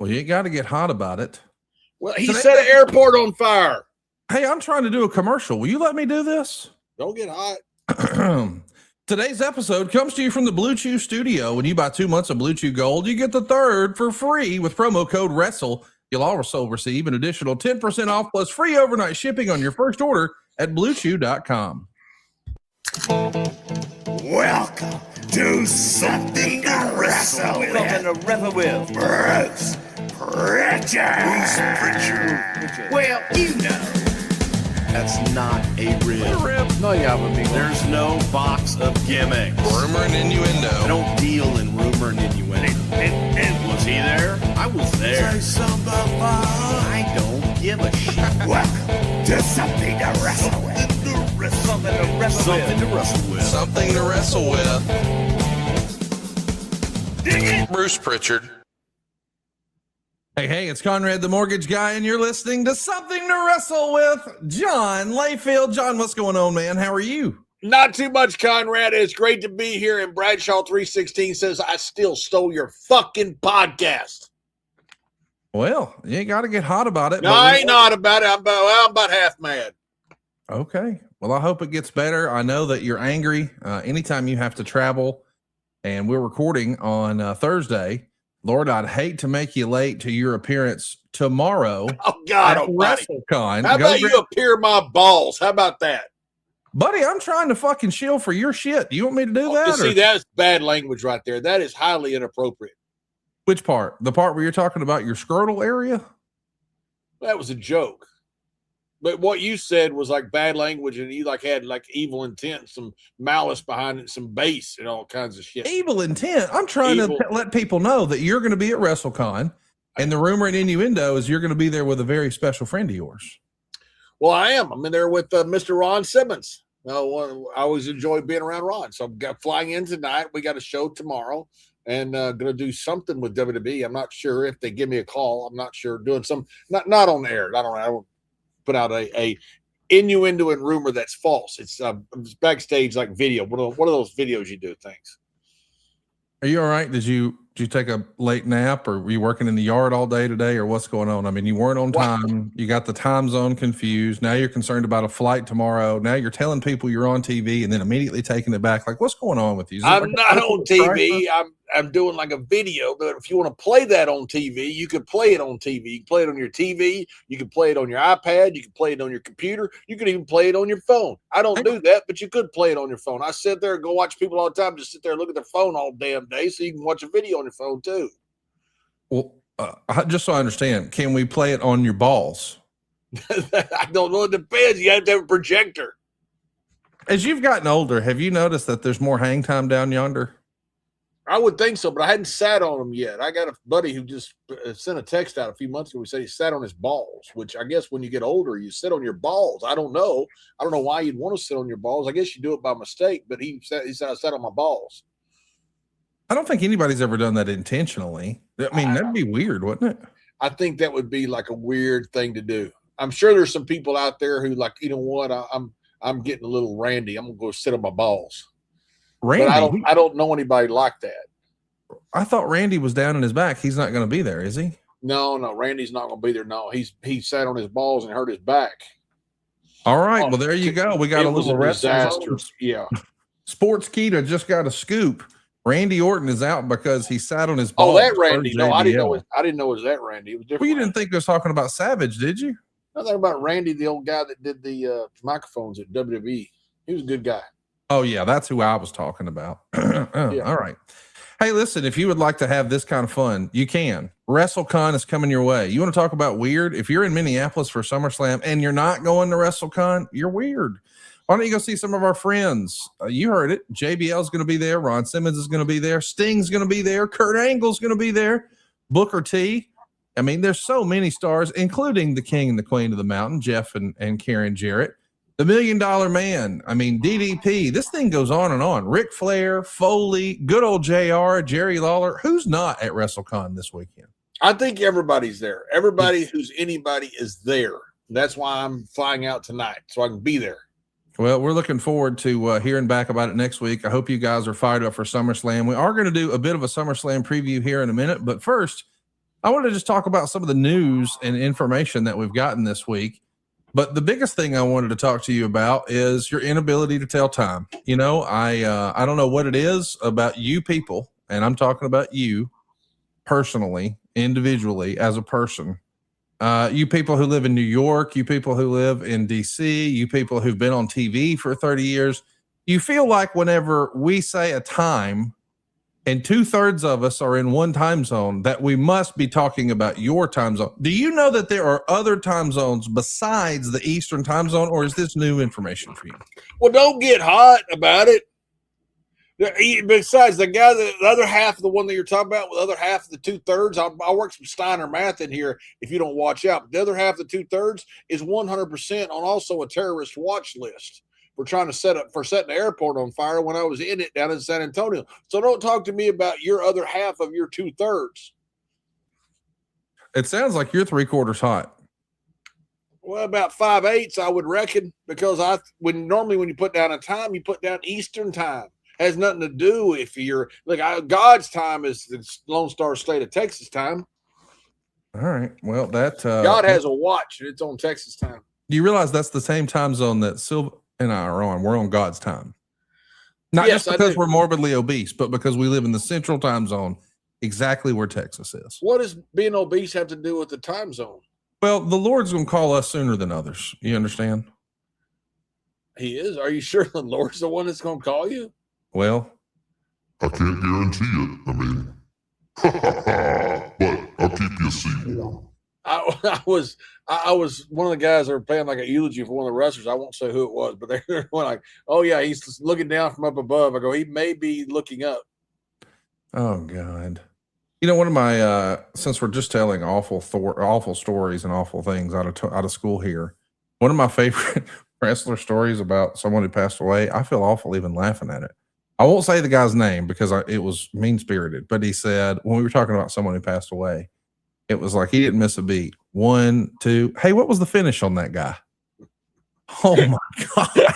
Well, you got to get hot about it. Well, he set an airport on fire. Hey, I'm trying to do a commercial. Will you let me do this? Don't get hot. Today's episode comes to you from the Blue Chew studio. When you buy 2 months of Blue Chew Gold, you get the third for free with promo code WRESTLE. You'll also receive an additional 10% off plus free overnight shipping on your first order at BlueChew.com. Welcome to Something to Wrestle With. Something to wrestle with. Bruce Prichard. Well, you know. That's not a rib. No, you haven't been. There's no box of gimmicks. Rumor and innuendo. I don't deal in rumor and innuendo. And was he there? I was there. Say something I don't give a shit. Welcome to Something to Wrestle With. Something to wrestle with. Something to wrestle with. Something to wrestle with. Dig it. Bruce Prichard. Hey, it's Conrad the Mortgage Guy, and you're listening to Something to Wrestle With. John Layfield. John, what's going on, man? How are you? Not too much, Conrad. It's great to be here. And Bradshaw 316 says, I still stole your fucking podcast. Well, you ain't got to get hot about it. No, I ain't not about it. I'm about half mad. Okay. Well, I hope it gets better. I know that you're angry anytime you have to travel, and we're recording on Thursday. Lord, I'd hate to make you late to your appearance tomorrow. Oh, God at almighty. WrestleCon. How about you appear my balls? How about that? Buddy, I'm trying to fucking shield for your shit. Do you want me to do that? See, that's bad language right there. That is highly inappropriate. Which part? The part where you're talking about your scrotal area? That was a joke. But what you said was like bad language, and you like had like evil intent, some malice behind it, some base, and all kinds of shit. Evil intent. I'm trying to let people know that you're going to be at WrestleCon, and the rumor and innuendo is you're going to be there with a very special friend of yours. Well, I am. I'm in there with Mr. Ron Simmons. I always enjoy being around Ron. So I'm flying in tonight. We got a show tomorrow, and going to do something with WWE. I'm not sure if they give me a call. I'm not sure. Doing some not on air. I don't put out a innuendo and rumor that's false. It's backstage like video. One of those videos you do things. Are you all right? Did you take a late nap, or were you working in the yard all day today, or what's going on? I mean, you weren't on time. You got the time zone confused. Now you're concerned about a flight tomorrow. Now you're telling people you're on TV and then immediately taking it back. Like, what's going on with you? I'm not on TV. I'm doing like a video, but if you want to play that on TV, you could play it on TV. You can play it on your TV. You can play it on your iPad. You can play it on your computer. You can even play it on your phone. I don't do that, but you could play it on your phone. I sit there and go watch people all the time, just sit there and look at their phone all damn day, so you can watch a video on your phone too. Well, just so I understand, can we play it on your balls? I don't know. It depends. You have to have a projector. As you've gotten older, have you noticed that there's more hang time down yonder? I would think so, but I hadn't sat on them yet. I got a buddy who just sent a text out a few months ago. He said he sat on his balls, which I guess when you get older, you sit on your balls. I don't know. I don't know why you'd want to sit on your balls. I guess you do it by mistake, but he said I sat on my balls. I don't think anybody's ever done that intentionally. I mean, that'd be weird, wouldn't it? I think that would be like a weird thing to do. I'm sure there's some people out there who like, you know what? I'm getting a little randy. I'm gonna go sit on my balls. Randy, but I don't know anybody like that. I thought Randy was down in his back. He's not going to be there, is he? No, Randy's not going to be there. No, he sat on his balls and hurt his back. All right, well there you go. We got a little disaster. Yeah. Sports Keto just got a scoop. Randy Orton is out because he sat on his balls. Oh, that Randy? No, I didn't know it was that Randy. It was different. Well, you didn't think I was talking about Savage, did you? Nothing about Randy, the old guy that did the microphones at WWE. He was a good guy. Oh, yeah, that's who I was talking about. Yeah. All right. Hey, listen, if you would like to have this kind of fun, you can. WrestleCon is coming your way. You want to talk about weird? If you're in Minneapolis for SummerSlam and you're not going to WrestleCon, you're weird. Why don't you go see some of our friends? You heard it. JBL is going to be there. Ron Simmons is going to be there. Sting's going to be there. Kurt Angle's going to be there. Booker T. I mean, there's so many stars, including the king and the queen of the mountain, Jeff and Karen Jarrett. The $1 Million Man. I mean, DDP. This thing goes on and on. Ric Flair, Foley, good old JR, Jerry Lawler. Who's not at WrestleCon this weekend? I think everybody's there. Everybody who's anybody is there. That's why I'm flying out tonight, so I can be there. Well, we're looking forward to hearing back about it next week. I hope you guys are fired up for SummerSlam. We are going to do a bit of a SummerSlam preview here in a minute, but first, I want to just talk about some of the news and information that we've gotten this week. But the biggest thing I wanted to talk to you about is your inability to tell time. You know, I don't know what it is about you people, and I'm talking about you personally, individually, as a person. You people who live in New York, you people who live in DC, you people who've been on TV for 30 years, you feel like whenever we say a time and 2/3 of us are in one time zone, that we must be talking about your time zone. Do you know that there are other time zones besides the Eastern time zone, or is this new information for you? Well, don't get hot about it. Besides, the other half of the one that you're talking about, the other half of the 2/3, I'll work some Steiner math in here if you don't watch out. But the other half of the 2/3 is 100% on also a terrorist watch list. We're trying to setting the airport on fire when I was in it down in San Antonio. So don't talk to me about your other half of your 2/3. It sounds like you're 3/4 hot. Well, about 5/8, I would reckon, because normally when you put down a time, you put down Eastern time. It has nothing to do if you're God's time is the Lone Star State of Texas time. All right. Well, that God has a watch and it's on Texas time. Do you realize that's the same time zone that Silva and I are on? We're on God's time. Not Yes, just because we're morbidly obese, but because we live in the central time zone, exactly where Texas is. What does being obese have to do with the time zone? Well, the Lord's going to call us sooner than others. You understand? He is. Are you sure the Lord's the one that's going to call you? Well, I can't guarantee it. I mean, but I'll keep you seawarm. I was one of the guys that were playing like a eulogy for one of the wrestlers. I won't say who it was, but they're like, oh yeah, he's looking down from up above. I go, he may be looking up. Oh God. You know, one of my since we're just telling awful stories and awful things out of school here, one of my favorite wrestler stories about someone who passed away, I feel awful even laughing at it. I won't say the guy's name because it was mean-spirited, but he said, when we were talking about someone who passed away, it was like he didn't miss a beat. 1, 2. Hey, what was the finish on that guy? Oh my God.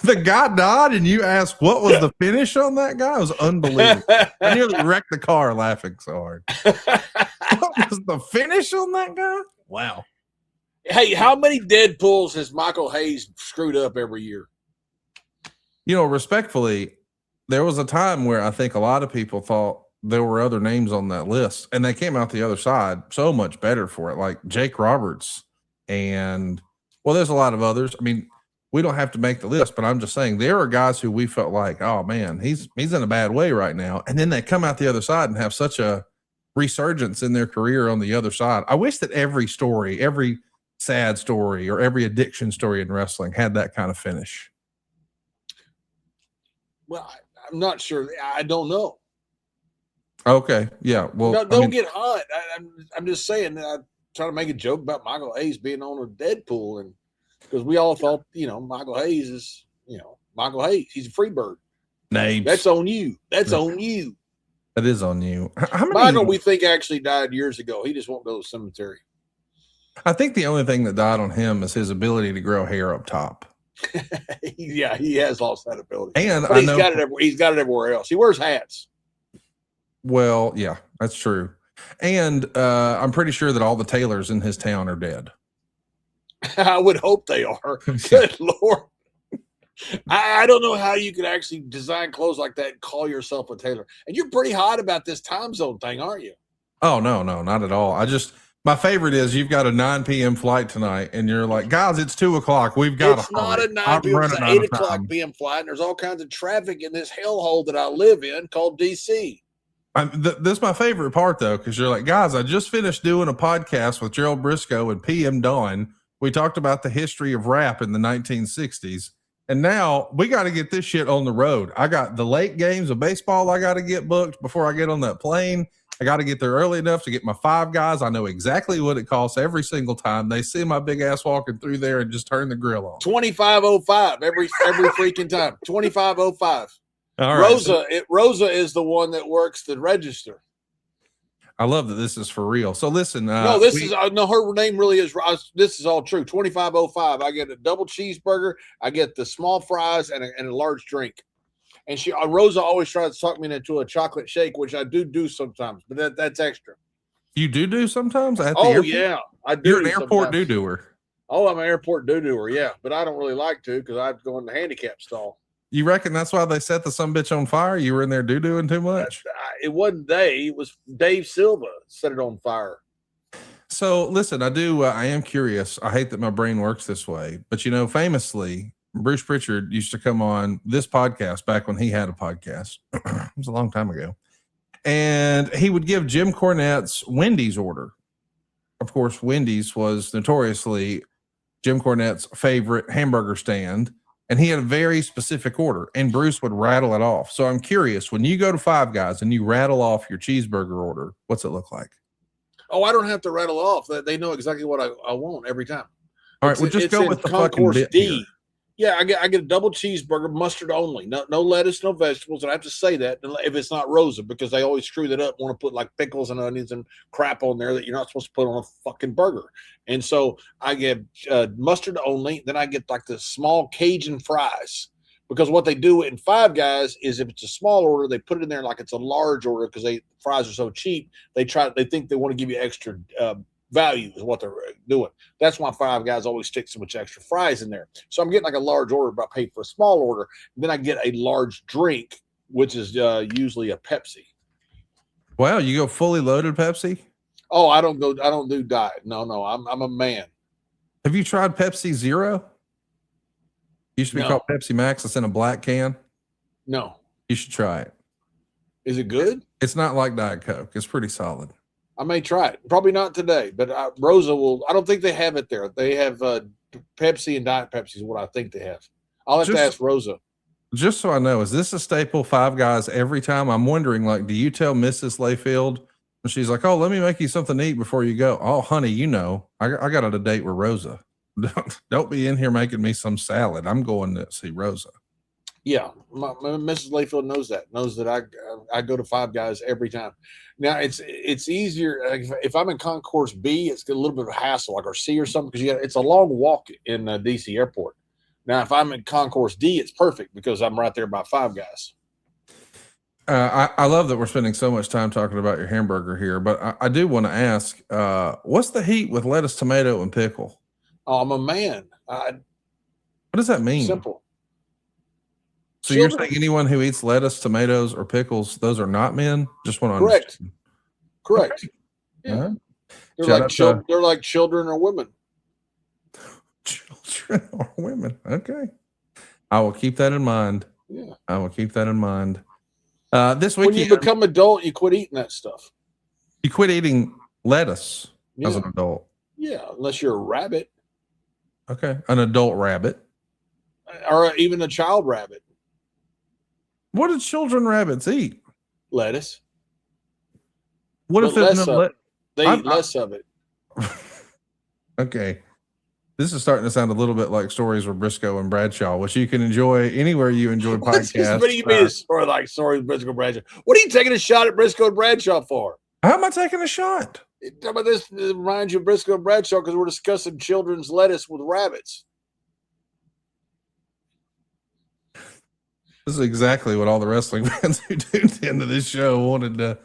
The guy died and you asked what was the finish on that guy? It was unbelievable. I nearly wrecked the car laughing so hard. What was the finish on that guy? Wow. Hey, how many Deadpools has Michael Hayes screwed up every year? You know, respectfully, there was a time where I think a lot of people thought there were other names on that list, and they came out the other side so much better for it, like Jake Roberts. And, well, there's a lot of others. I mean, we don't have to make the list, but I'm just saying there are guys who we felt like, oh, man, he's in a bad way right now. And then they come out the other side and have such a resurgence in their career on the other side. I wish that every story, every sad story, or every addiction story in wrestling had that kind of finish. Well, I'm not sure. I don't know. Okay. Yeah. Well, no, don't get hot. I'm just saying that I'm trying to make a joke about Michael Hayes being on a Deadpool, and because we all thought, Michael Hayes is, Michael Hayes. He's a free bird. Names. That's on you. That's on you. That is on you. How many, Michael, we think actually died years ago. He just won't go to the cemetery. I think the only thing that died on him is his ability to grow hair up top. Yeah, he has lost that ability. And but he's got it everywhere else. He wears hats. Well, yeah, that's true. And I'm pretty sure that all the tailors in his town are dead. I would hope they are. Good Lord. I don't know how you could actually design clothes like that and call yourself a tailor. And you're pretty hot about this time zone thing, aren't you? Oh, no, not at all. My favorite is you've got a 9 p.m. flight tonight, and you're like, guys, it's 2 o'clock. We've got It's not a 9 p.m. It's an 8 o'clock p.m. flight, and there's all kinds of traffic in this hellhole that I live in called DC. This is my favorite part, though, because you're like, guys, I just finished doing a podcast with Gerald Briscoe and PM Dawn. We talked about the history of rap in the 1960s, and now we got to get this shit on the road. I got the late games of baseball I got to get booked before I get on that plane. I got to get there early enough to get my 5 guys. I know exactly what it costs every single time. They see my big ass walking through there and just turn the grill on. 2505 every freaking time. 2505. All right. Rosa is the one that works the register. I love that this is for real. So listen, her name really is. This is all true. 2505. I get a double cheeseburger. I get the small fries and a large drink. And Rosa always tries to talk me into a chocolate shake, which I do sometimes, but that's extra. You do sometimes at the Oh airport? yeah, I do. You're an airport sometimes. doo-dooer. Oh, I'm an airport doo-dooer, yeah, but I don't really like to because I'd go in the handicap stall. You reckon that's why they set the sumbitch on fire? You were in there doo-dooing too much? It wasn't they. It was Dave Silva set it on fire. So listen, I am curious. I hate that my brain works this way, but you know, famously, Bruce Prichard used to come on this podcast back when he had a podcast. It was a long time ago. And he would give Jim Cornette's Wendy's order. Of course, Wendy's was notoriously Jim Cornette's favorite hamburger stand. And he had a very specific order, and Bruce would rattle it off. So I'm curious, when you go to Five Guys and you rattle off your cheeseburger order, what's it look like? Oh, I don't have to rattle off. They know exactly what I want every time. All right, well, just go with the fucking bit here. Yeah, I get a double cheeseburger, mustard only. No lettuce, no vegetables. And I have to say that if it's not Rosa, because they always screw that up, want to put like pickles and onions and crap on there that you're not supposed to put on a fucking burger. And so I get mustard only. Then I get like the small Cajun fries, because what they do in Five Guys is if it's a small order, they put it in there like it's a large order because fries are so cheap. They think they want to give you extra value is what they're doing. That's why Five Guys always stick so much extra fries in there. So I'm getting like a large order, but I paid for a small order. Then I get a large drink, which is usually a Pepsi. Wow, you go fully loaded Pepsi? Oh, I don't do diet. No, I'm a man. Have you tried Pepsi Zero? Used to be called Pepsi Max. It's in a black can. No. You should try it. Is it good? It's not like Diet Coke. It's pretty solid. I may try it. Probably not today, but Rosa will. I don't think they have it there. They have Pepsi and Diet Pepsi is what I think they have. I'll have to ask Rosa. Just so I know, is this a staple Five Guys every time? I'm wondering, like, do you tell Mrs. Layfield? And she's like, oh, let me make you something to eat before you go. Oh, honey, you know, I got on a date with Rosa. Don't be in here making me some salad. I'm going to see Rosa. Yeah, my Mrs. Layfield knows that I go to Five Guys every time. Now it's easier if I'm in Concourse B. It's a little bit of a hassle, like or C or something, because it's a long walk in DC Airport. Now if I'm in Concourse D, it's perfect because I'm right there by Five Guys. I love that we're spending so much time talking about your hamburger here, but I do want to ask, what's the heat with lettuce, tomato, and pickle? Oh, I'm a man. What does that mean? Simple. So you're saying anyone who eats lettuce, tomatoes, or pickles, those are not men? Just want to understand. Correct. Okay. Yeah. They're like children or women. Children or women. Okay. I will keep that in mind. Yeah. I will keep that in mind. This weekend, when you become adult, you quit eating that stuff. You quit eating lettuce as an adult. Yeah, unless you're a rabbit. Okay. An adult rabbit. Or even a child rabbit. What do children rabbits eat? Lettuce. What if there's no they eat less of it. Okay. This is starting to sound a little bit like Stories with Briscoe and Bradshaw, which you can enjoy anywhere you enjoy podcasts. What do you mean a story like Stories with Briscoe and Bradshaw? What are you taking a shot at Briscoe and Bradshaw for? How am I taking a shot? This reminds you of Briscoe and Bradshaw because we're discussing children's lettuce with rabbits. This is exactly what all the wrestling fans who tuned into this show wanted to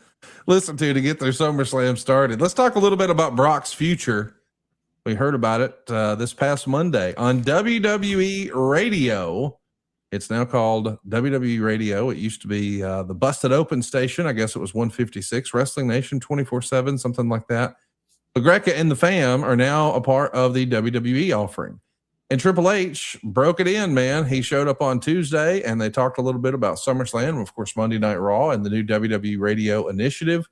listen to get their SummerSlam started. Let's talk a little bit about Brock's future. We heard about it this past Monday on WWE Radio. It's now called WWE Radio. It used to be the Busted Open station. I guess it was 156, Wrestling Nation 24/7, something like that. But Greca and the fam are now a part of the WWE offering. And Triple H broke it in, man. He showed up on Tuesday, and they talked a little bit about SummerSlam, of course, Monday Night Raw, and the new WWE Radio initiative.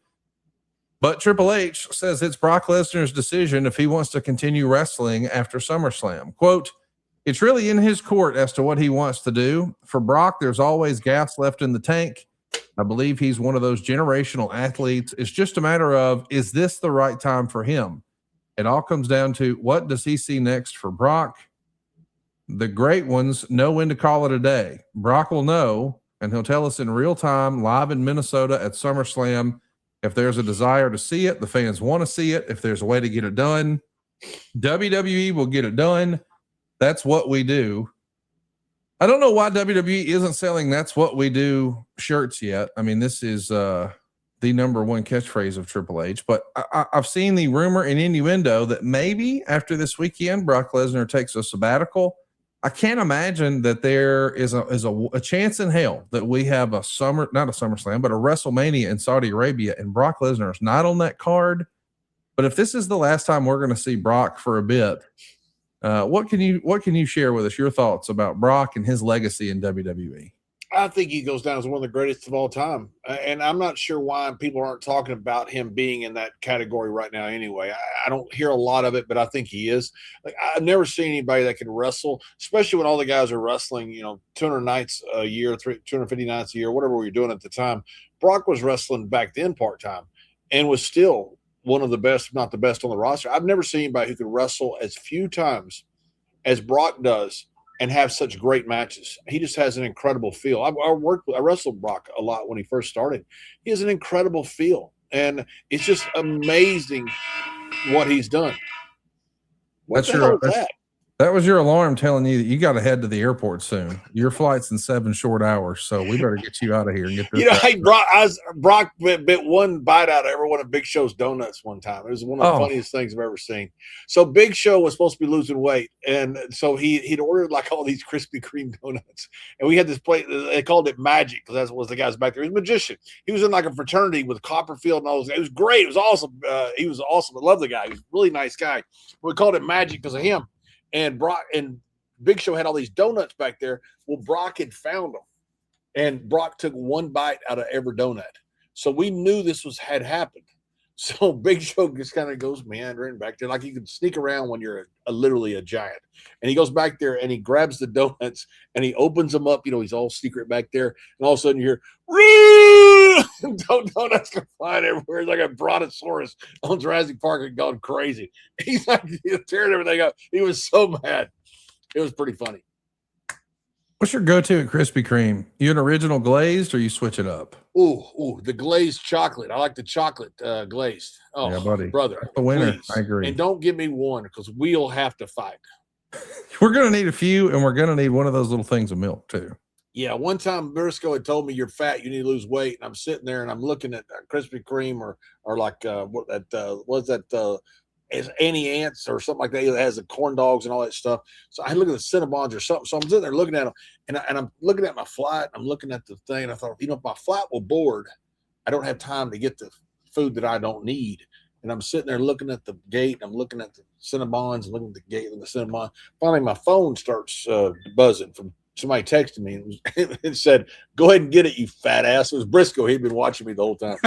But Triple H says it's Brock Lesnar's decision if he wants to continue wrestling after SummerSlam. Quote, it's really in his court as to what he wants to do. For Brock, there's always gas left in the tank. I believe he's one of those generational athletes. It's just a matter of, is this the right time for him? It all comes down to, what does he see next for Brock? The great ones know when to call it a day. Brock will know, and he'll tell us in real time, live in Minnesota at SummerSlam, if there's a desire to see it, the fans want to see it. If there's a way to get it done, WWE will get it done. That's what we do. I don't know why WWE isn't selling That's What We Do shirts yet. I mean, this is the number one catchphrase of Triple H, but I've seen the rumor and innuendo that maybe after this weekend, Brock Lesnar takes a sabbatical. I can't imagine that there is a chance in hell that we have not a SummerSlam, but a WrestleMania in Saudi Arabia, and Brock Lesnar is not on that card. But if this is the last time we're going to see Brock for a bit, what can you share with us, your thoughts about Brock and his legacy in WWE? I think he goes down as one of the greatest of all time. And I'm not sure why people aren't talking about him being in that category right now anyway. I don't hear a lot of it, but I think he is. Like, I've never seen anybody that can wrestle, especially when all the guys are wrestling, 200 nights a year, 250 nights a year, whatever we were doing at the time. Brock was wrestling back then part-time and was still one of the best, if not the best on the roster. I've never seen anybody who can wrestle as few times as Brock does and have such great matches. He just has an incredible feel. I wrestled Brock a lot when he first started. He has an incredible feel, and it's just amazing what he's done. What the hell is that? That was your alarm telling you that you got to head to the airport soon. Your flight's in 7 short hours, so we better get you out of here and get this. Hey, Brock bit one bite out of every one of Big Show's donuts one time. It was one of the funniest things I've ever seen. So Big Show was supposed to be losing weight, and so he'd ordered like all these Krispy Kreme donuts, and we had this plate. They called it Magic because that was the guys back there. He was a magician. He was in like a fraternity with Copperfield and all those. It was great. It was awesome. He was awesome. I love the guy. He was a really nice guy. We called it Magic because of him. And Brock and Big Show had all these donuts back there. Well, Brock had found them, and Brock took one bite out of every donut. So we knew this had happened. So Big Show just kind of goes meandering back there, like you can sneak around when you're literally a giant. And he goes back there and he grabs the donuts and he opens them up. He's all secret back there. And all of a sudden you hear, donuts go flying everywhere. It's like a brontosaurus on Jurassic Park had gone crazy. He's like tearing everything up. He was so mad. It was pretty funny. What's your go-to at Krispy Kreme? You an original glazed or you switch it up? Ooh, the glazed chocolate. I like the chocolate glazed. Oh, yeah, buddy. Brother. That's the winner. Please. I agree. And don't give me one because we'll have to fight. We're going to need a few, and we're going to need one of those little things of milk too. Yeah, one time Briscoe had told me you're fat, you need to lose weight, and I'm sitting there and I'm looking at Krispy Kreme or like is Annie Ants or something like that. It has the corn dogs and all that stuff. So I look at the Cinnabons or something. So I'm sitting there looking at them, and I'm looking at my flight. I'm looking at the thing, and I thought, if my flight will board, I don't have time to get the food that I don't need. And I'm sitting there looking at the gate. I'm looking at the Cinnabons and looking at the gate and the Cinnabon. Finally, my phone starts buzzing from somebody texted me, and it said, "Go ahead and get it, you fat ass." It was Briscoe. He'd been watching me the whole time.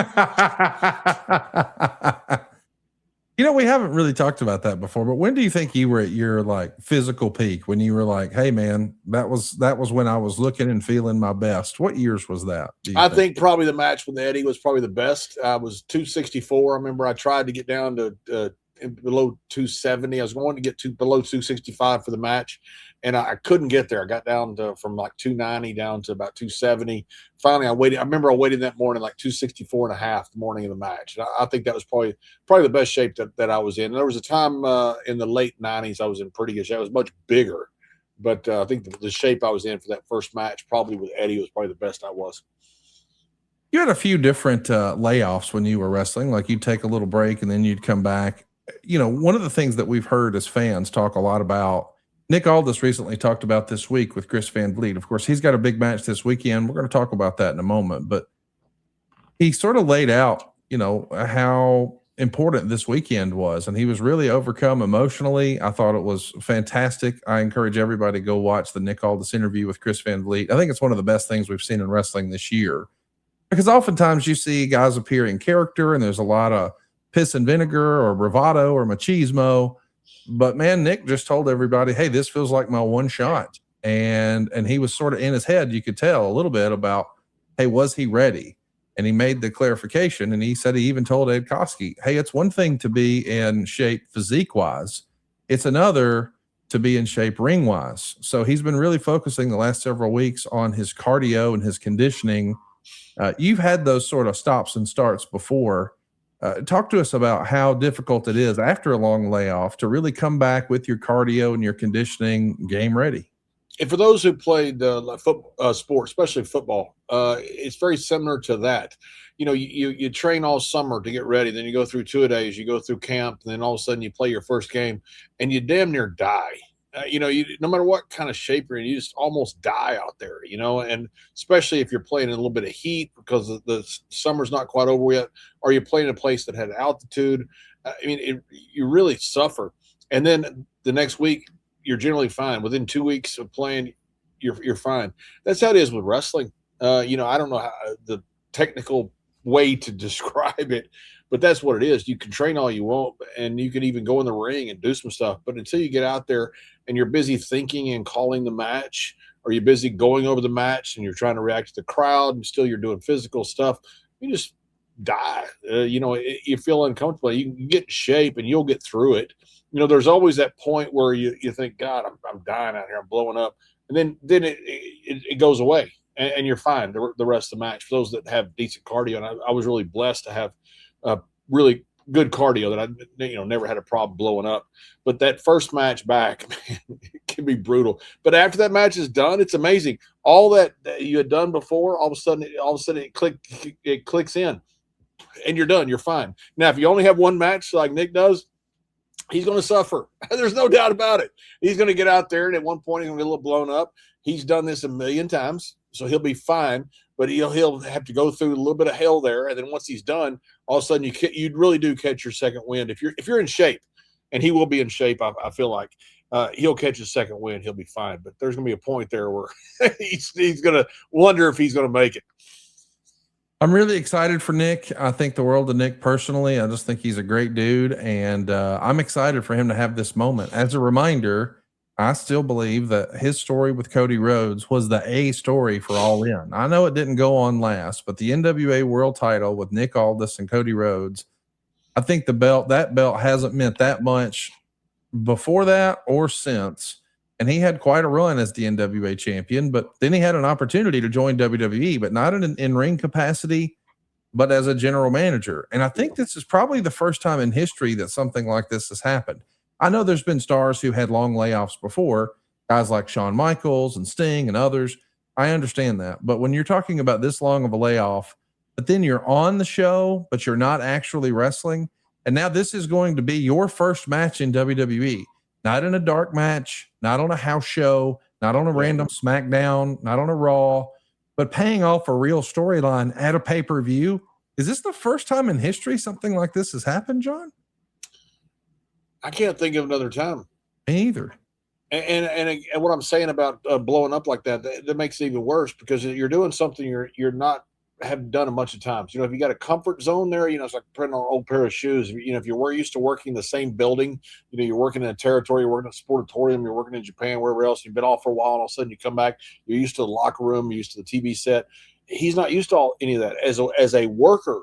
We haven't really talked about that before, but when do you think you were at your like physical peak, when you were like, hey man, that was when I was looking and feeling my best? What years was that? I think probably the match with Eddie was probably the best. I was 264. I remember I tried to get down to below 270. I was going to get below 265 for the match, and I couldn't get there. I got down from like 290 down to about 270. Finally, I remember I waited that morning like 264 and a half the morning of the match. And I think that was probably the best shape that I was in. And there was a time in the late 90s I was in pretty good shape. I was much bigger, but I think the shape I was in for that first match, probably with Eddie, was probably the best I was. You had a few different layoffs when you were wrestling. Like you'd take a little break and then you'd come back. One of the things that we've heard as fans talk a lot about, Nick Aldis recently talked about this week with Chris Van Vliet. Of course, he's got a big match this weekend. We're going to talk about that in a moment, but he sort of laid out, how important this weekend was, and he was really overcome emotionally. I thought it was fantastic. I encourage everybody to go watch the Nick Aldis interview with Chris Van Vliet. I think it's one of the best things we've seen in wrestling this year, because oftentimes you see guys appear in character and there's a lot of piss and vinegar or bravado or machismo. But man, Nick just told everybody, hey, this feels like my one shot. And he was sort of in his head, you could tell a little bit about, hey, was he ready? And he made the clarification, and he said he even told Ed Koski, hey, it's one thing to be in shape physique-wise. It's another to be in shape ring-wise. So he's been really focusing the last several weeks on his cardio and his conditioning. You've had those sort of stops and starts before. Talk to us about how difficult it is after a long layoff to really come back with your cardio and your conditioning game ready. And for those who played sports, especially football, it's very similar to that. You train all summer to get ready. Then you go through 2-a-days, you go through camp, and then all of a sudden you play your first game, and you damn near die. No matter what kind of shape you're in, you just almost die out there. And especially if you're playing in a little bit of heat because the summer's not quite over yet, or you're playing in a place that had altitude. You really suffer. And then the next week, you're generally fine. Within 2 weeks of playing, you're fine. That's how it is with wrestling. I don't know how the technical way to describe it, but that's what it is. You can train all you want, and you can even go in the ring and do some stuff. But until you get out there and you're busy thinking and calling the match, or you're busy going over the match and you're trying to react to the crowd, and still you're doing physical stuff, you just die. You feel uncomfortable. You can get in shape and you'll get through it. There's always that point where you think, God, I'm dying out here. I'm blowing up. And then it goes away and you're fine the rest of the match. For those that have decent cardio, and I was really blessed to have really good cardio that I never had a problem blowing up. But that first match back, man, it can be brutal. But after that match is done, it's amazing. All that you had done before, all of a sudden it clicks in, and you're done. You're fine. Now, if you only have one match like Nick does, he's going to suffer. There's no doubt about it. He's going to get out there, and at one point he's going to get a little blown up. He's done this a million times, so he'll be fine. But he'll have to go through a little bit of hell there, and then once he's done, all of a sudden you really do catch your second wind if you're in shape, and he will be in shape. I feel like he'll catch his second wind. He'll be fine. But there's going to be a point there where he's going to wonder if he's going to make it. I'm really excited for Nick. I think the world of Nick personally. I just think he's a great dude, and I'm excited for him to have this moment. As a reminder, I still believe that his story with Cody Rhodes was the A story for All In. I know it didn't go on last, but the NWA World Title with Nick Aldis and Cody Rhodes, I think that belt hasn't meant that much before that or since. And he had quite a run as the NWA champion, but then he had an opportunity to join WWE, but not in an in-ring capacity, but as a general manager. And I think this is probably the first time in history that something like this has happened. I know there's been stars who had long layoffs before, guys like Shawn Michaels and Sting and others. I understand that. But when you're talking about this long of a layoff, but then you're on the show, but you're not actually wrestling, and now this is going to be your first match in WWE. Not in a dark match, not on a house show, not on a random SmackDown, not on a Raw, but paying off a real storyline at a pay-per-view. Is this the first time in history something like this has happened, John? I can't think of another time. Me either. And what I'm saying about blowing up like that makes it even worse, because you're doing something you're not have done a bunch of times. If you got a comfort zone there, it's like putting on an old pair of shoes. If you're used to working the same building, you're working in a territory, you're working in a sportatorium, you're working in Japan, wherever else, you've been off for a while, and all of a sudden you come back, you're used to the locker room, you're used to the TV set. He's not used to any of that as a worker.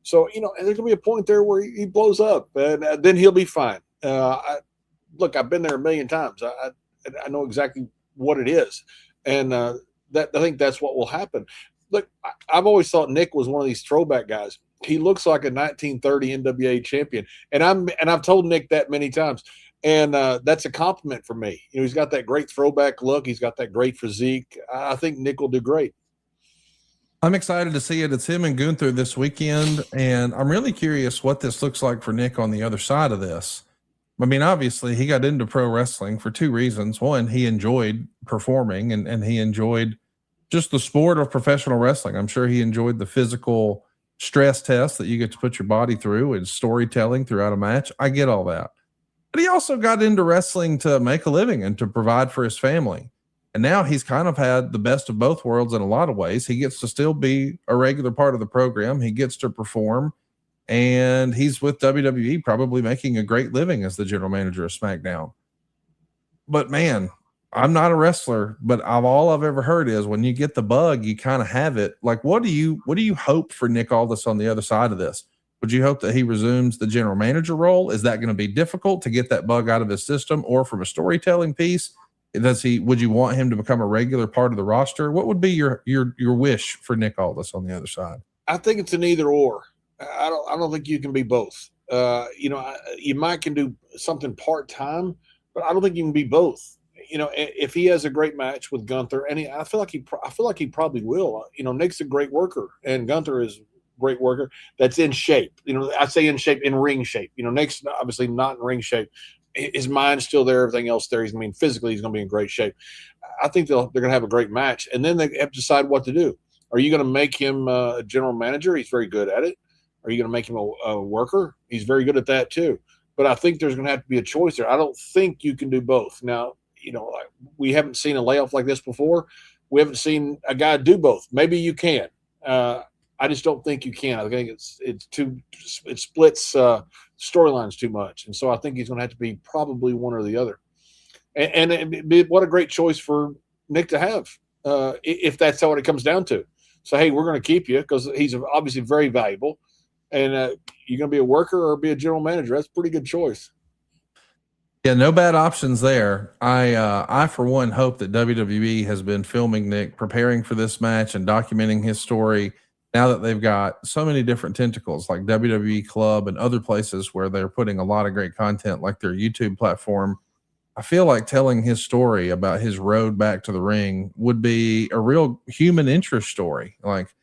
So, and there's going to be a point there where he blows up, and then he'll be fine. Look, I've been there a million times. I know exactly what it is. And I think that's what will happen. Look, I've always thought Nick was one of these throwback guys. He looks like a 1930 NWA champion. And I've told Nick that many times. And that's a compliment for me. He's got that great throwback look. He's got that great physique. I think Nick will do great. I'm excited to see it. It's him and Gunther this weekend. And I'm really curious what this looks like for Nick on the other side of this. I mean, obviously, he got into pro wrestling for two reasons. One, he enjoyed performing and he enjoyed just the sport of professional wrestling. I'm sure he enjoyed the physical stress test that you get to put your body through and storytelling throughout a match. I get all that. But he also got into wrestling to make a living and to provide for his family. And now he's kind of had the best of both worlds in a lot of ways. He gets to still be a regular part of the program. He gets to perform. And he's with WWE, probably making a great living as the general manager of SmackDown. But man, I'm not a wrestler, but all I've ever heard is when you get the bug, you kind of have it. Like, what do you hope for Nick Aldis on the other side of this? Would you hope that he resumes the general manager role? Is that going to be difficult to get that bug out of his system, or from a storytelling piece? Would you want him to become a regular part of the roster? What would be your wish for Nick Aldis on the other side? I think it's an either or. I don't think you can be both. You might can do something part-time, but I don't think you can be both. if he has a great match with Gunther, and I feel like he probably will. Nick's a great worker, and Gunther is a great worker that's in shape. I say in shape, in ring shape. Nick's obviously not in ring shape. His mind's still there, everything else there. Physically, he's going to be in great shape. I think they're going to have a great match, and then they have to decide what to do. Are you going to make him a general manager? He's very good at it. Are you going to make him a worker? He's very good at that too. But I think there's going to have to be a choice there. I don't think you can do both. Now, we haven't seen a layoff like this before. We haven't seen a guy do both. Maybe you can. I just don't think you can. I think it splits storylines too much, and so I think he's going to have to be probably one or the other. And what a great choice for Nick to have if that's what it comes down to. So hey, we're going to keep you because he's obviously very valuable, and you're going to be a worker or be a general manager. That's a pretty good choice. Yeah, no bad options there. I for one hope that WWE has been filming Nick, preparing for this match and documenting his story. Now that they've got so many different tentacles like WWE Club and other places where they're putting a lot of great content like their YouTube platform, I feel like telling his story about his road back to the ring would be a real human interest story. Like,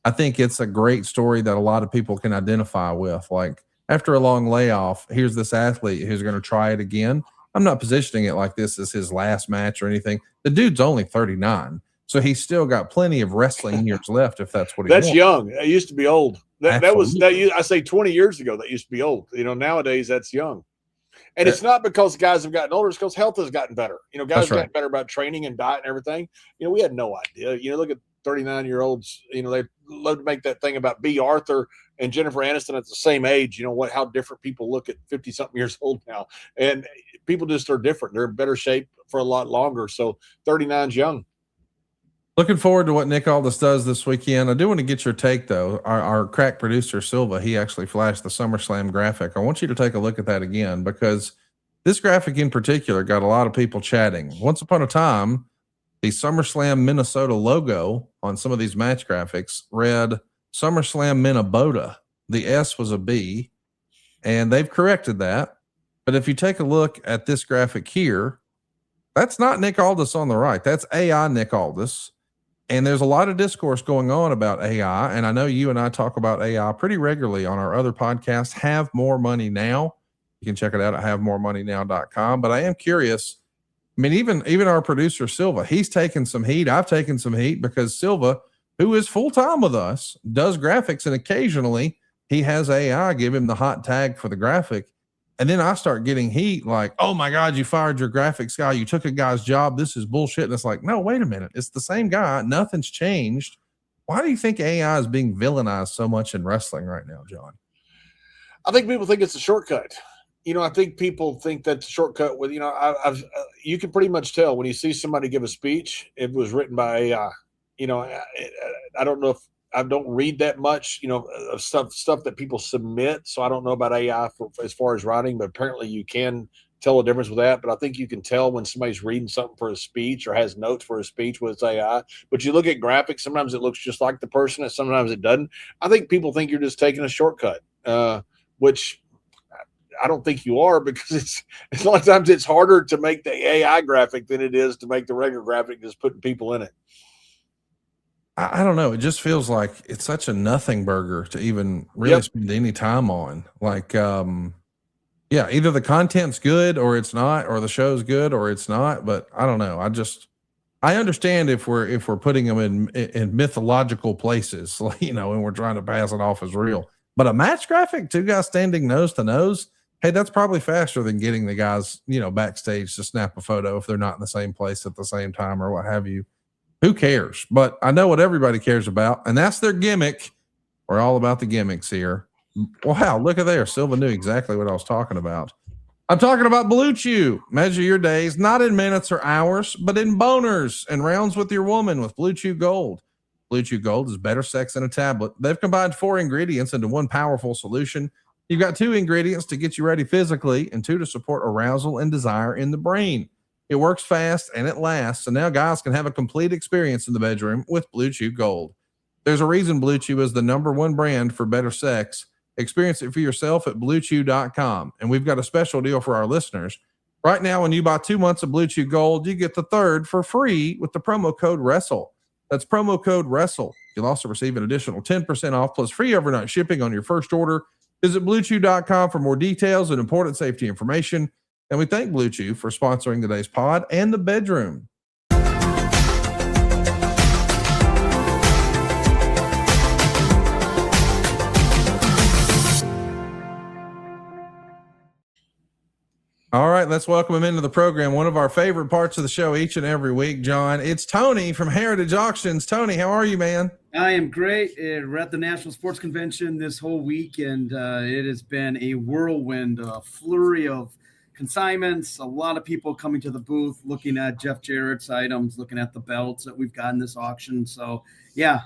I think it's a great story that a lot of people can identify with. Like, after a long layoff, here's this athlete who's going to try it again. I'm not positioning it like this is his last match or anything. The dude's only 39. So he's still got plenty of wrestling years left if that's what he wants. That's young. It used to be old. I say 20 years ago, that used to be old. Nowadays that's young. And it's not because guys have gotten older, it's because health has gotten better. Guys have gotten better about training and diet and everything. We had no idea. Look at 39-year-olds, they love to make that thing about B. Arthur and Jennifer Aniston at the same age. How different people look at 50-something years old now. And people just are different. They're in better shape for a lot longer. So 39's young. Looking forward to what Nick Aldis does this weekend. I do want to get your take, though. Our crack producer, Silva, he actually flashed the SummerSlam graphic. I want you to take a look at that again because this graphic in particular got a lot of people chatting. Once upon a time, the SummerSlam Minnesota logo on some of these match graphics read SummerSlam Minnesota. The S was a B, and they've corrected that. But if you take a look at this graphic here, that's not Nick Aldis on the right. That's AI Nick Aldis. And there's a lot of discourse going on about AI. And I know you and I talk about AI pretty regularly on our other podcast, Have More Money Now. You can check it out at havemoremoneynow.com. But I am curious. I mean, even our producer, Silva, he's taken some heat. I've taken some heat because Silva, who is full-time with us, does graphics. And occasionally he has AI give him the hot tag for the graphic. And then I start getting heat like, oh my God, you fired your graphics guy. You took a guy's job. This is bullshit. And it's like, no, wait a minute. It's the same guy. Nothing's changed. Why do you think AI is being villainized so much in wrestling right now, John? I think people think it's a shortcut. I think people think that's a shortcut with, you can pretty much tell when you see somebody give a speech, it was written by AI. I don't know if, I don't read that much, of stuff that people submit. So I don't know about AI as far as writing, but apparently you can tell a difference with that. But I think you can tell when somebody's reading something for a speech or has notes for a speech with AI. But you look at graphics, sometimes it looks just like the person, and sometimes it doesn't. I think people think you're just taking a shortcut, which I don't think you are, because a lot of times it's harder to make the AI graphic than it is to make the regular graphic, just putting people in it. I don't know. It just feels like it's such a nothing burger to even really spend any time on. Like, either the content's good or it's not, or the show's good or it's not. But I don't know. I understand if we're putting them in mythological places, and we're trying to pass it off as real. But a match graphic, two guys standing nose to nose, hey, that's probably faster than getting the guys, backstage to snap a photo if they're not in the same place at the same time or what have you. Who cares? But I know what everybody cares about, and that's their gimmick. We're all about the gimmicks here. Wow, look at there. Silva knew exactly what I was talking about. I'm talking about Blue Chew. Measure your days, not in minutes or hours, but in boners and rounds with your woman with Blue Chew Gold. Blue Chew Gold is better sex than a tablet. They've combined 4 ingredients into one powerful solution. You've got 2 ingredients to get you ready physically and 2 to support arousal and desire in the brain. It works fast and it lasts, and now guys can have a complete experience in the bedroom with Blue Chew Gold. There's a reason Blue Chew is the #1 brand for better sex. Experience it for yourself at BlueChew.com. And we've got a special deal for our listeners. Right now, when you buy 2 months of Blue Chew Gold, you get the third for free with the promo code WRESTLE. That's promo code WRESTLE. You'll also receive an additional 10% off plus free overnight shipping on your first order. Visit BlueChew.com for more details and important safety information. And we thank Blue Chew for sponsoring today's pod and the bedroom. All right, let's welcome him into the program. One of our favorite parts of the show each and every week, John. It's Tony from Heritage Auctions. Tony, how are you, man? I am great. We're at the National Sports Convention this whole week, and it has been a whirlwind, flurry of consignments, a lot of people coming to the booth, looking at Jeff Jarrett's items, looking at the belts that we've got in this auction. So, yeah,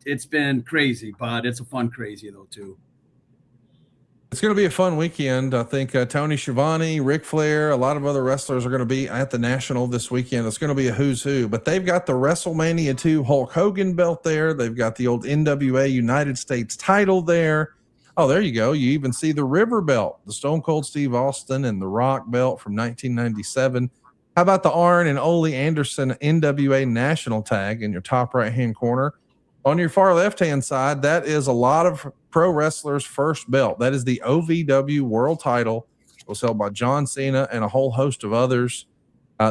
it's been crazy, but it's a fun crazy, though, too. It's going to be a fun weekend. I think Tony Schiavone, Ric Flair, a lot of other wrestlers are going to be at the National this weekend. It's going to be a who's who, but they've got the WrestleMania 2 Hulk Hogan belt there. They've got the old NWA United States title there. Oh, there you go. You even see the River belt, the Stone Cold Steve Austin and the Rock belt from 1997. How about the Arn and Ole Anderson NWA National tag in your top right-hand corner? On your far left-hand side, that is a lot of pro wrestlers' first belt. That is the OVW World Title. It was held by John Cena and a whole host of others.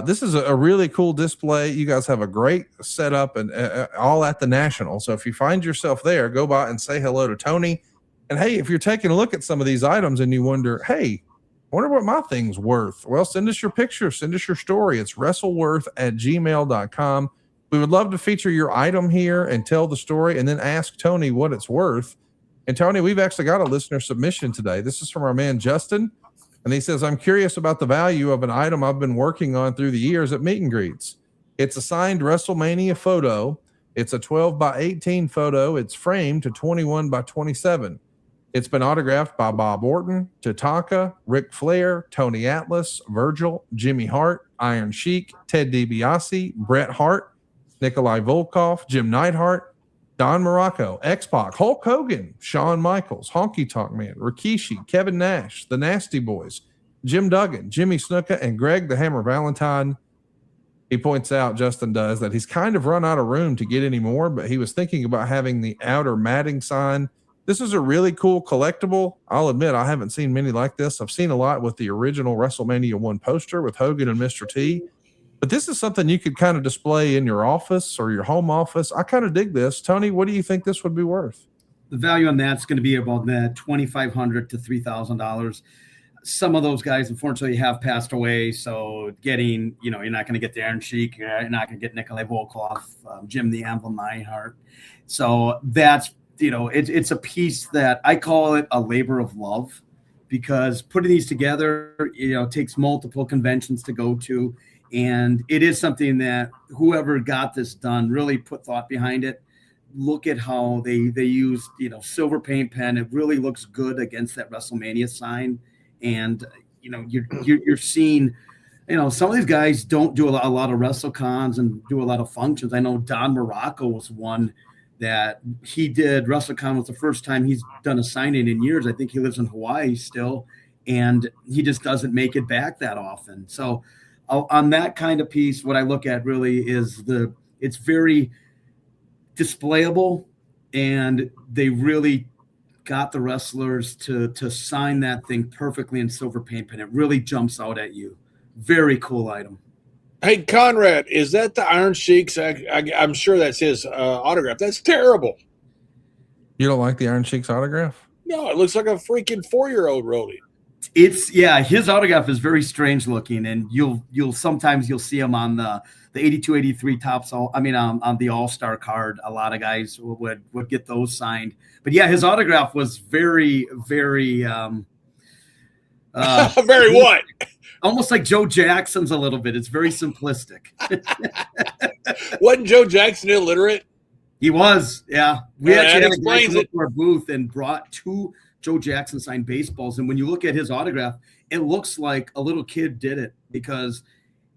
This is a really cool display. You guys have a great setup and all at the National. So if you find yourself there, go by and say hello to Tony. And hey, if you're taking a look at some of these items and you wonder, hey, I wonder what my thing's worth. Well, send us your picture. Send us your story. It's wrestleworth@gmail.com. We would love to feature your item here and tell the story and then ask Tony what it's worth. And Tony, we've actually got a listener submission today. This is from our man, Justin. And he says, I'm curious about the value of an item I've been working on through the years at meet and greets. It's a signed WrestleMania photo. It's a 12 by 18 photo. It's framed to 21 by 27. It's been autographed by Bob Orton, Tatanka, Ric Flair, Tony Atlas, Virgil, Jimmy Hart, Iron Sheik, Ted DiBiase, Bret Hart, Nikolai Volkov, Jim Neidhart, Don Morocco, X-Pac, Hulk Hogan, Shawn Michaels, Honky Tonk Man, Rikishi, Kevin Nash, the Nasty Boys, Jim Duggan, Jimmy Snuka, and Greg the Hammer Valentine. He points out, Justin does, that he's kind of run out of room to get any more, but he was thinking about having the outer matting sign. This is a really cool collectible. I'll admit I haven't seen many like this. I've seen a lot with the original WrestleMania 1 poster with Hogan and Mr. T. But this is something you could kind of display in your office or your home office. I kind of dig this. Tony, what do you think this would be worth? The value on that's going to be about that $2,500 to $3,000. Some of those guys, unfortunately, have passed away. So getting, you're not going to get the Iron Sheik. You're not going to get Nikolai Volkov, Jim the Anvil Neidhart. So that's, it's a piece that I call it a labor of love, because putting these together, takes multiple conventions to go to. And it is something that whoever got this done really put thought behind it. Look at how they used, silver paint pen. It really looks good against that WrestleMania sign. And, you're seeing, some of these guys don't do a lot of WrestleCons and do a lot of functions. I know Don Morocco was one that he did. WrestleCon was the first time he's done a signing in years. I think he lives in Hawaii still, and he just doesn't make it back that often. So, on that kind of piece, what I look at really is it's very displayable, and they really got the wrestlers to sign that thing perfectly in silver paint pen. It really jumps out at you. Very cool item. Hey, Conrad, is that the Iron Sheik's? I'm sure that's his autograph. That's terrible. You don't like the Iron Sheik's autograph? No, it looks like a freaking 4-year-old wrote it. His autograph is very strange looking, and you'll sometimes see him on the 82, 83 tops. On the All-Star card, a lot of guys would get those signed. But yeah, his autograph was very, very, very what? Almost like Joe Jackson's a little bit. It's very simplistic. Wasn't Joe Jackson illiterate? He was, yeah. We actually had a guy come it. up to our booth and brought 2 Joe Jackson signed baseballs. And when you look at his autograph, it looks like a little kid did it, because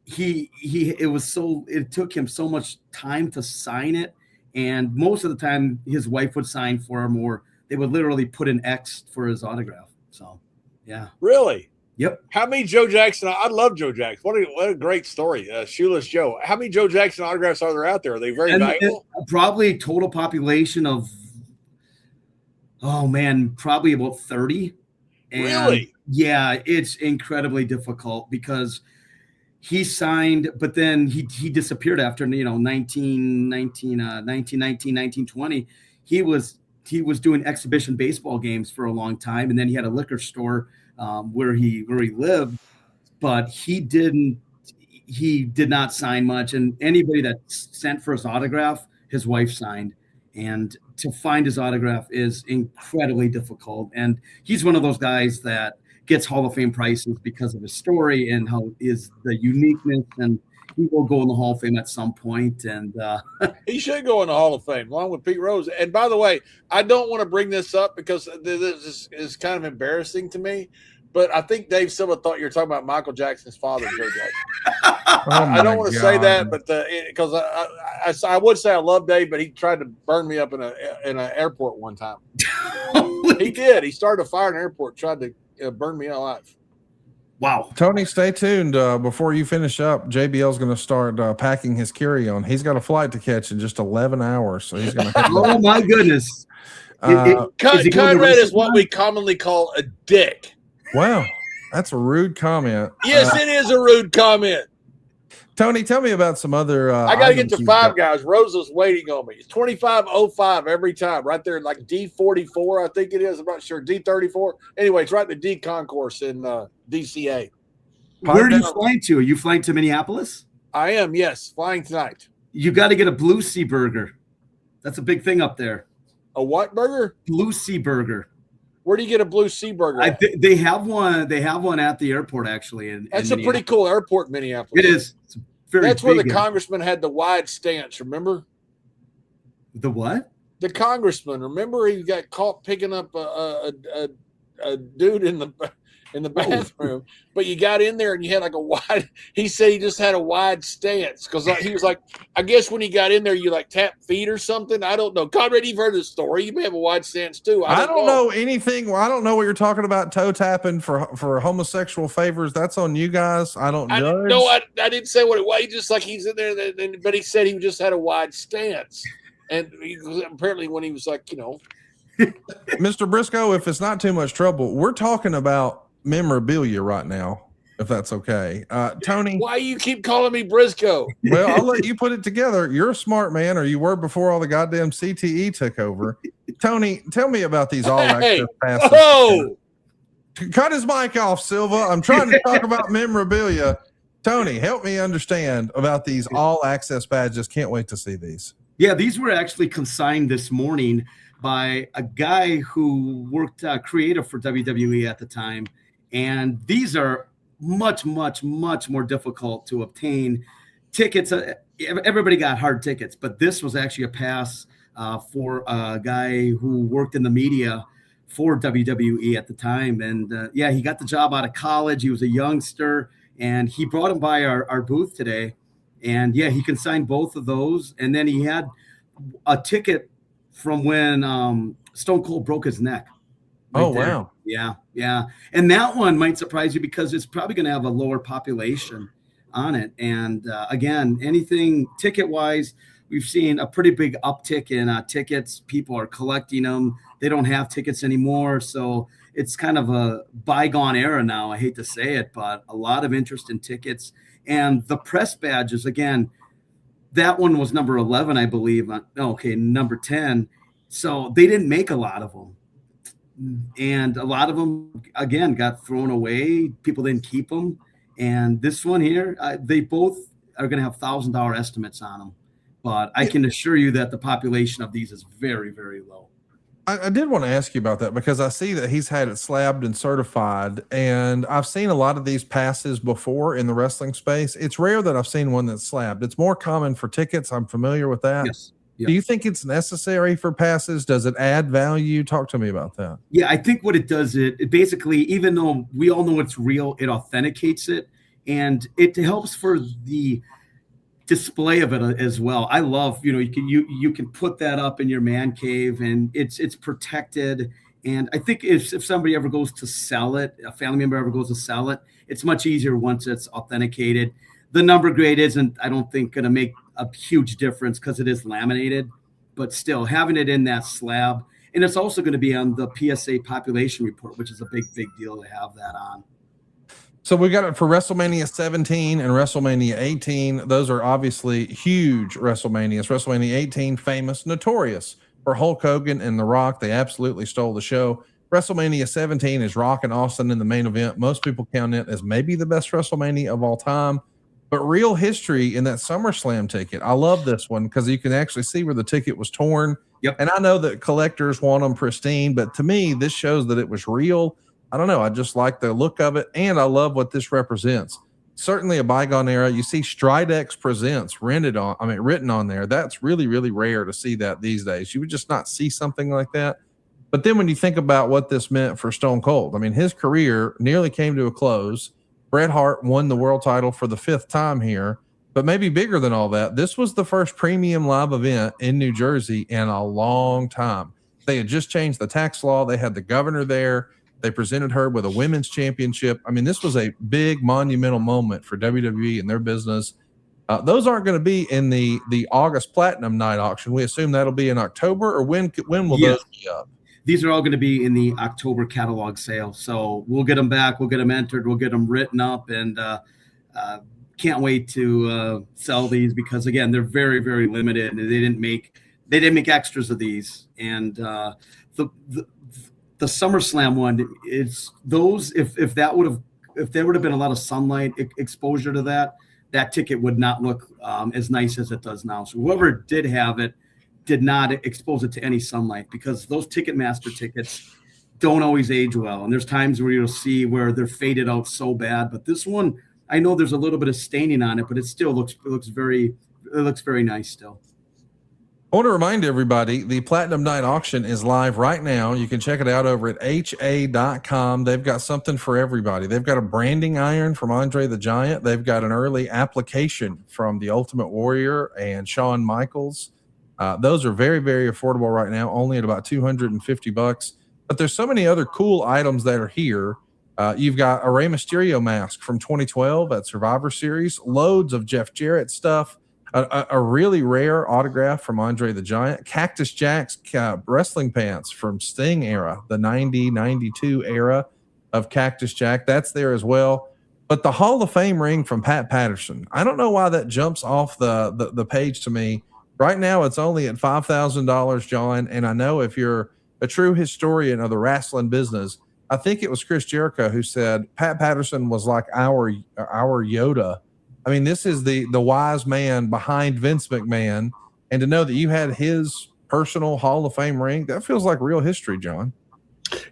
it took him so much time to sign it. And most of the time his wife would sign for him, or they would literally put an X for his autograph. So, yeah. Really? Yep. How many Joe Jackson? I love Joe Jackson. What a great story. Shoeless Joe. How many Joe Jackson autographs are there out there? Are they very valuable? Probably total population of, probably about 30. And really? Yeah, it's incredibly difficult because he signed, but then he disappeared after 1920. He was doing exhibition baseball games for a long time, and then he had a liquor store where he lived, but he did not sign much. And anybody that sent for his autograph, his wife signed, and to find his autograph is incredibly difficult. And he's one of those guys that gets Hall of Fame prices because of his story and how is the uniqueness, and he will go in the Hall of Fame at some point. And he should go in the Hall of Fame along with Pete Rose. And by the way, I don't want to bring this up because this is kind of embarrassing to me, but I think Dave Silva thought you were talking about Michael Jackson's father, Joe Jackson. I don't want to say that, but because I would say I love Dave, but he tried to burn me up in an airport one time. He did. He started a fire in an airport, tried to burn me alive. Wow. Tony, stay tuned. Before you finish up, JBL's going to start packing his carry-on. He's got a flight to catch in just 11 hours, so he's going to. Oh my goodness! Conrad is what we commonly call a dick. Wow, that's a rude comment. Yes, it is a rude comment. Tony, tell me about some other. I got to get to Five Guys. Rosa's waiting on me. It's 25:05 every time, right there, like D44, I think it is. I'm not sure. D34. Anyway, it's right in the D concourse in DCA. Where are you flying to? Are you flying to Minneapolis? I am, yes, flying tonight. You got to get a Blue Sea burger. That's a big thing up there. A what burger? Blue Sea burger. Where do you get a Blue Sea burger? They have one. They have one at the airport, actually. That's a pretty cool airport, Minneapolis. It is. That's where the congressman had the wide stance. Remember? The what? The congressman. Remember, he got caught picking up a dude in the bathroom, but you got in there and you had like a wide. He said he just had a wide stance because he was like, I guess when he got in there, you like tap feet or something. I don't know. Conrad, you've heard the story. You may have a wide stance too. I don't know anything. Well, I don't know what you're talking about. Toe tapping for homosexual favors. That's on you guys. I don't judge. No, I didn't say what it was. He just like he's in there, but he said he just had a wide stance, and apparently when he was like, Mr. Briscoe, if it's not too much trouble, we're talking about memorabilia right now, if that's okay. Tony, why you keep calling me Briscoe? Well, I'll let you put it together. You're a smart man, or you were before all the goddamn CTE took over. Tony, tell me about these all access passes. Oh, cut his mic off, Silva. I'm trying to talk about memorabilia. Tony, help me understand about these all access badges. Can't wait to see these. Yeah, these were actually consigned this morning by a guy who worked creative for WWE at the time. And these are much, much, much more difficult to obtain. Tickets, everybody got hard tickets, but this was actually a pass for a guy who worked in the media for WWE at the time. And he got the job out of college. He was a youngster, and he brought him by our booth today. And he consigned both of those. And then he had a ticket from when Stone Cold broke his neck. Oh, wow. Yeah. And that one might surprise you because it's probably going to have a lower population on it. And again, anything ticket-wise, we've seen a pretty big uptick in tickets. People are collecting them. They don't have tickets anymore. So it's kind of a bygone era now. I hate to say it, but a lot of interest in tickets. And the press badges, again, that one was number 11, I believe. Number 10. So they didn't make a lot of them. And a lot of them, again, got thrown away. People didn't keep them. And this one here, they both are going to have $1,000 estimates on them. But I can assure you that the population of these is very, very low. I did want to ask you about that because I see that he's had it slabbed and certified. And I've seen a lot of these passes before in the wrestling space. It's rare that I've seen one that's slabbed. It's more common for tickets. I'm familiar with that. Yes. Do you think it's necessary for passes? Does it add value? Talk to me about that. Yeah, I think what it does, it basically, even though we all know it's real, it authenticates it, and it helps for the display of it as well. I love, you can put that up in your man cave, and it's protected, And I think if somebody ever goes to sell it, a family member ever goes to sell it, it's much easier once it's authenticated. The number grade isn't, I don't think, going to make a huge difference because it is laminated, but still having it in that slab. And it's also going to be on the PSA population report, which is a big deal to have that on. So we got it for WrestleMania 17 and WrestleMania 18. Those are obviously huge WrestleManias. WrestleMania 18, famous, notorious for Hulk Hogan and The Rock. They absolutely stole the show. WrestleMania 17 is Rock and Austin in the main event. Most people count it as maybe the best WrestleMania of all time. But real history in that SummerSlam ticket. I love this one because you can actually see where the ticket was torn. Yep. And I know that collectors want them pristine, but to me, this shows that it was real. I don't know. I just like the look of it, and I love what this represents. Certainly a bygone era. You see Stridex Presents written on there. That's really, really rare to see that these days. You would just not see something like that. But then when you think about what this meant for Stone Cold, I mean, his career nearly came to a close. Bret Hart won the world title for the 5th time here, but maybe bigger than all that, this was the first premium live event in New Jersey in a long time. They had just changed the tax law. They had the governor there. They presented her with a women's championship. I mean, this was a big monumental moment for WWE and their business. Those aren't going to be in the August Platinum Night auction. We assume that'll be in October, or when will those be up? These are all going to be in the October catalog sale. So we'll get them back. We'll get them entered. We'll get them written up, and can't wait to sell these because, again, they're very, very limited. And they didn't make extras of these. And the SummerSlam one, it's those, if there would have been a lot of sunlight exposure to that ticket would not look as nice as it does now. So whoever did have it did not expose it to any sunlight, because those Ticketmaster tickets don't always age well. And there's times where you'll see where they're faded out so bad, but this one, I know there's a little bit of staining on it, but it still looks very nice still. I want to remind everybody, the Platinum Night auction is live right now. You can check it out over at ha.com. They've got something for everybody. They've got a branding iron from Andre the Giant. They've got an early application from the Ultimate Warrior and Shawn Michaels. Those are very, very affordable right now, only at about $250. But there's so many other cool items that are here. You've got a Rey Mysterio mask from 2012 at Survivor Series, loads of Jeff Jarrett stuff, a really rare autograph from Andre the Giant, Cactus Jack's wrestling pants from Sting era, the 90-92 era of Cactus Jack. That's there as well. But the Hall of Fame ring from Pat Patterson, I don't know why that jumps off the page to me. Right now, it's only at $5,000, John. And I know if you're a true historian of the wrestling business, I think it was Chris Jericho who said Pat Patterson was like our Yoda. I mean, this is the wise man behind Vince McMahon. And to know that you had his personal Hall of Fame ring, that feels like real history, John.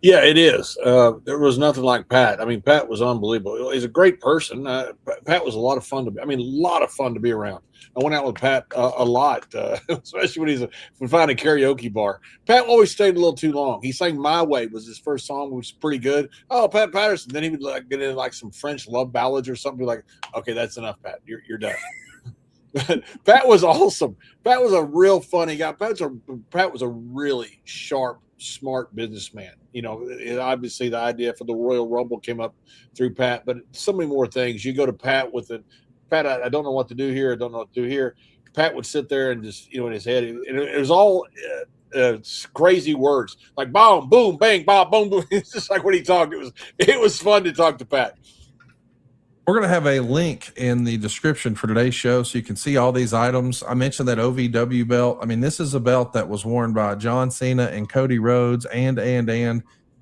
Yeah, it is. There was nothing like Pat. I mean, Pat was unbelievable. He's a great person. Pat was a lot of fun to be around. I went out with Pat a lot, especially when we found a karaoke bar. Pat always stayed a little too long. He sang "My Way" was his first song, which was pretty good. Oh, Pat Patterson. Then he would get into like some French love ballads or something. Like, okay, that's enough, Pat. You're done. Pat was awesome. Pat was a real funny guy. Pat was a really sharp, smart businessman. You know, obviously the idea for the Royal Rumble came up through Pat, but so many more things. You go to Pat with it. Pat, I don't know what to do here. I don't know what to do here. Pat would sit there and just, in his head, it was all crazy words like boom, boom, bang, bob, boom, boom. It's just like when he talked. It was fun to talk to Pat. We're going to have a link in the description for today's show so you can see all these items. I mentioned that OVW belt. I mean, this is a belt that was worn by John Cena and Cody Rhodes and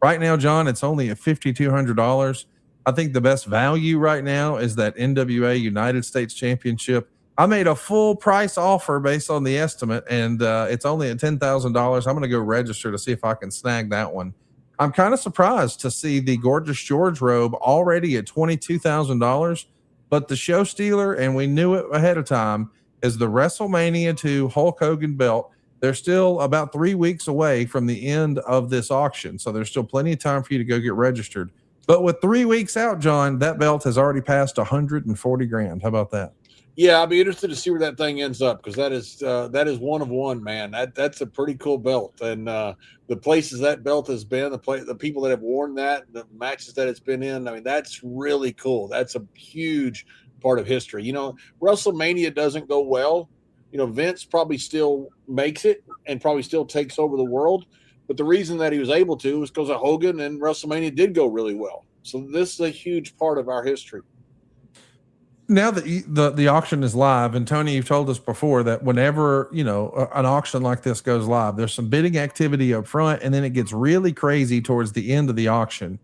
right now, John, it's only at $5,200. I think the best value right now is that NWA United States Championship. I made a full price offer based on the estimate, and it's only at $10,000. I'm going to go register to see if I can snag that one. I'm kind of surprised to see the Gorgeous George robe already at $22,000, but the show stealer, and we knew it ahead of time, is the WrestleMania 2 Hulk Hogan belt. They're still about 3 weeks away from the end of this auction, so there's still plenty of time for you to go get registered. But with 3 weeks out, John, that belt has already passed $140,000. How about that? Yeah, I'll be interested to see where that thing ends up because that is one of one, man. That's a pretty cool belt, and the places that belt has been, the people that have worn that, the matches that it's been in. I mean, that's really cool. That's a huge part of history. You know, WrestleMania doesn't go well. You know, Vince probably still makes it and probably still takes over the world, but the reason that he was able to is because of Hogan, and WrestleMania did go really well. So this is a huge part of our history. Now that the auction is live, and Tony, you've told us before that whenever, you know, an auction like this goes live, there's some bidding activity up front, and then it gets really crazy towards the end of the auction.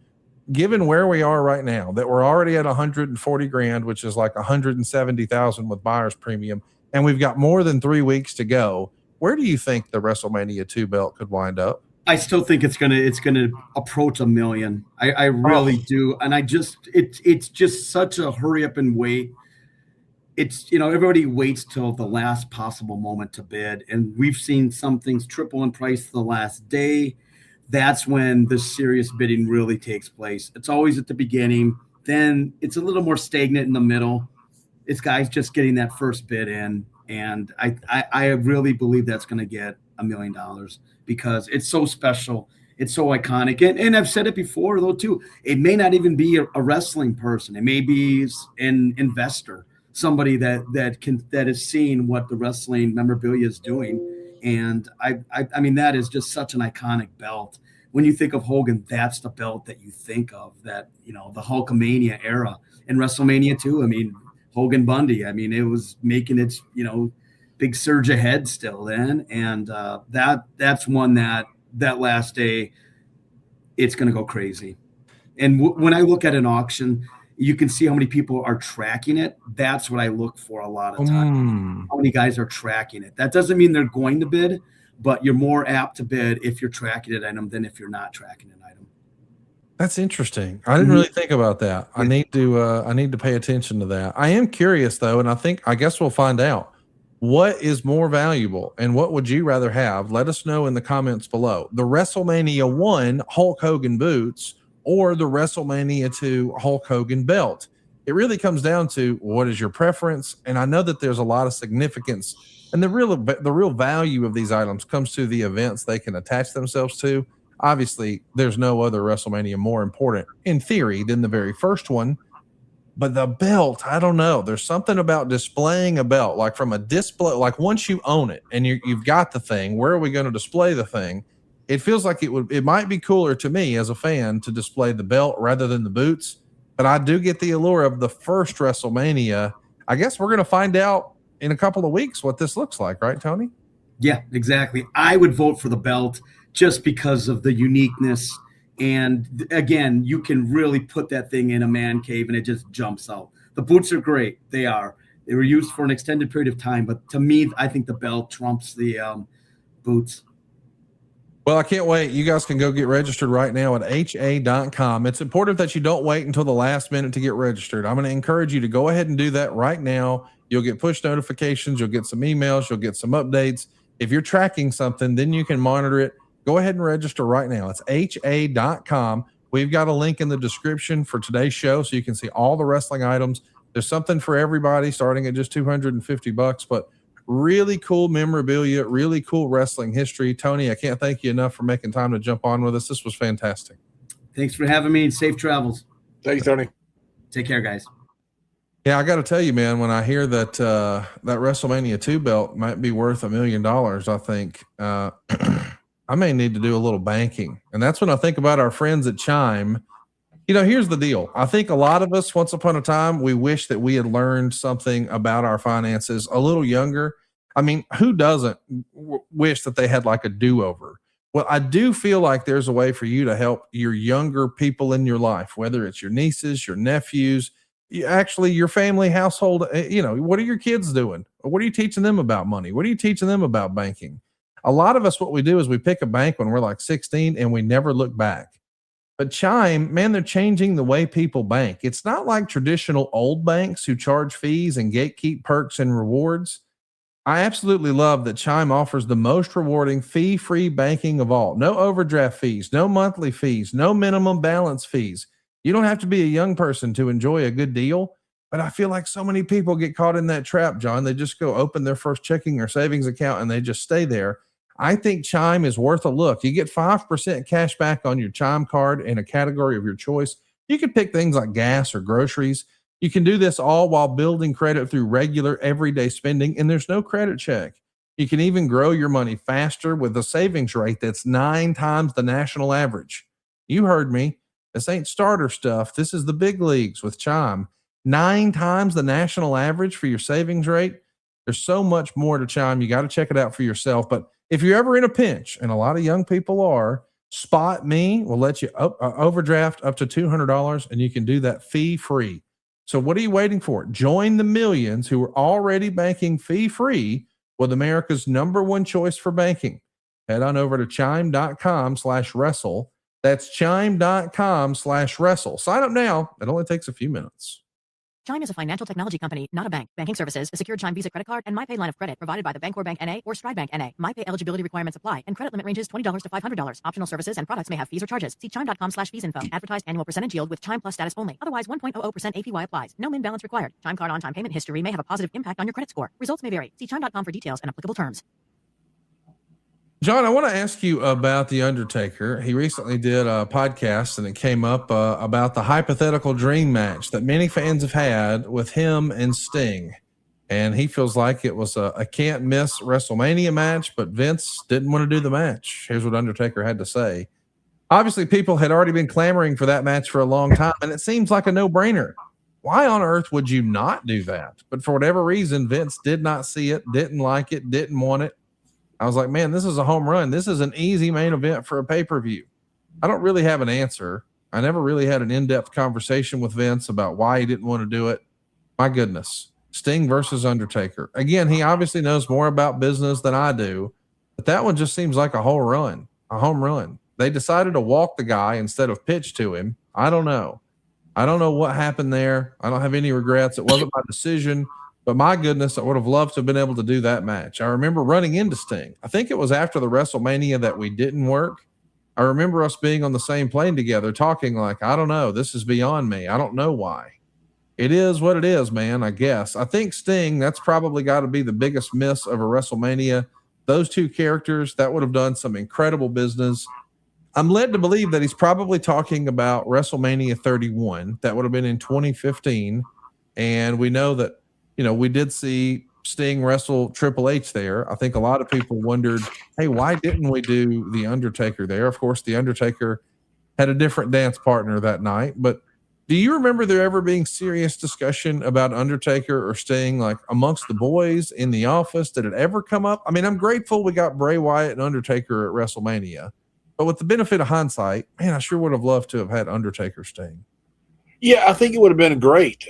Given where we are right now, that we're already at 140 grand, which is like 170,000 with buyer's premium, and we've got more than 3 weeks to go, where do you think the WrestleMania 2 belt could wind up? I still think it's gonna approach 1 million. I really do, and it's just such a hurry up and wait. It's, you know, everybody waits till the last possible moment to bid, and we've seen some things triple in price the last day. That's when the serious bidding really takes place. It's always at the beginning, then it's a little more stagnant in the middle. It's guys just getting that first bid in, and I really believe that's going to get $1 million. Because it's so special, it's so iconic, and I've said it before though too. It may not even be a wrestling person; it may be an investor, somebody that has seen what the wrestling memorabilia is doing. And I mean, that is just such an iconic belt. When you think of Hogan, that's the belt that you think of. That, you know, the Hulkamania era and WrestleMania 2. I mean, Hogan Bundy. I mean, it was making its, you know, big surge ahead still then, and that's one that last day it's going to go crazy. And when I look at an auction, you can see how many people are tracking it. That's what I look for a lot of times. How many guys are tracking it? That doesn't mean they're going to bid, but you're more apt to bid if you're tracking an item than if you're not tracking an item. That's interesting. I didn't really think about that. I need to pay attention to that. I am curious though, and I guess we'll find out. What is more valuable, and what would you rather have? Let us know in the comments below. The WrestleMania 1 Hulk Hogan boots or the WrestleMania 2 Hulk Hogan belt. It really comes down to what is your preference. And I know that there's a lot of significance, and the real value of these items comes to the events they can attach themselves to. Obviously, there's no other WrestleMania more important in theory than the very first one. But the belt, I don't know. There's something about displaying a belt, like from a display, like once you own it and you've got the thing, where are we going to display the thing? It feels like it might be cooler to me as a fan to display the belt rather than the boots. But I do get the allure of the first WrestleMania. I guess we're going to find out in a couple of weeks what this looks like, right, Tony? Yeah, exactly. I would vote for the belt just because of the uniqueness. And again, you can really put that thing in a man cave and it just jumps out. The boots are great. They were used for an extended period of time. But to me, I think the belt trumps the boots. Well, I can't wait. You guys can go get registered right now at ha.com. It's important that you don't wait until the last minute to get registered. I'm going to encourage you to go ahead and do that right now. You'll get push notifications. You'll get some emails. You'll get some updates. If you're tracking something, then you can monitor it. Go ahead and register right now. It's ha.com. We've got a link in the description for today's show so you can see all the wrestling items. There's something for everybody starting at just $250, but really cool memorabilia, really cool wrestling history. Tony, I can't thank you enough for making time to jump on with us. This was fantastic. Thanks for having me, and safe travels. Thanks, Tony. Take care, guys. Yeah, I got to tell you, man, when I hear that that WrestleMania 2 belt might be worth $1 million, I think I may need to do a little banking. And that's when I think about our friends at Chime. You know, here's the deal. I think a lot of us, once upon a time, we wish that we had learned something about our finances a little younger. I mean, who doesn't wish that they had like a do-over? Well, I do feel like there's a way for you to help your younger people in your life, whether it's your nieces, your nephews, actually your family household. You know, what are your kids doing? What are you teaching them about money? What are you teaching them about banking? A lot of us, what we do is we pick a bank when we're like 16 and we never look back. But Chime, man, they're changing the way people bank. It's not like traditional old banks who charge fees and gatekeep perks and rewards. I absolutely love that Chime offers the most rewarding fee-free banking of all. No overdraft fees, no monthly fees, no minimum balance fees. You don't have to be a young person to enjoy a good deal. But I feel like so many people get caught in that trap, John. They just go open their first checking or savings account and they just stay there. I think Chime is worth a look. You get 5% cash back on your Chime card in a category of your choice. You can pick things like gas or groceries. You can do this all while building credit through regular everyday spending, and there's no credit check. You can even grow your money faster with a savings rate that's 9 times the national average. You heard me. This ain't starter stuff. This is the big leagues with Chime. 9 times the national average for your savings rate. There's so much more to Chime. You got to check it out for yourself. But if you're ever in a pinch, and a lot of young people are, Spot Me will let you overdraft up to $200, and you can do that fee-free. So what are you waiting for? Join the millions who are already banking fee-free with America's #1 choice for banking. Head on over to chime.com/wrestle. That's chime.com/wrestle. Sign up now. It only takes a few minutes. Chime is a financial technology company, not a bank. Banking services, a secured Chime Visa credit card, and MyPay line of credit provided by the Bancorp Bank N.A. or Stride Bank N.A. MyPay eligibility requirements apply, and credit limit ranges $20 to $500. Optional services and products may have fees or charges. See chime.com/fees info. Advertised annual percentage yield with Chime Plus status only. Otherwise, 1.00% APY applies. No min balance required. Chime card on-time payment history may have a positive impact on your credit score. Results may vary. See chime.com for details and applicable terms. John, I want to ask you about The Undertaker. He recently did a podcast and it came up about the hypothetical dream match that many fans have had with him and Sting. And he feels like it was a can't miss WrestleMania match, but Vince didn't want to do the match. Here's what Undertaker had to say. Obviously, people had already been clamoring for that match for a long time, and it seems like a no-brainer. Why on earth would you not do that? But for whatever reason, Vince did not see it, didn't like it, didn't want it. I was like, man, this is a home run. This is an easy main event for a pay-per-view. I don't really have an answer. I never really had an in-depth conversation with Vince about why he didn't want to do it. My goodness. Sting versus Undertaker. Again, he obviously knows more about business than I do, but that one just seems like a home run. They decided to walk the guy instead of pitch to him. I don't know. I don't know what happened there. I don't have any regrets. It wasn't my decision. But my goodness, I would have loved to have been able to do that match. I remember running into Sting. I think it was after the WrestleMania that we didn't work. I remember us being on the same plane together, talking like, I don't know, this is beyond me. I don't know why. It is what it is, man, I guess. I think Sting, that's probably got to be the biggest miss of a WrestleMania. Those two characters, that would have done some incredible business. I'm led to believe that he's probably talking about WrestleMania 31. That would have been in 2015. And we know that, we did see Sting wrestle Triple H there. I think a lot of people wondered, hey, why didn't we do The Undertaker there? Of course, The Undertaker had a different dance partner that night. But do you remember there ever being serious discussion about Undertaker or Sting, like amongst the boys in the office? Did it ever come up? I mean, I'm grateful we got Bray Wyatt and Undertaker at WrestleMania. But with the benefit of hindsight, man, I sure would have loved to have had Undertaker Sting. Yeah, I think it would have been great.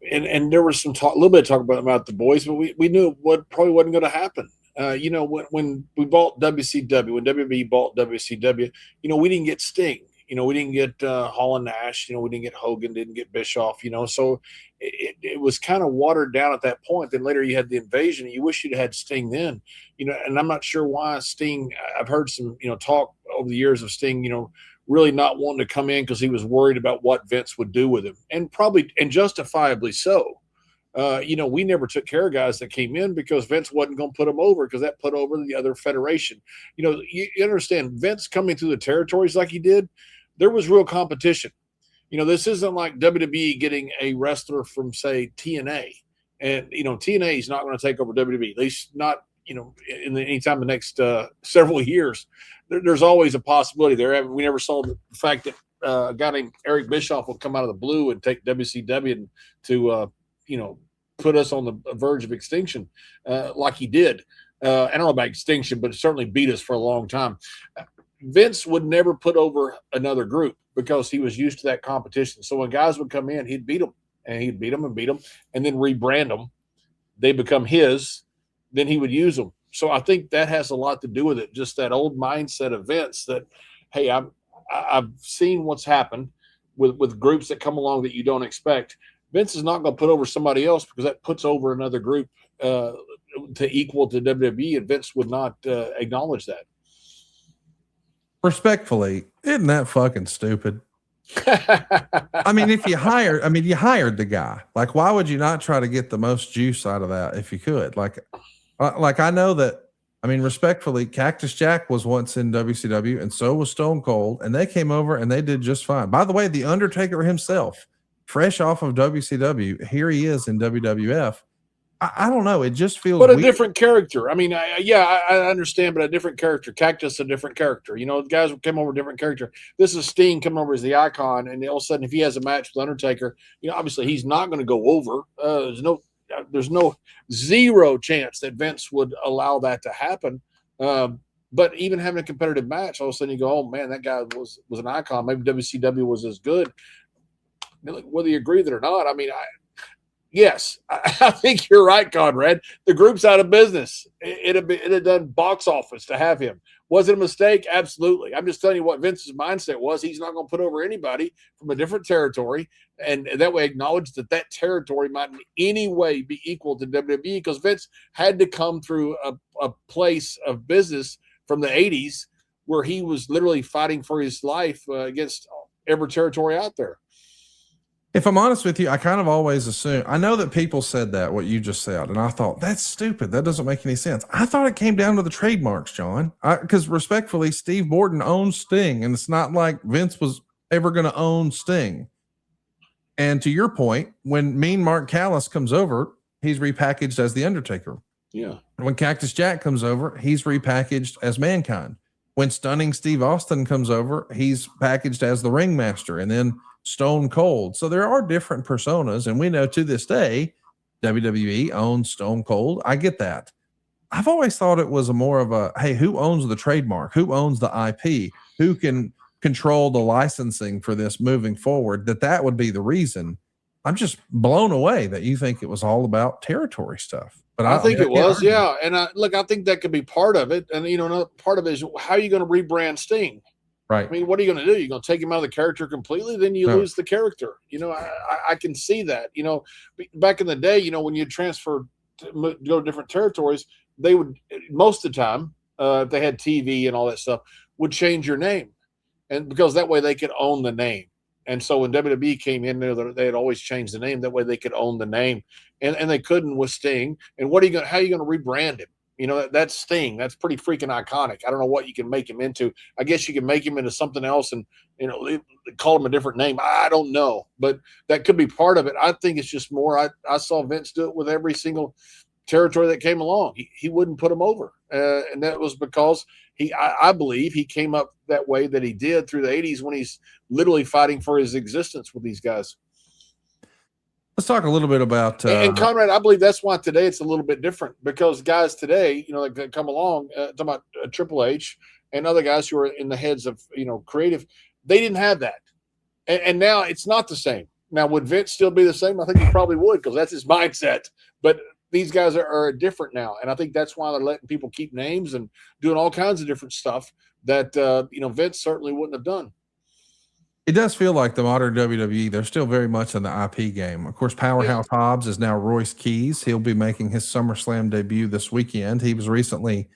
And there was a little bit of talk about the boys, but we knew what probably wasn't going to happen. When we bought WCW, when WWE bought WCW, we didn't get Sting. We didn't get Hall and Nash. We didn't get Hogan, didn't get Bischoff. So it was kind of watered down at that point. Then later you had the Invasion. You wish you'd had Sting then. And I'm not sure why Sting. I've heard some talk over the years of Sting. Really not wanting to come in because he was worried about what Vince would do with him, and justifiably so. We never took care of guys that came in because Vince wasn't going to put them over, because that put over the other federation. You understand, Vince coming through the territories like he did, there was real competition. This isn't like WWE getting a wrestler from, say, TNA, and TNA is not going to take over WWE, at least not anytime in the next several years. There's always a possibility there. We never saw the fact that a guy named Eric Bischoff will come out of the blue and take WCW to put us on the verge of extinction like he did. I don't know about extinction, but it certainly beat us for a long time. Vince would never put over another group because he was used to that competition. So when guys would come in, he'd beat them, and he'd beat them and beat them, and then rebrand them. They become his. Then he would use them. So I think that has a lot to do with it. Just that old mindset of Vince that, hey, I've seen what's happened with groups that come along that you don't expect. Vince is not going to put over somebody else because that puts over another group to equal to WWE, and Vince would not acknowledge that. Respectfully, isn't that fucking stupid? I mean, if you hired the guy. Like, why would you not try to get the most juice out of that if you could? Like I know that. I mean, respectfully, Cactus Jack was once in WCW, and so was Stone Cold, and they came over and they did just fine. By the way, the Undertaker himself, fresh off of WCW, here he is in WWF. I don't know. It just feels but a weird. different character. I mean, I understand, but a different character. Cactus, a different character. You know, the guys came over a different character. This is Sting coming over as the Icon, and all of a sudden, if he has a match with Undertaker, you know, obviously he's not going to go over. There's no zero chance that Vince would allow that to happen. But even having a competitive match, all of a sudden you go, oh man, that guy was an icon. Maybe WCW was as good. Whether you agree with it or not, I mean, yes, I think you're right, Conrad. The group's out of business. It had done box office to have him. Was it a mistake? Absolutely. I'm just telling you what Vince's mindset was. He's not going to put over anybody from a different territory, and that way acknowledge that territory might in any way be equal to WWE, because Vince had to come through a place of business from the 80s where he was literally fighting for his life against every territory out there. If I'm honest with you, I kind of always assume, I know that people said that, what you just said, and I thought, that's stupid. That doesn't make any sense. I thought it came down to the trademarks, John, because respectfully, Steve Borden owns Sting, and it's not like Vince was ever going to own Sting. And to your point, when Mean Mark Callis comes over, he's repackaged as The Undertaker. Yeah. And when Cactus Jack comes over, he's repackaged as Mankind. When Stunning Steve Austin comes over, he's packaged as the Ringmaster, and then Stone Cold. So there are different personas, and we know to this day WWE owns Stone Cold. I get that. I've always thought it was more of a, hey, who owns the trademark? Who owns the IP? Who can control the licensing for this moving forward? That would be the reason. I'm just blown away that you think it was all about territory stuff. But I think it was, yeah. And I think that could be part of it. And another part of it is, how are you going to rebrand Sting? Right. I mean, what are you going to do? You're going to take him out of the character completely? Then you lose the character. I can see that. Back in the day, when you transfer to go to different territories, they would, most of the time, if they had TV and all that stuff, would change your name. And because that way they could own the name. And so when WWE came in there, they had always changed the name. That way they could own the name. And they couldn't with Sting. And how are you going to rebrand him? That's Sting. That's pretty freaking iconic. I don't know what you can make him into. I guess you can make him into something else and, call him a different name. I don't know, but that could be part of it. I think it's just more, I saw Vince do it with every single territory that came along. He wouldn't put him over. And that was because I believe he came up that way that he did through the 80s when he's literally fighting for his existence with these guys. Let's talk a little bit about and Conrad. I believe that's why today it's a little bit different, because guys today, that come along, talking about Triple H and other guys who are in the heads of creative, they didn't have that, and now it's not the same. Now, would Vince still be the same? I think he probably would, because that's his mindset. But these guys are different now, and I think that's why they're letting people keep names and doing all kinds of different stuff that Vince certainly wouldn't have done. It does feel like the modern WWE, they're still very much in the IP game. Of course, Powerhouse Hobbs is now Royce Keys. He'll be making his SummerSlam debut this weekend. He was recently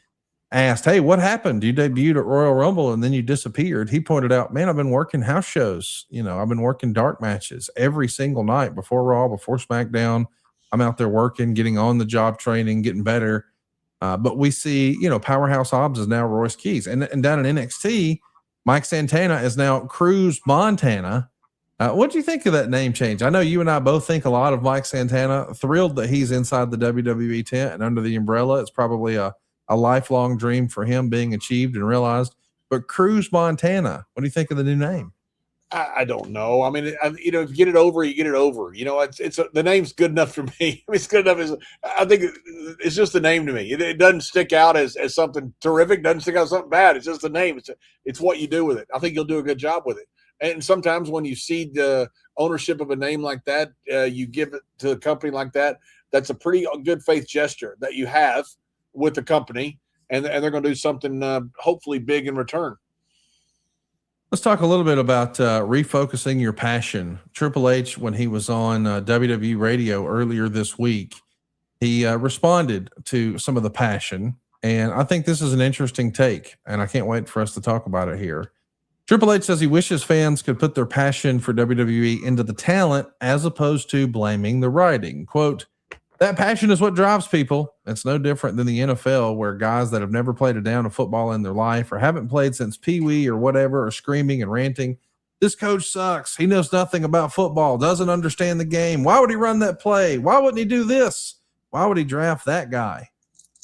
asked, hey, what happened? You debuted at Royal Rumble and then you disappeared. He pointed out, man, I've been working house shows. I've been working dark matches every single night before Raw, before SmackDown. I'm out there working, getting on the job training, getting better. But we see, Powerhouse Hobbs is now Royce Keys. And down in NXT, Mike Santana is now Cruz Montana. What do you think of that name change? I know you and I both think a lot of Mike Santana. Thrilled that he's inside the WWE tent and under the umbrella. It's probably a lifelong dream for him being achieved and realized. But Cruz Montana, what do you think of the new name? I don't know. I mean, if you get it over, you get it over. It's the name's good enough for me. I mean, it's good enough. I think it's just the name to me. It doesn't stick out as something terrific. Doesn't stick out as something bad. It's just the name. It's what you do with it. I think you'll do a good job with it. And sometimes when you see the ownership of a name like that, you give it to a company like that. That's a pretty good faith gesture that you have with the company, and they're going to do something hopefully big in return. Let's talk a little bit about refocusing your passion. Triple H, when he was on WWE radio earlier this week, he responded to some of the passion. And I think this is an interesting take, and I can't wait for us to talk about it here. Triple H says he wishes fans could put their passion for WWE into the talent as opposed to blaming the writing. Quote, that passion is what drives people. It's no different than the NFL, where guys that have never played a down of football in their life or haven't played since Pee Wee or whatever are screaming and ranting. This coach sucks. He knows nothing about football, doesn't understand the game. Why would he run that play? Why wouldn't he do this? Why would he draft that guy?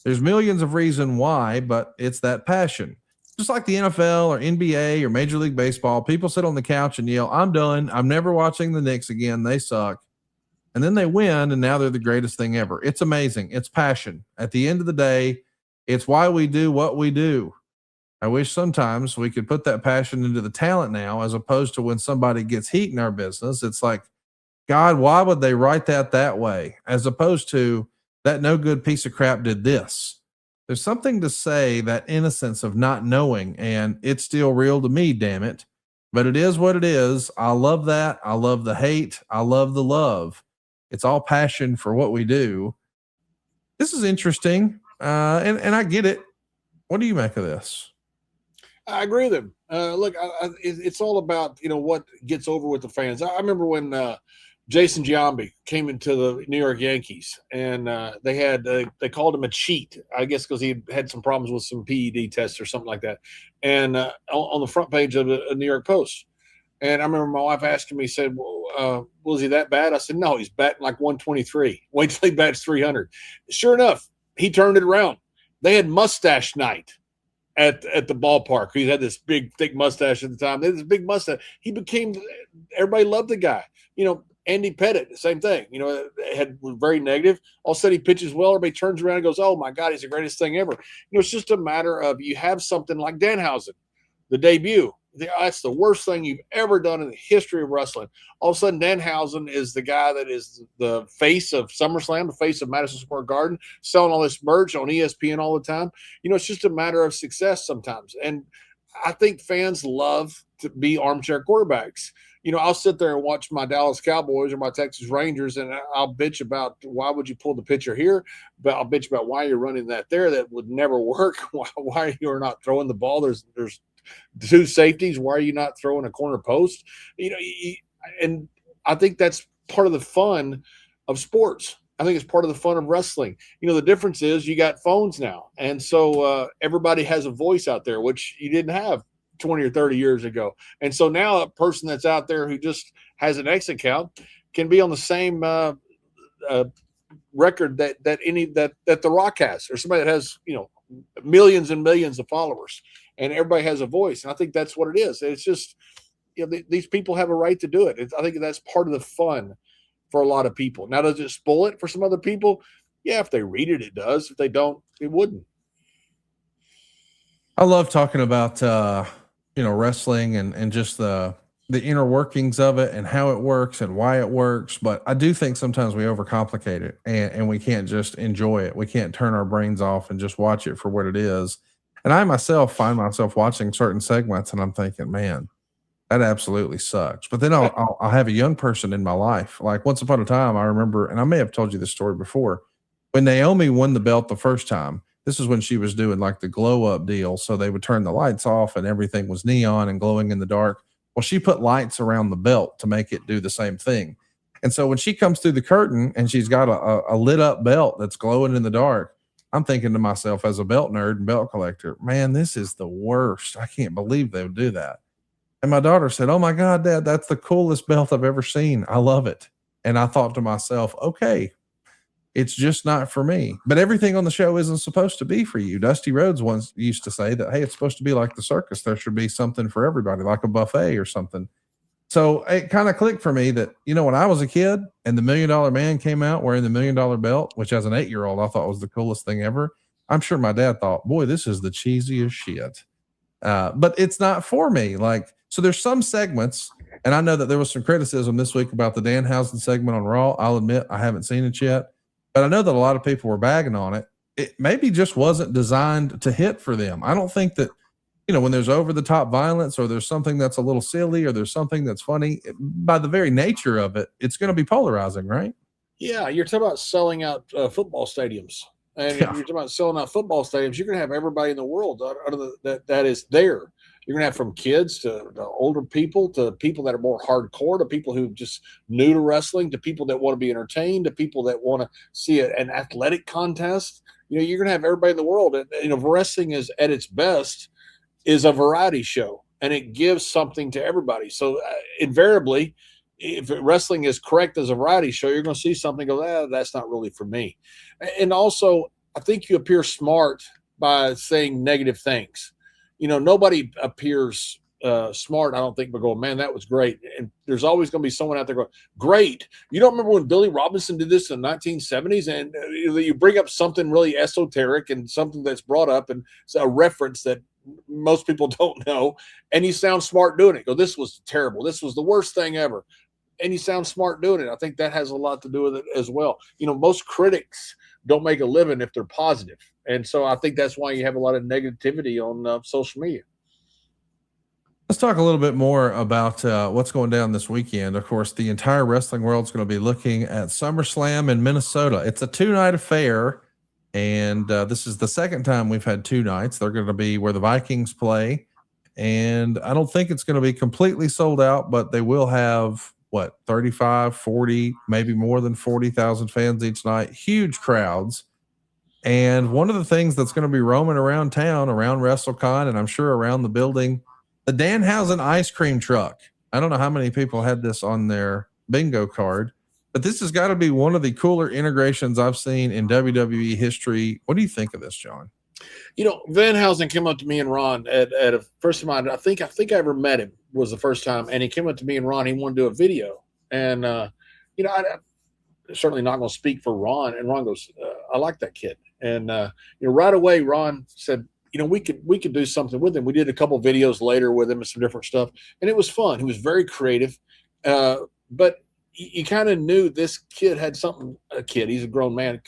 There's millions of reasons why, but it's that passion. Just like the NFL or NBA or Major League Baseball, people sit on the couch and yell, I'm done. I'm never watching the Knicks again. They suck. And then they win, and now they're the greatest thing ever. It's amazing. It's passion. At the end of the day, it's why we do what we do. I wish sometimes we could put that passion into the talent now, as opposed to when somebody gets heat in our business. It's like, God, why would they write that way? As opposed to that no good piece of crap did this. There's something to say that innocence of not knowing, and it's still real to me, damn it. But it is what it is. I love that. I love the hate. I love the love. It's all passion for what we do. This is interesting. And I get it. What do you make of this? I agree with him. Look, it's all about, what gets over with the fans. I remember when Jason Giambi came into the New York Yankees, and they called him a cheat, I guess, because he had some problems with some PED tests or something like that, and on the front page of the New York Post. And I remember my wife asking me, said, well, was he that bad? I said, no, he's batting like 123. Wait till he bats 300. Sure enough, he turned it around. They had mustache night at the ballpark. He had this big, thick mustache at the time. They had this big mustache. Everybody loved the guy. Andy Pettit, same thing. Was very negative. All of a sudden he pitches well. Everybody turns around and goes, oh, my God, he's the greatest thing ever. It's just a matter of, you have something like Danhausen, the debut. That's the worst thing you've ever done in the history of wrestling. All of a sudden, Danhausen is the guy that is the face of SummerSlam, the face of Madison Square Garden, selling all this merch on ESPN all the time. It's just a matter of success sometimes. And I think fans love to be armchair quarterbacks. I'll sit there and watch my Dallas Cowboys or my Texas Rangers, and I'll bitch about why would you pull the pitcher here, but I'll bitch about why you're running that there. That would never work. Why you're not throwing the ball. There's two safeties. Why are you not throwing a corner post? And I think that's part of the fun of sports. I think it's part of the fun of wrestling. The difference is you got phones now. And so everybody has a voice out there, which you didn't have 20 or 30 years ago. And so now a person that's out there who just has an X account can be on the same record that The Rock has, or somebody that has, millions and millions of followers. And everybody has a voice. And I think that's what it is. It's just, these people have a right to do it. I think that's part of the fun for a lot of people. Now, does it spoil it for some other people? Yeah, if they read it, it does. If they don't, it wouldn't. I love talking about, wrestling and just the inner workings of it and how it works and why it works. But I do think sometimes we overcomplicate it and we can't just enjoy it. We can't turn our brains off and just watch it for what it is. And I myself find myself watching certain segments and I'm thinking, man, that absolutely sucks. But then I'll have a young person in my life. Like once upon a time, I remember, and I may have told you this story before, when Naomi won the belt the first time. This is when she was doing like the glow up deal. So they would turn the lights off and everything was neon and glowing in the dark. Well, she put lights around the belt to make it do the same thing. And so when she comes through the curtain and she's got a lit up belt that's glowing in the dark, I'm thinking to myself as a belt nerd and belt collector, man, this is the worst. I can't believe they would do that. And my daughter said, oh my God, Dad, that's the coolest belt I've ever seen. I love it. And I thought to myself, okay, it's just not for me. But everything on the show isn't supposed to be for you. Dusty Rhodes once used to say that, hey, it's supposed to be like the circus. There should be something for everybody, like a buffet or something. So it kind of clicked for me that, when I was a kid and the $1 Million Man came out wearing the $1 Million belt, which as an 8-year-old, I thought was the coolest thing ever. I'm sure my dad thought, boy, this is the cheesiest shit. But it's not for me. So there's some segments, and I know that there was some criticism this week about the Danhausen segment on Raw. I'll admit I haven't seen it yet, but I know that a lot of people were bagging on it. It maybe just wasn't designed to hit for them. I don't think that, when there's over the top violence or there's something that's a little silly or there's something that's funny, by the very nature of it, it's going to be polarizing, right? Yeah. You're talking about selling out football stadiums. And if Yeah. you're talking about selling out football stadiums, you're going to have everybody in the world that is there. You're going to have from kids to older people to people that are more hardcore to people who just new to wrestling to people that want to be entertained to people that want to see an athletic contest. You're going to have everybody in the world. And, wrestling is at its best is a variety show, and it gives something to everybody. So invariably, if wrestling is correct as a variety show, you're going to see something go, that's not really for me. And also, I think you appear smart by saying negative things. Nobody appears smart, I don't think, but going, man, that was great. And there's always going to be someone out there going, great. You don't remember when Billy Robinson did this in the 1970s? And you bring up something really esoteric and something that's brought up and it's a reference that most people don't know, and you sound smart doing it. Go, this was terrible. This was the worst thing ever. And you sound smart doing it. I think that has a lot to do with it as well. Most critics don't make a living if they're positive. And so I think that's why you have a lot of negativity on social media. Let's talk a little bit more about what's going down this weekend. Of course, the entire wrestling world is going to be looking at SummerSlam in Minnesota. It's a 2-night affair, and this is the second time we've had 2 nights. They're going to be where the Vikings play, and I don't think it's going to be completely sold out, but they will have, 35, 40, maybe more than 40,000 fans each night. Huge crowds. And one of the things that's going to be roaming around town, around WrestleCon, and I'm sure around the building, the Danhausen ice cream truck. I don't know how many people had this on their bingo card, but this has got to be one of the cooler integrations I've seen in WWE history. What do you think of this, John? Danhausen came up to me and Ron at a first time. I think I ever met him was the first time, and he came up to me and Ron. He wanted to do a video, and I'm certainly not going to speak for Ron. And Ron goes, "I like that kid," and right away Ron said, we could do something with him. We did a couple videos later with him and some different stuff, and it was fun. He was very creative, but you kind of knew this kid had something. A kid, he's a grown man,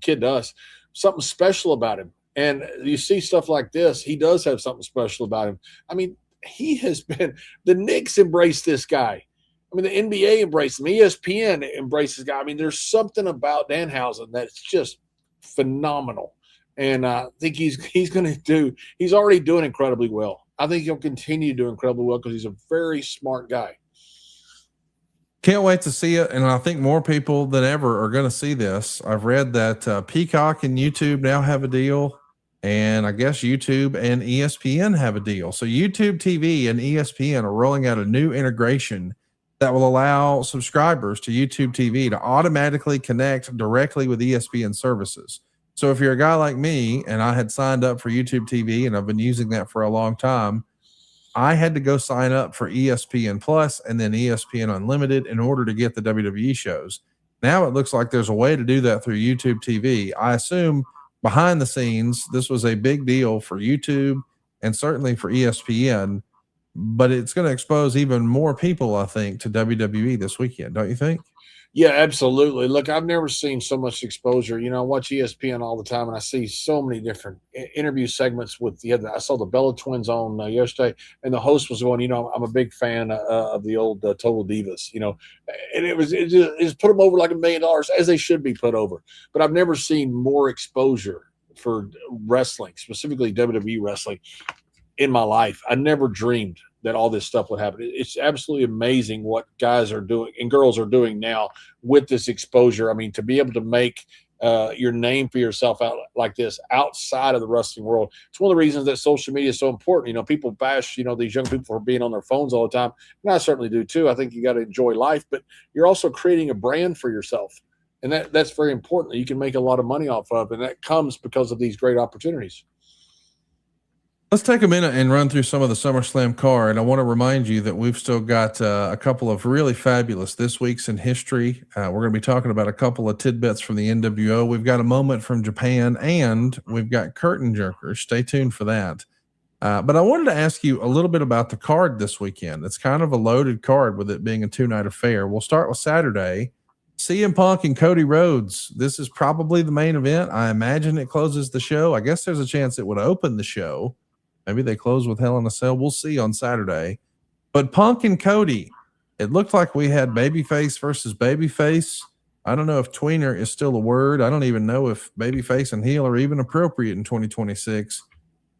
kid to us, something special about him. And you see stuff like this, he does have something special about him. I mean, he has been the Knicks embraced this guy. I mean, the NBA embraced him. ESPN embraces this guy. I mean, there's something about Danhausen that's just phenomenal. And I think he's already doing incredibly well. I think he'll continue to do incredibly well because he's a very smart guy. Can't wait to see it. And I think more people than ever are going to see this. I've read that Peacock and YouTube now have a deal. And I guess YouTube and ESPN have a deal. So YouTube TV and ESPN are rolling out a new integration that will allow subscribers to YouTube TV to automatically connect directly with ESPN services. So if you're a guy like me and I had signed up for YouTube TV and I've been using that for a long time, I had to go sign up for ESPN Plus and then ESPN Unlimited in order to get the WWE shows. Now it looks like there's a way to do that through YouTube TV. I assume behind the scenes, this was a big deal for YouTube and certainly for ESPN, but it's going to expose even more people, I think, to WWE this weekend. Don't you think? Yeah, absolutely. Look, I've never seen so much exposure. I watch ESPN all the time, and I see so mmany different interview segments with I saw the Bella Twins on yesterday, and the host was going, I'm a big fan of the old Total Divas, and it just put them over like $1 million, as they should be put over. But I've never seen more exposure for wrestling, specifically WWE wrestling, in my life. I never dreamed that all this stuff would happen. It's absolutely amazing what guys are doing and girls are doing now with this exposure. I mean, to be able to make your name for yourself out like this outside of the wrestling world. It's one of the reasons that social media is so important. People bash, these young people for being on their phones all the time. And I certainly do too. I think you got to enjoy life, but you're also creating a brand for yourself. And that's very important that you can make a lot of money off of. And that comes because of these great opportunities. Let's take a minute and run through some of the SummerSlam card. I want to remind you that we've still got a couple of really fabulous this week's in history. We're going to be talking about a couple of tidbits from the NWO. We've got a moment from Japan, and we've got curtain jerkers. Stay tuned for that. But I wanted to ask you a little bit about the card this weekend. It's kind of a loaded card with it being a 2-night affair. We'll start with Saturday. CM Punk and Cody Rhodes. This is probably the main event. I imagine it closes the show. I guess there's a chance it would open the show. Maybe they close with Hell in a Cell. We'll see on Saturday. But Punk and Cody, it looked like we had babyface versus babyface. I don't know if tweener is still a word. I don't even know if babyface and heel are even appropriate in 2026.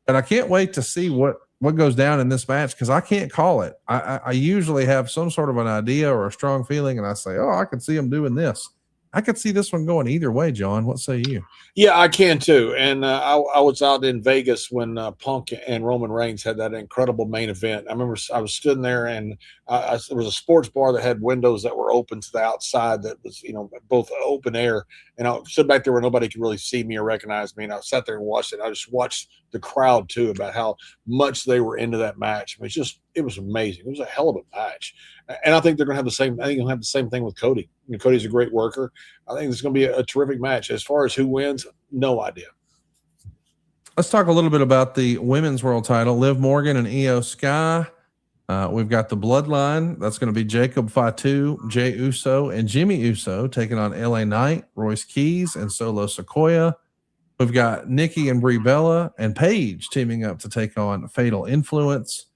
But I can't wait to see what goes down in this match because I can't call it. I usually have some sort of an idea or a strong feeling, and I say, oh, I can see them doing this. I could see this one going either way, John. What say you? Yeah, I can too. And I was out in Vegas when Punk and Roman Reigns had that incredible main event. I remember I was sitting there, and there was a sports bar that had windows that were open to the outside that was, both open air. And I stood back there where nobody could really see me or recognize me. And I sat there and watched it. I just watched the crowd too about how much they were into that match. I mean, it was amazing. It was a hell of a match. And I think they're going to have the same. I think they'll have the same thing with Cody. Cody's a great worker. I think it's going to be a terrific match. As far as who wins, no idea. Let's talk a little bit about the women's world title. Liv Morgan and Io Sky. We've got the Bloodline. That's going to be Jacob Fatu, Jey Uso, and Jimmy Uso taking on LA Knight, Royce Keys, and Solo Sikoa. We've got Nikki and Brie Bella and Paige teaming up to take on Fatal Influence.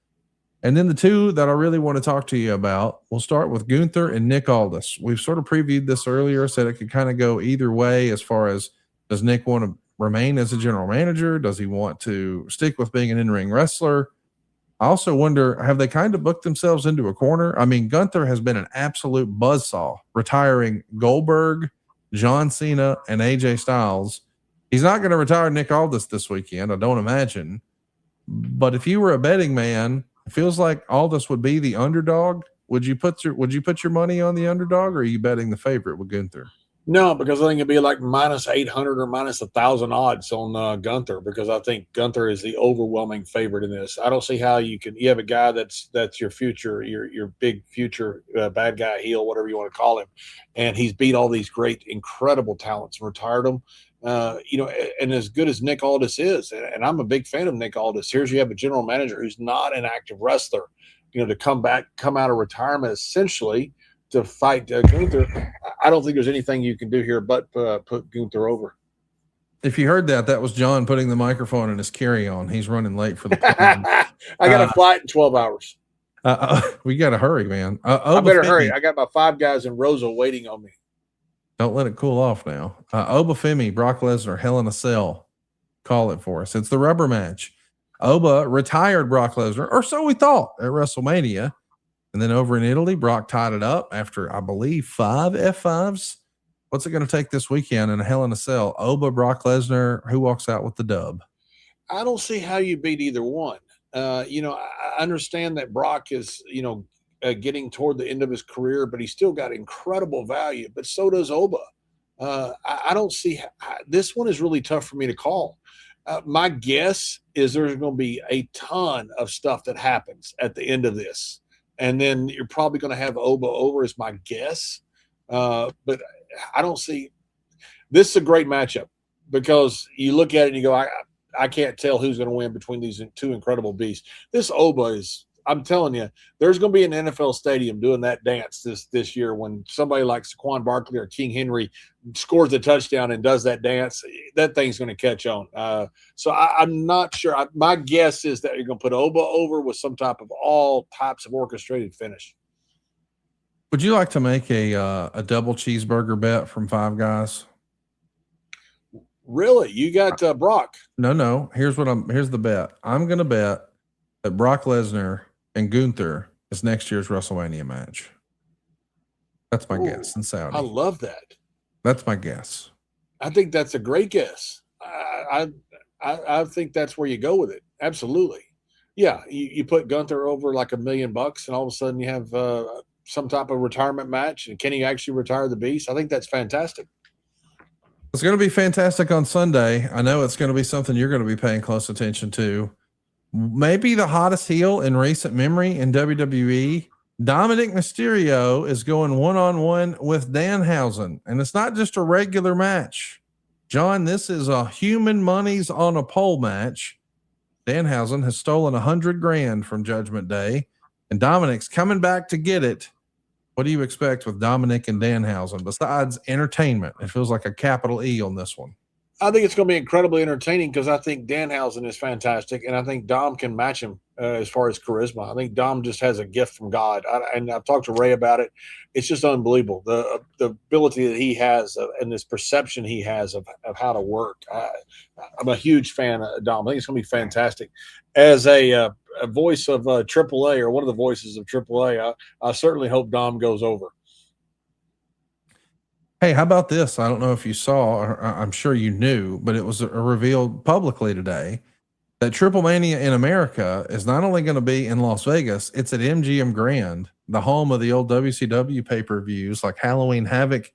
And then the two that I really want to talk to you about, we'll start with Gunther and Nick Aldis. We've sort of previewed this earlier, said it could kind of go either way as far as does Nick want to remain as a general manager? Does he want to stick with being an in-ring wrestler? I also wonder, have they kind of booked themselves into a corner? I mean, Gunther has been an absolute buzzsaw, retiring Goldberg, John Cena, and AJ Styles. He's not going to retire Nick Aldis this weekend, I don't imagine. But if you were a betting man, it feels like Aldis would be the underdog. Would you put your money on the underdog, or are you betting the favorite with Gunther? No, because I think it'd be like minus 800 or minus 1,000 odds on Gunther, because I think Gunther is the overwhelming favorite in this. I don't see how you have a guy that's your future, your big future bad guy, heel, whatever you want to call him, and he's beat all these great, incredible talents and retired them. And as good as Nick Aldis is, and I'm a big fan of Nick Aldis, here's you have a general manager who's not an active wrestler, to come out of retirement essentially to fight Gunther. I don't think there's anything you can do here but put Gunther over. If you heard that was John putting the microphone in his carry-on. He's running late for the plane. I got a flight in 12 hours. We got to hurry, man. I better hurry. I got my 5 guys in Rosa waiting on me. Don't let it cool off now. Oba Femi, Brock Lesnar, Hell in a Cell. Call it for us. It's the rubber match. Oba retired Brock Lesnar, or so we thought, at WrestleMania. And then over in Italy, Brock tied it up after, I believe, 5 F5s. What's it going to take this weekend in a Hell in a Cell? Oba, Brock Lesnar, who walks out with the dub? I don't see how you beat either one. I understand that Brock is, getting toward the end of his career, but he's still got incredible value, but so does Oba. I don't see this one is really tough for me to call. My guess is there's going to be a ton of stuff that happens at the end of this. And then you're probably going to have Oba over is my guess. But I don't see this is a great matchup because you look at it and you go, I can't tell who's going to win between these two incredible beasts. This Oba is, I'm telling you, there's going to be an NFL stadium doing that dance this year when somebody like Saquon Barkley or King Henry scores a touchdown and does that dance. That thing's going to catch on. So I'm not sure. My guess is that you're going to put Oba over with some type of all types of orchestrated finish. Would you like to make a double cheeseburger bet from 5 Guys? Really? You got Brock? No. Here's the bet. I'm going to bet that Brock Lesnar and Gunther is next year's WrestleMania match. That's my guess in Saudi. I love that. That's my guess. I think that's a great guess. I think that's where you go with it. Absolutely. Yeah. You put Gunther over like $1 million and all of a sudden you have some type of retirement match. And can he actually retire the beast? I think that's fantastic. It's going to be fantastic on Sunday. I know it's going to be something you're going to be paying close attention to. Maybe the hottest heel in recent memory in WWE, Dominic Mysterio, is going one-on-one with Danhausen. And it's not just a regular match. John, this is a human monies on a pole match. Danhausen has stolen $100,000 from Judgment Day, and Dominic's coming back to get it. What do you expect with Dominic and Danhausen besides entertainment? It feels like a capital E on this one. I think it's going to be incredibly entertaining because I think Danhausen is fantastic, and I think Dom can match him as far as charisma. I think Dom just has a gift from God, and I've talked to Ray about it. It's just unbelievable, the ability that he has and this perception he has of how to work. I'm a huge fan of Dom. I think it's going to be fantastic. As a voice of AAA, or one of the voices of AAA, I certainly hope Dom goes over. Hey, how about this? I don't know if you saw, or I'm sure you knew, but it was revealed publicly today that Triple Mania in America is not only going to be in Las Vegas, it's at MGM Grand, the home of the old WCW pay-per-views like Halloween Havoc.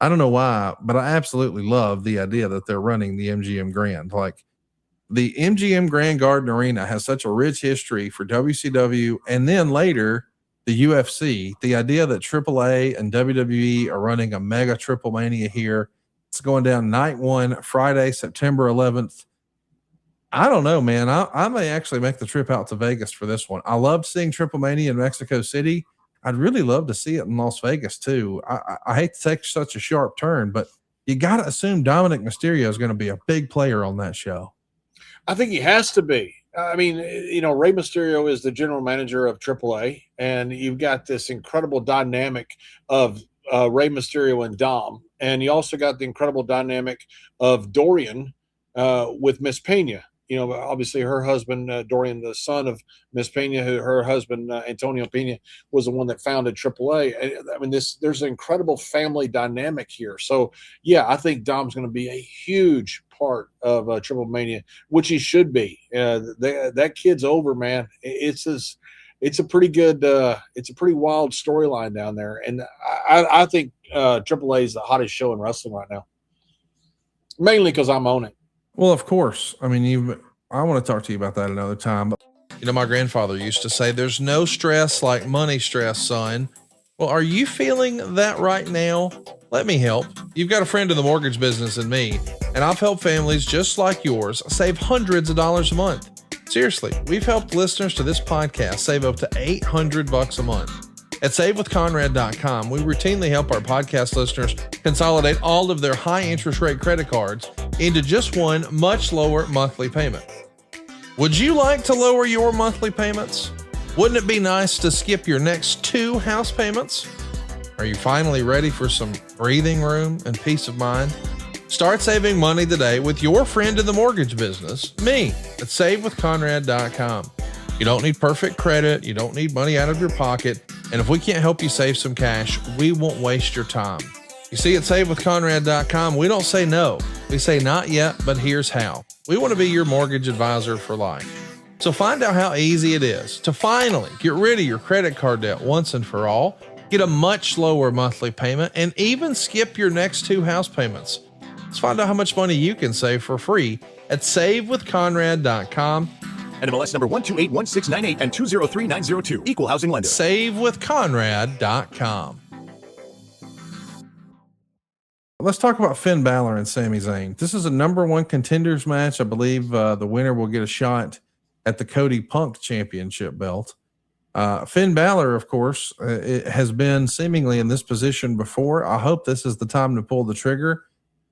I don't know why, but I absolutely love the idea that they're running the MGM Grand. Like, the MGM Grand Garden Arena has such a rich history for WCW, and then later the UFC. The idea that AAA and WWE are running a mega Triple Mania here. It's going down night one, Friday, September 11th. I don't know, man. I may actually make the trip out to Vegas for this one. I loved seeing Triple Mania in Mexico City. I'd really love to see it in Las Vegas too. I hate to take such a sharp turn, but you got to assume Dominic Mysterio is going to be a big player on that show. I think he has to be. I mean, you know, Rey Mysterio is the general manager of AAA, and you've got this incredible dynamic of Rey Mysterio and Dom, and you also got the incredible dynamic of Dorian with Miss Pena. You know, obviously her husband, Dorian, the son of Miss Pena, her husband, Antonio Pena, was the one that founded AAA. I mean, there's an incredible family dynamic here. So, yeah, I think Dom's going to be a huge part of Triple Mania, which he should be. That kid's over, man. It's a pretty good, it's a pretty wild storyline down there. And I think AAA is the hottest show in wrestling right now, mainly because I'm on it. Well, of course. I mean, I want to talk to you about that another time. But, you know, my grandfather used to say, there's no stress like money stress, son. Well, are you feeling that right now? Let me help. You've got a friend in the mortgage business in me, and I've helped families just like yours save hundreds of dollars a month. Seriously, we've helped listeners to this podcast save up to $800 a month. At SaveWithConrad.com, we routinely help our podcast listeners consolidate all of their high interest rate credit cards into just one much lower monthly payment. Would you like to lower your monthly payments? Wouldn't it be nice to skip your next 2 house payments? Are you finally ready for some breathing room and peace of mind? Start saving money today with your friend in the mortgage business, me, at SaveWithConrad.com. You don't need perfect credit. You don't need money out of your pocket. And if we can't help you save some cash, we won't waste your time. You see, at SaveWithConrad.com, we don't say no. We say not yet, but here's how. We want to be your mortgage advisor for life. So find out how easy it is to finally get rid of your credit card debt once and for all, get a much lower monthly payment, and even skip your next 2 house payments. Let's find out how much money you can save for free at SaveWithConrad.com. NMLS number 1281698 and 203902. Equal housing lender. SaveWithConrad.com. Let's talk about Finn Balor and Sami Zayn. This is a number 1 contenders match. I believe the winner will get a shot at the Cody Punk championship belt. Finn Balor, of course, has been seemingly in this position before. I hope this is the time to pull the trigger,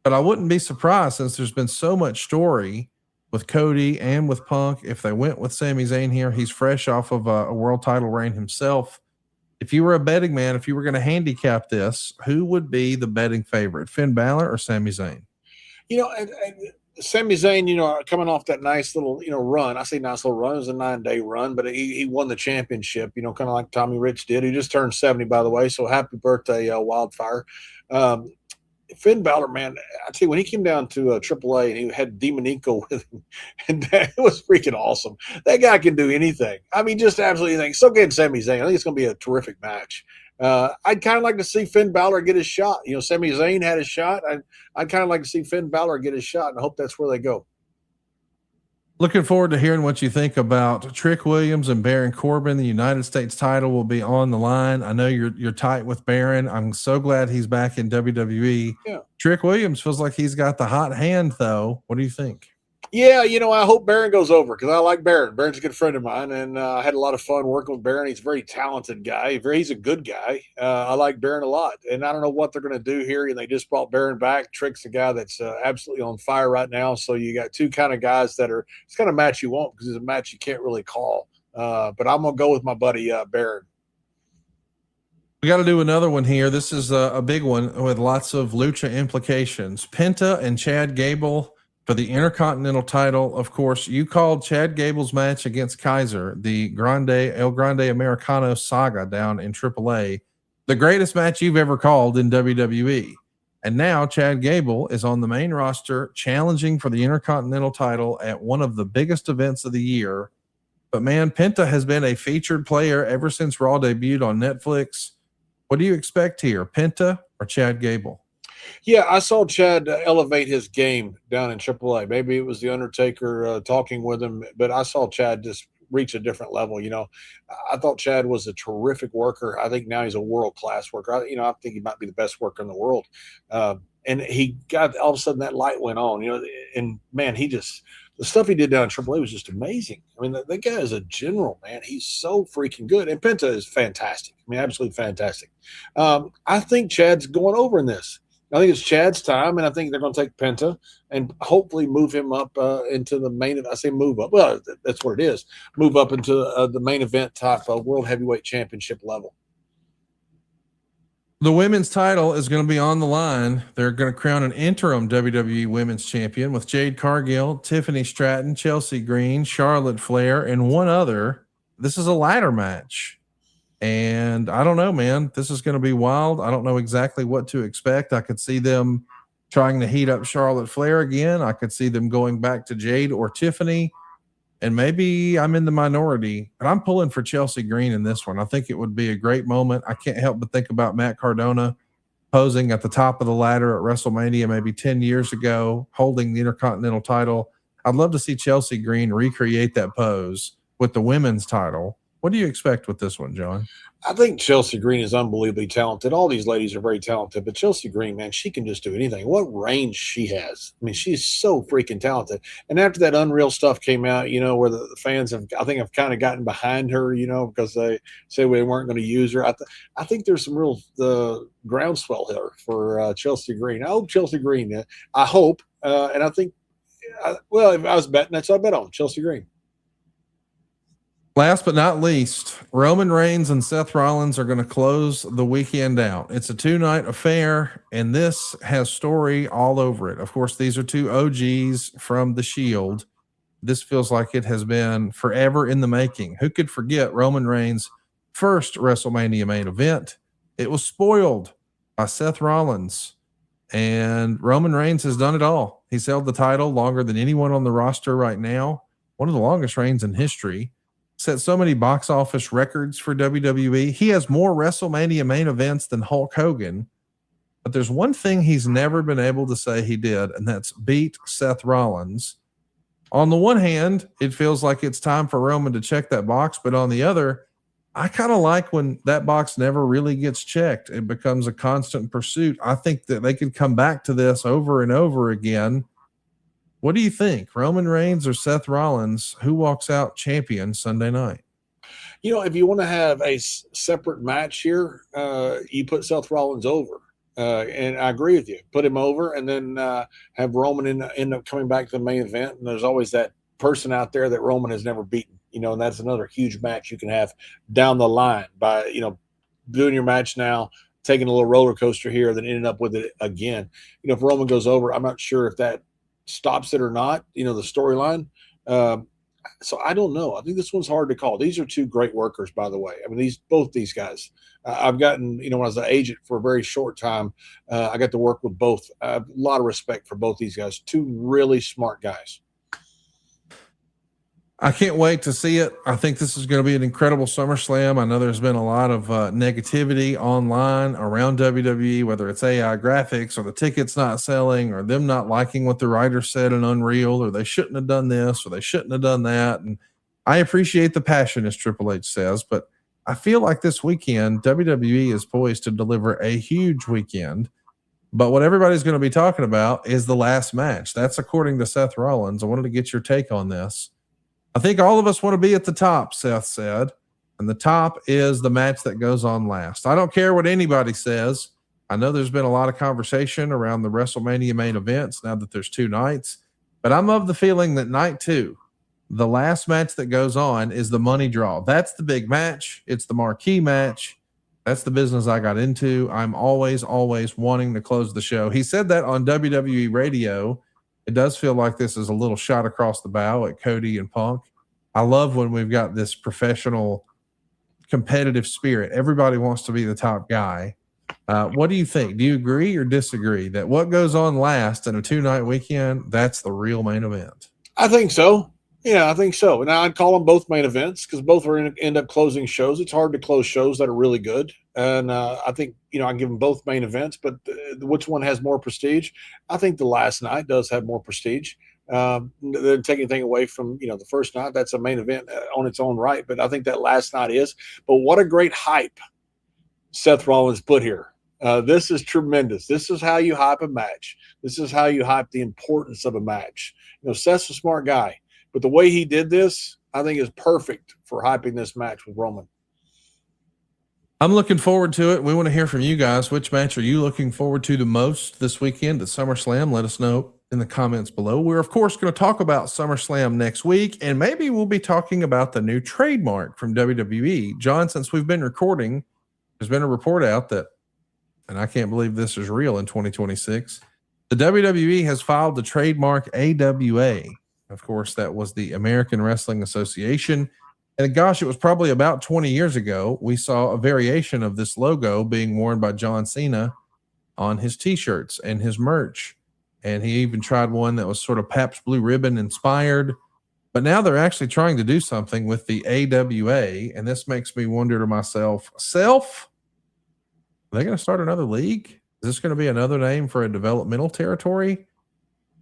but I wouldn't be surprised since there's been so much story with Cody and with Punk. If they went with Sami Zayn here, he's fresh off of a world title reign himself. If you were a betting man, if you were going to handicap this, who would be the betting favorite, Finn Balor or Sami Zayn? You know, and Sami Zayn, you know, coming off that nice little, you know, run. I say nice little run. It was a 9-day run, but he won the championship, you know, kind of like Tommy Rich did. He just turned 70, by the way. So happy birthday, Wildfire. Finn Balor, man, I tell you, when he came down to AAA and he had Demonico with him, and it was freaking awesome. That guy can do anything. I mean, just absolutely anything. So good, Sami Zayn. I think it's going to be a terrific match. I'd kind of like to see Finn Balor get his shot. You know, Sami Zayn had his shot. I'd kind of like to see Finn Balor get his shot, and I hope that's where they go. Looking forward to hearing what you think about Trick Williams and Baron Corbin. The United States title will be on the line. I know you're tight with Baron. I'm so glad he's back in WWE. Yeah. Trick Williams feels like he's got the hot hand, though. What do you think? Yeah, I hope Baron goes over because I like Baron. Baron's a good friend of mine, and I had a lot of fun working with Baron. He's a very talented guy. He's a good guy. I like Baron a lot, and I don't know what they're going to do here. And they just brought Baron back. Trick's a guy that's absolutely on fire right now. So you got two kind of guys that are – it's kind of match you want because it's a match you can't really call. But I'm going to go with my buddy Baron. We got to do another one here. This is a big one with lots of lucha implications. Penta and Chad Gable for the Intercontinental title. Of course, you called Chad Gable's match against Kaiser, the El Grande Americano saga down in AAA, the greatest match you've ever called in WWE. And now Chad Gable is on the main roster challenging for the Intercontinental title at one of the biggest events of the year. But man, Penta has been a featured player ever since Raw debuted on Netflix. What do you expect here, Penta or Chad Gable? Yeah, I saw Chad elevate his game down in AAA. Maybe it was the Undertaker talking with him, but I saw Chad just reach a different level. I thought Chad was a terrific worker. I think now he's a world-class worker. I think he might be the best worker in the world. And he got all of a sudden that light went on, and man, the stuff he did down in AAA was just amazing. I mean, that guy is a general, man. He's so freaking good. And Penta is fantastic. I mean, absolutely fantastic. I think Chad's going over in this. I think it's Chad's time, and I think they're going to take Penta and hopefully move him up into the main event. I say move up. Well, that's what it is. Move up into the main event type of World Heavyweight Championship level. The women's title is going to be on the line. They're going to crown an interim WWE Women's Champion with Jade Cargill, Tiffany Stratton, Chelsea Green, Charlotte Flair, and one other. This is a ladder match. And I don't know, man. This is going to be wild. I don't know exactly what to expect. I could see them trying to heat up Charlotte Flair again. I could see them going back to Jade or Tiffany. And maybe I'm in the minority, but I'm pulling for Chelsea Green in this one. I think it would be a great moment. I can't help but think about Matt Cardona posing at the top of the ladder at WrestleMania maybe 10 years ago, holding the Intercontinental title. I'd love to see Chelsea Green recreate that pose with the women's title. What do you expect with this one, John? I think Chelsea Green is unbelievably talented. All these ladies are very talented, but Chelsea Green, man, she can just do anything. What range she has. I mean, she's so freaking talented. And after that Unreal stuff came out, where the fans have kind of gotten behind her, because they say we weren't going to use her. I think there's some real groundswell here for Chelsea Green. I hope Chelsea Green, and I think, if I was betting, that's what I bet on, Chelsea Green. Last but not least, Roman Reigns and Seth Rollins are going to close the weekend out. It's a 2-night affair, and this has story all over it. Of course, these are two OGs from the Shield. This feels like it has been forever in the making. Who could forget Roman Reigns' first WrestleMania main event? It was spoiled by Seth Rollins, and Roman Reigns has done it all. He's held the title longer than anyone on the roster right now, one of the longest reigns in history. Set so many box office records for WWE. He has more WrestleMania main events than Hulk Hogan. But there's one thing he's never been able to say he did, and that's beat Seth Rollins. On the one hand, it feels like it's time for Roman to check that box. But on the other, I kind of like when that box never really gets checked. It becomes a constant pursuit. I think that they could come back to this over and over again. What do you think, Roman Reigns or Seth Rollins? Who walks out champion Sunday night? If you want to have a separate match here, you put Seth Rollins over. And I agree with you. Put him over and then have Roman end up coming back to the main event. And there's always that person out there that Roman has never beaten, and that's another huge match you can have down the line by, doing your match now, taking a little roller coaster here, then ending up with it again. If Roman goes over, I'm not sure if that stops it or not, the storyline. So I don't know. I think this one's hard to call. These are two great workers, by the way. I mean, both these guys. I've gotten, when I was an agent for a very short time, I got to work with both. I have a lot of respect for both these guys. Two really smart guys. I can't wait to see it. I think this is going to be an incredible SummerSlam. I know there's been a lot of negativity online around WWE, whether it's AI graphics or the tickets not selling or them not liking what the writer said in Unreal, or they shouldn't have done this or they shouldn't have done that. And I appreciate the passion, as Triple H says, but I feel like this weekend WWE is poised to deliver a huge weekend. But what everybody's going to be talking about is the last match. That's according to Seth Rollins. I wanted to get your take on this. I think all of us want to be at the top, Seth said. And the top is the match that goes on last. I don't care what anybody says. I know there's been a lot of conversation around the WrestleMania main events now that there's 2 nights. But I'm of the feeling that night 2, the last match that goes on, is the money draw. That's the big match. It's the marquee match. That's the business I got into. I'm always wanting to close the show. He said that on WWE radio. It does feel like this is a little shot across the bow at Cody and Punk. I love when we've got this professional competitive spirit. Everybody wants to be the top guy. What do you think? Do you agree or disagree that what goes on last in a 2-night weekend, that's the real main event? I think so. Yeah, I think so. And I'd call them both main events because both are end up closing shows. It's hard to close shows that are really good. And I think, I give them both main events, but which one has more prestige? I think the last night does have more prestige. They're taking anything away from, the first night. That's a main event on its own right. But I think that last night is. But what a great hype Seth Rollins put here. This is tremendous. This is how you hype a match. This is how you hype the importance of a match. Seth's a smart guy. But the way he did this, I think is perfect for hyping this match with Roman. I'm looking forward to it. We want to hear from you guys. Which match are you looking forward to the most this weekend at SummerSlam? Let us know in the comments below. We're, of course, going to talk about SummerSlam next week, and maybe we'll be talking about the new trademark from WWE. John, since we've been recording, there's been a report out that, and I can't believe this is real in 2026, the WWE has filed the trademark AWA. Of course, that was the American Wrestling Association. And gosh, it was probably about 20 years ago, we saw a variation of this logo being worn by John Cena on his t-shirts and his merch. And he even tried one that was sort of Pabst Blue Ribbon inspired. But now they're actually trying to do something with the AWA. And this makes me wonder to myself, are they going to start another league? Is this going to be another name for a developmental territory?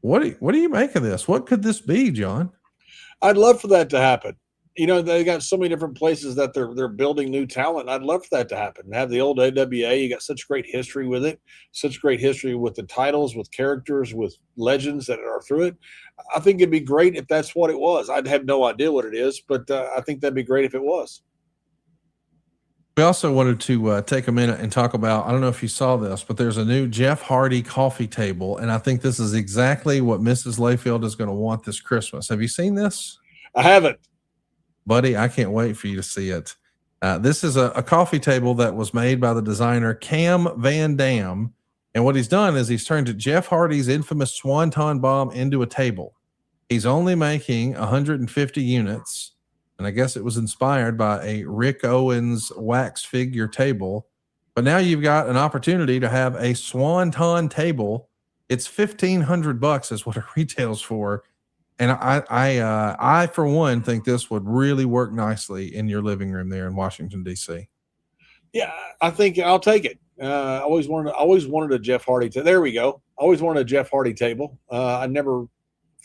What do you make of this? What could this be, John? I'd love for that to happen. They got so many different places that they're building new talent. I'd love for that to happen. Have the old AWA. You got such great history with it, such great history with the titles, with characters, with legends that are through it. I think it'd be great if that's what it was. I'd have no idea what it is, but I think that'd be great if it was. We also wanted to take a minute and talk about, I don't know if you saw this, but there's a new Jeff Hardy coffee table. And I think this is exactly what Mrs. Layfield is going to want this Christmas. Have you seen this? I haven't. Buddy, I can't wait for you to see it. This is a coffee table that was made by the designer Cam Van Dam. And what he's done is he's turned Jeff Hardy's infamous Swanton Bomb into a table. He's only making 150 units. And I guess it was inspired by a Rick Owens wax figure table. But now you've got an opportunity to have a Swanton table. It's $1,500 is what it retails for. And I for one, think this would really work nicely in your living room there in Washington, D.C. Yeah, I think I'll take it. I always wanted a Jeff Hardy. There we go. Always wanted a Jeff Hardy table. I never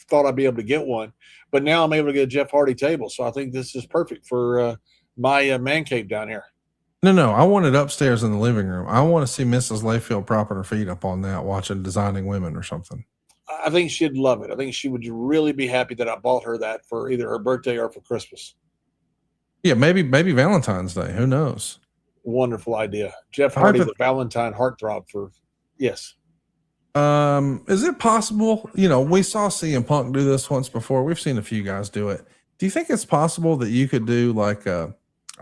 thought I'd be able to get one, but now I'm able to get a Jeff Hardy table. So I think this is perfect for my man cave down here. No, I want it upstairs in the living room. I want to see Mrs. Layfield propping her feet up on that, watching Designing Women or something. I think she'd love it. I think she would really be happy that I bought her that for either her birthday or for Christmas. Yeah, maybe Valentine's Day. Who knows? Wonderful idea. Jeff Hardy, the Valentine heartthrob for, yes. Is it possible, we saw CM Punk do this once before. We've seen a few guys do it. Do you think it's possible that you could do like a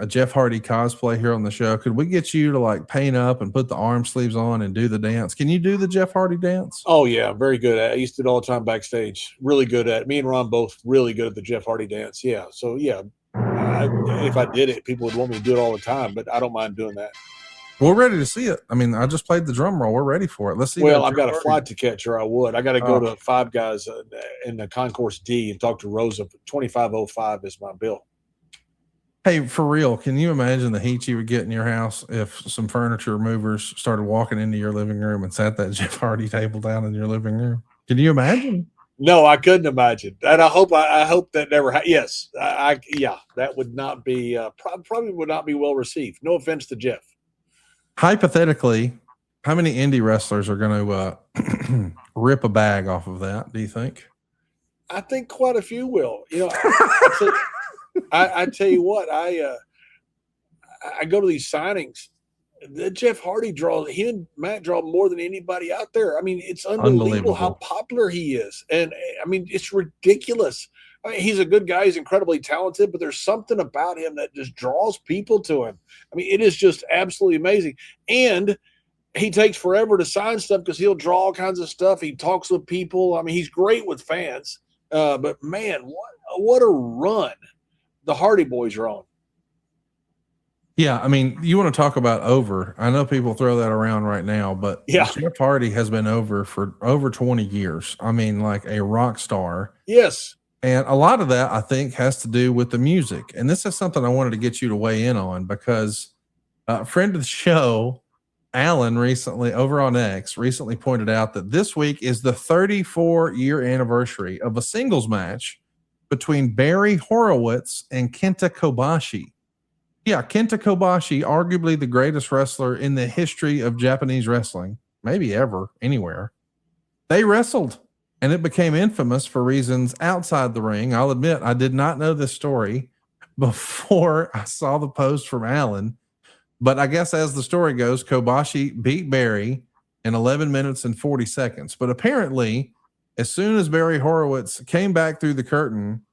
Jeff Hardy cosplay here on the show? Could we get you to like paint up and put the arm sleeves on and do the dance? Can you do the Jeff Hardy dance? Oh yeah, very good at it. I used to do it all the time backstage. Really good at it. Me and Ron both really good at the Jeff Hardy dance. Yeah. So yeah, if I did it, people would want me to do it all the time, but I don't mind doing that. We're ready to see it. I mean, I just played the drum roll. We're ready for it. Let's see. Well, I've got a flight to catch, or I would. I got to go to Five Guys in the Concourse D and talk to Rosa. 2505 is my bill. Hey, for real, can you imagine the heat you would get in your house if some furniture movers started walking into your living room and sat that Jeff Hardy table down in your living room? Can you imagine? No, I couldn't imagine. And I hope that never. Yes, yeah, that would not be probably would not be well received. No offense to Jeff. Hypothetically, How many indie wrestlers are going to rip a bag off of that, do you think? I think quite a few will. I tell you what, I go to these signings. The Jeff Hardy draws, he and Matt draw more than anybody out there. I mean, it's unbelievable how popular he is. And I mean, it's ridiculous. I mean, he's a good guy. He's incredibly talented, but there's something about him that just draws people to him. I mean, it is just absolutely amazing. And he takes forever to sign stuff because he'll draw all kinds of stuff. He talks with people. I mean, he's great with fans. But man, what a run the Hardy Boys are on. Yeah, I mean, you want to talk about over. I know people throw that around right now, but yeah, Jeff Hardy has been over for over 20 years. I mean, like a rock star. Yes. And a lot of that, I think, has to do with the music. And this is something I wanted to get you to weigh in on because a friend of the show, Alan, recently over on X, recently pointed out that this week is the 34-year anniversary of a singles match between Barry Horowitz and Kenta Kobashi. Yeah, Kenta Kobashi, arguably the greatest wrestler in the history of Japanese wrestling, maybe ever, anywhere. They wrestled, and it became infamous for reasons outside the ring. I'll admit, I did not know this story before I saw the post from Alan. But I guess as the story goes, Kobashi beat Barry in 11 minutes and 40 seconds. But apparently, as soon as Barry Horowitz came back through the curtain,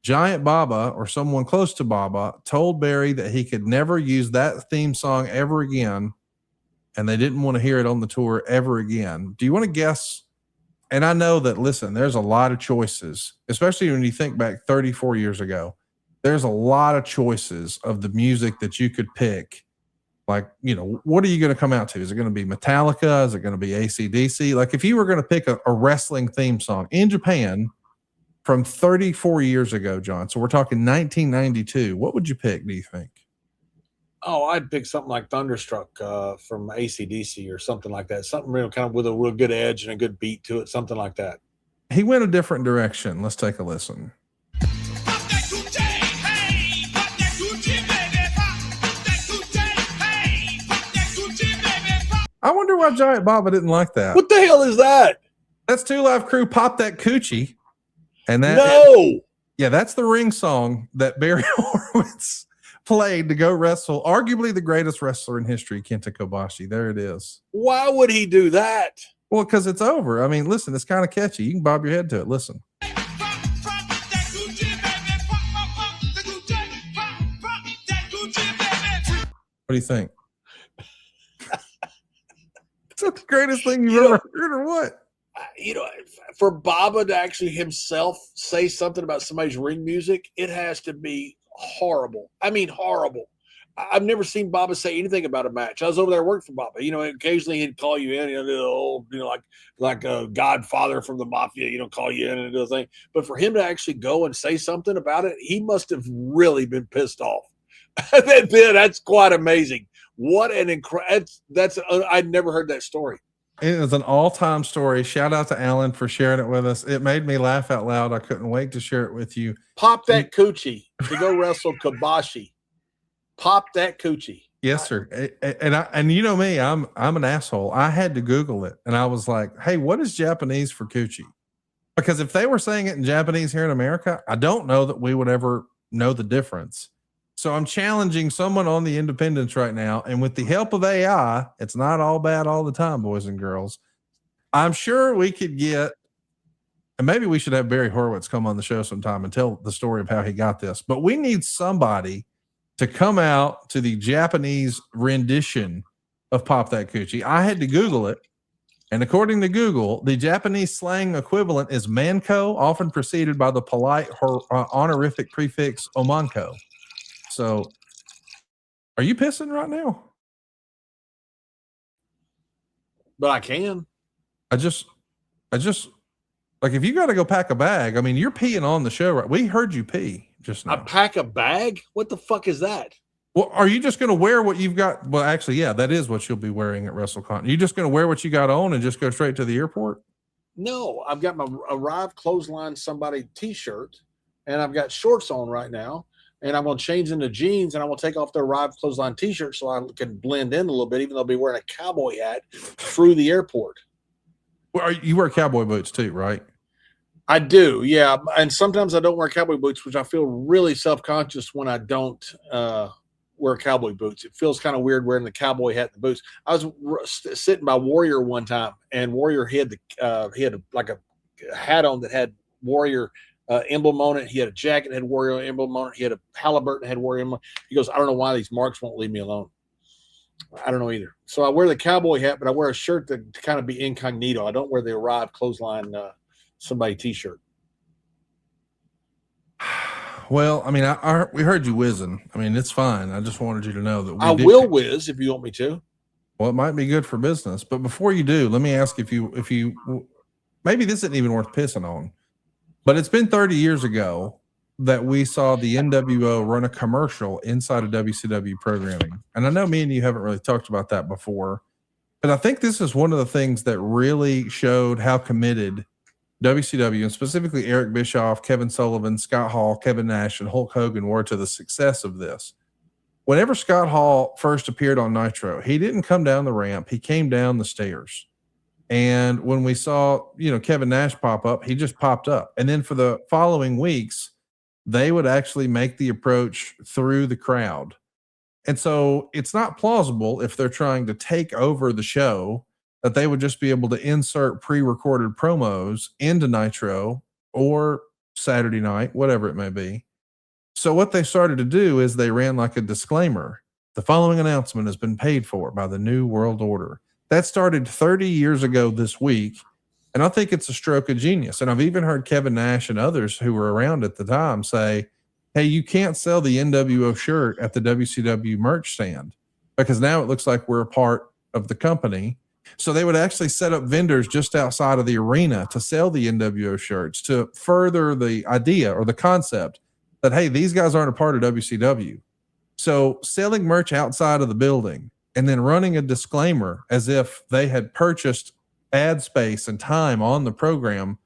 Giant Baba, or someone close to Baba, told Barry that he could never use that theme song ever again, and they didn't want to hear it on the tour ever again. Do you want to guess? And I know that, listen, there's a lot of choices, especially when you think back 34 years ago. There's a lot of choices of the music that you could pick. Like, you know, what are you going to come out to? Is it going to be Metallica? Is it going to be AC/DC? Like, if you were going to pick a wrestling theme song in Japan from 34 years ago, John, so we're talking 1992, what would you pick, do you think? Oh, I'd pick something like Thunderstruck from AC/DC or something like that. Something real kind of with a real good edge and a good beat to it, something like that. He went a different direction. Let's take a listen. I wonder why Giant Baba didn't like that. What the hell is that? That's Two Live Crew, Pop That Coochie. And that, no. Yeah, that's the ring song that Barry Horowitz played to go wrestle arguably the greatest wrestler in history, Kenta Kobashi. There it is. Why would he do that? Well, because it's over. I mean, listen, it's kind of catchy. You can bob your head to it. Listen. What do you think? Is that the greatest thing you've ever heard or what? You know, for Baba to actually himself say something about somebody's ring music, it has to be horrible. I mean, horrible. I've never seen Baba say anything about a match. I was over there working for Baba. You know, occasionally he'd call you in, like a godfather from the mafia, call you in and do a thing. But for him to actually go and say something about it, he must have really been pissed off. That's quite amazing. What an incredible! I'd never heard that story. It is an all-time story. Shout out to Alan for sharing it with us. It made me laugh out loud. I couldn't wait to share it with you. Pop that coochie to go wrestle Kobashi. Pop that coochie. Yes, sir. And you know me, I'm an asshole. I had to Google it, and I was like, "Hey, what is Japanese for coochie?" Because if they were saying it in Japanese here in America, I don't know that we would ever know the difference. So I'm challenging someone on the independents right now, and with the help of AI, it's not all bad all the time, boys and girls. I'm sure we could get, and maybe we should have Barry Horowitz come on the show sometime and tell the story of how he got this. But we need somebody to come out to the Japanese rendition of Pop That Coochie. I had to Google it, and according to Google, the Japanese slang equivalent is manko, often preceded by the polite honorific prefix omanko. So, are you pissing right now? But I can. I just like, if you got to go pack a bag, I mean, you're peeing on the show, right? We heard you pee just now. I pack a bag? What the fuck is that? Well, are you just going to wear what you've got? Well, actually, yeah, that is what you'll be wearing at WrestleCon. Are you just going to wear what you got on and just go straight to the airport? No, I've got my Arrive Clothesline Somebody t-shirt, and I've got shorts on right now. and I'm going to change into jeans, and I'm going to take off the Arrive Clothesline t-shirt so I can blend in a little bit, even though I'll be wearing a cowboy hat through the airport. Well, you wear cowboy boots too, right? I do, yeah. And sometimes I don't wear cowboy boots, which I feel really self-conscious when I don't wear cowboy boots. It feels kind of weird wearing the cowboy hat and the boots. I was sitting by Warrior one time, and Warrior he had a hat on that had Warrior emblem on it. He had a jacket that had Warrior emblem on it. He had a Halliburton that had Warrior emblem. He goes, I don't know why these marks won't leave me alone. I don't know either. So I wear the cowboy hat, but I wear a shirt to kind of be incognito. I don't wear the Arrive Clothesline somebody t-shirt. Well, I mean, we heard you whizzing. I mean, it's fine. I just wanted you to know that I will whiz if you want me to. Well, it might be good for business, but before you do, let me ask if you maybe this isn't even worth pissing on, but it's been 30 years ago that we saw the NWO run a commercial inside of WCW programming. And I know me and you haven't really talked about that before, but I think this is one of the things that really showed how committed WCW, and specifically Eric Bischoff, Kevin Sullivan, Scott Hall, Kevin Nash, and Hulk Hogan were to the success of this. Whenever Scott Hall first appeared on Nitro, he didn't come down the ramp. He came down the stairs. And when we saw, Kevin Nash pop up, he just popped up. And then for the following weeks, they would actually make the approach through the crowd. And so it's not plausible if they're trying to take over the show that they would just be able to insert pre-recorded promos into Nitro or Saturday night, whatever it may be. So what they started to do is they ran like a disclaimer. The following announcement has been paid for by the New World Order. That started 30 years ago this week, and I think it's a stroke of genius. And I've even heard Kevin Nash and others who were around at the time say, hey, you can't sell the NWO shirt at the WCW merch stand because now it looks like we're a part of the company. So they would actually set up vendors just outside of the arena to sell the NWO shirts to further the idea or the concept that, hey, these guys aren't a part of WCW. So selling merch outside of the building and then running a disclaimer as if they had purchased ad space and time on the program,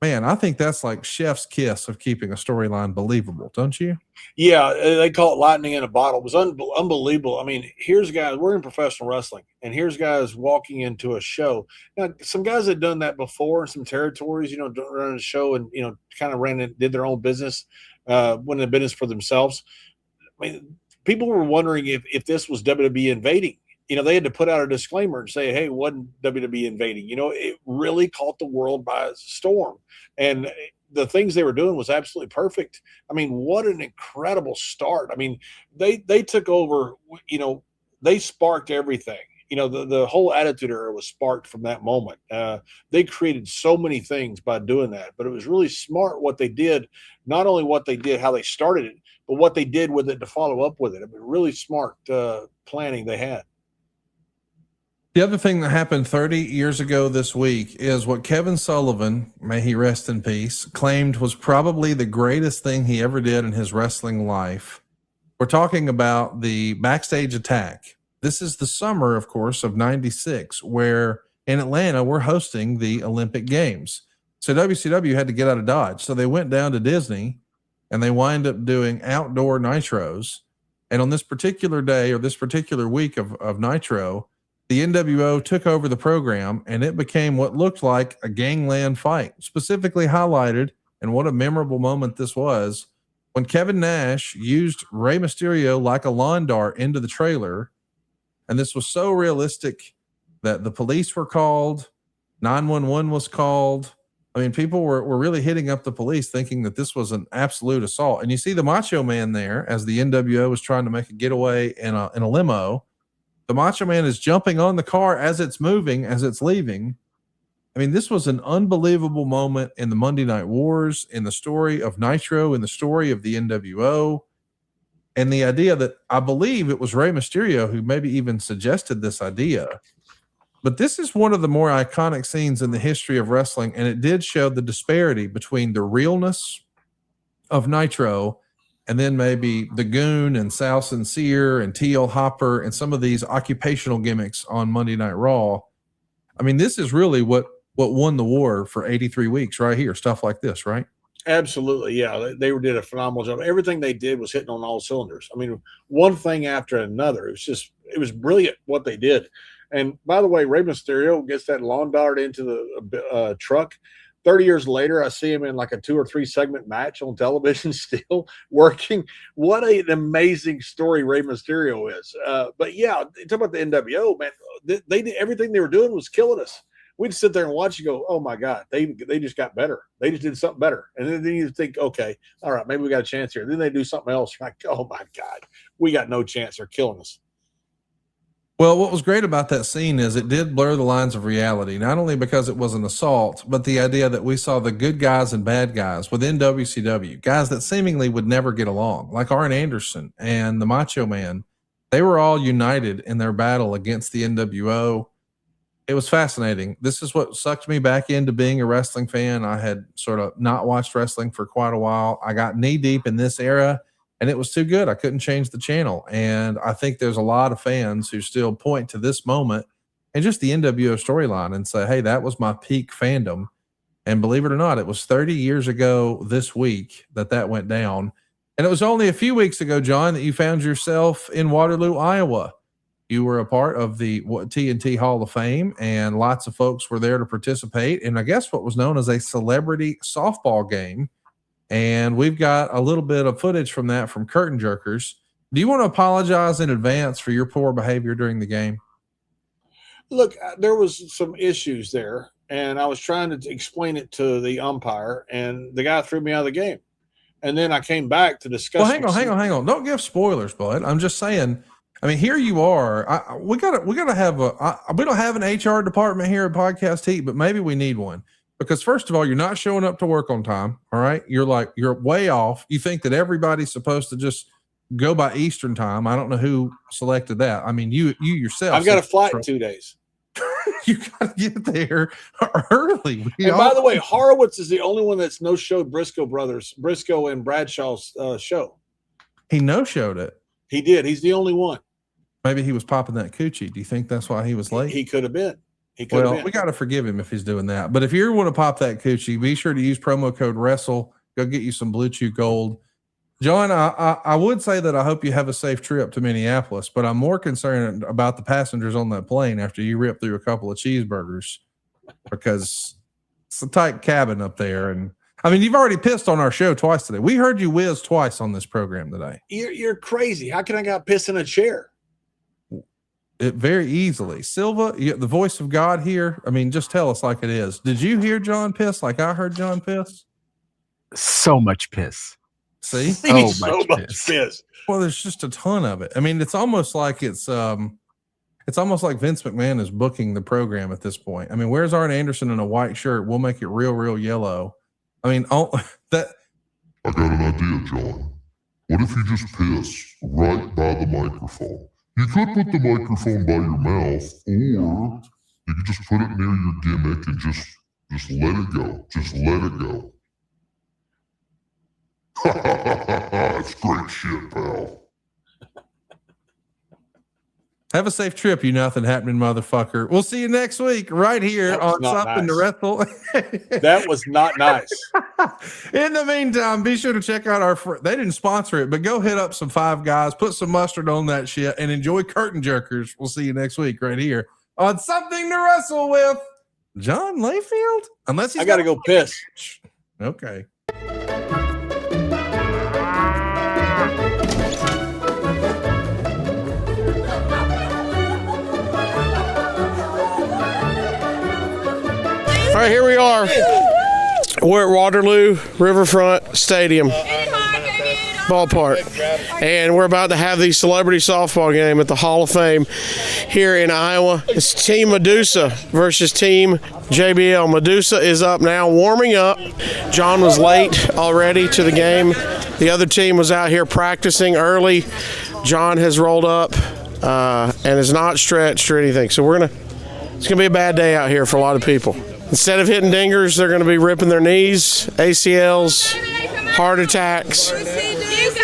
man, I think that's like chef's kiss of keeping a storyline believable, don't you? Yeah, they call it lightning in a bottle. It was unbelievable. I mean, here's guys, we're in professional wrestling, and here's guys walking into a show. Now, some guys had done that before in some territories, running a show and, kind of did their own business, went in business for themselves. I mean, people were wondering if this was WWE invading. They had to put out a disclaimer and say, hey, it wasn't WWE invading. It really caught the world by storm. And the things they were doing was absolutely perfect. I mean, what an incredible start. I mean, they took over, they sparked everything. The whole Attitude Era was sparked from that moment. They created so many things by doing that, but it was really smart what they did, not only what they did, how they started it, but what they did with it to follow up with it. I mean, really smart planning they had. The other thing that happened 30 years ago this week is what Kevin Sullivan, may he rest in peace, claimed was probably the greatest thing he ever did in his wrestling life. We're talking about the backstage attack. This is the summer, of course, of 96, where in Atlanta, we're hosting the Olympic Games. So WCW had to get out of Dodge. So they went down to Disney and they wind up doing outdoor nitros. And on this particular day or this particular week of nitro, the NWO took over the program and it became what looked like a gangland fight, specifically highlighted. And what a memorable moment this was when Kevin Nash used Rey Mysterio like a lawn dart into the trailer. And this was so realistic that the police were called, 911 was called. I mean, people were really hitting up the police thinking that this was an absolute assault. And you see the Macho Man there as the NWO was trying to make a getaway in a limo. The Macho Man is jumping on the car as it's moving, as it's leaving. I mean, this was an unbelievable moment in the Monday Night Wars, in the story of Nitro, in the story of the NWO. And the idea that I believe it was Rey Mysterio who maybe even suggested this idea. But this is one of the more iconic scenes in the history of wrestling, and it did show the disparity between the realness of Nitro and then maybe the Goon and Sal Sincere and T.L. Hopper and some of these occupational gimmicks on Monday Night Raw. I mean, this is really what won the war for 83 weeks right here, stuff like this, right? Absolutely, yeah. They did a phenomenal job. Everything they did was hitting on all cylinders. I mean, one thing after another. It was brilliant what they did. And by the way, Rey Mysterio gets that lawn dart into the truck. 30 years later, I see him in like a 2 or 3 segment match on television, still working. What an amazing story Rey Mysterio is. But yeah, talk about the NWO, man. They did everything they were doing was killing us. We'd sit there and watch and go, oh my God, they just got better. They just did something better. And then you think, okay, all right, maybe we got a chance here. Then they do something else. You're like, oh my God, we got no chance. They're killing us. Well, what was great about that scene is it did blur the lines of reality, not only because it was an assault, but the idea that we saw the good guys and bad guys within WCW, guys that seemingly would never get along, like Arn Anderson and the Macho Man. They were all united in their battle against the NWO. It was fascinating. This is what sucked me back into being a wrestling fan. I had sort of not watched wrestling for quite a while. I got knee deep in this era, and it was too good. I couldn't change the channel. And I think there's a lot of fans who still point to this moment and just the NWO storyline and say, hey, that was my peak fandom. And believe it or not, it was 30 years ago this week that went down. And it was only a few weeks ago, John, that you found yourself in Waterloo, Iowa. You were a part of the TNT Hall of Fame, and lots of folks were there to participate in, I guess, what was known as a celebrity softball game. And we've got a little bit of footage from that from Curtain Jerkers. Do you want to apologize in advance for your poor behavior during the game? Look, there was some issues there, and I was trying to explain it to the umpire, and the guy threw me out of the game. And then I came back to discuss. Well, hang on. Don't give spoilers, bud. I'm just saying. I mean, here you are. We gotta have we don't have an HR department here at Podcast Heat, but maybe we need one. Because first of all, you're not showing up to work on time. All right. You're way off. You think that everybody's supposed to just go by Eastern time. I don't know who selected that. I mean, you yourself. I've got a flight in 2 days. You got to get there early. And by the way, Horowitz is the only one that's no-showed Briscoe and Bradshaw's show. He no-showed it. He did. He's the only one. Maybe he was popping that coochie. Do you think that's why he was late? He could have been. Well, we got to forgive him if he's doing that. But if you want to pop that coochie, be sure to use promo code WRESTLE. Go get you some Blue Chew Gold. John, I would say that I hope you have a safe trip to Minneapolis, but I'm more concerned about the passengers on that plane after you rip through a couple of cheeseburgers, because it's a tight cabin up there. And I mean, you've already pissed on our show twice today. We heard you whiz twice on this program today. You're crazy. How can I got pissed in a chair? It very easily. Silva, the voice of God here. I mean, just tell us like it is. Did you hear John piss like I heard John piss? So much piss. See? So much piss. Well, there's just a ton of it. I mean, it's almost like it's almost like Vince McMahon is booking the program at this point. I mean, where's Arn Anderson in a white shirt? We'll make it real, real yellow. I mean, I got an idea, John. What if you just piss right by the microphone? You could put the microphone by your mouth, or you could just put it near your gimmick and just let it go. Just let it go. It's great shit, pal. Have a safe trip, you nothing happening motherfucker. We'll see you next week right here on Something to Wrestle. That was not nice. In the meantime, be sure to check out they didn't sponsor it, but go hit up some Five Guys, put some mustard on that shit, and enjoy Curtain Jerkers. We'll see you next week right here on Something to Wrestle with John Layfield. Unless he's I got to go piss. Okay. All right, here we are. We're at Waterloo Riverfront Stadium ballpark, and we're about to have the celebrity softball game at the Hall of Fame here in Iowa. It's Team Medusa versus Team JBL. Medusa is up now, warming up. John was late already to the game. The other team was out here practicing early. John has rolled up and is not stretched or anything. So it's gonna be a bad day out here for a lot of people. Instead of hitting dingers, they're going to be ripping their knees, ACLs, heart attacks.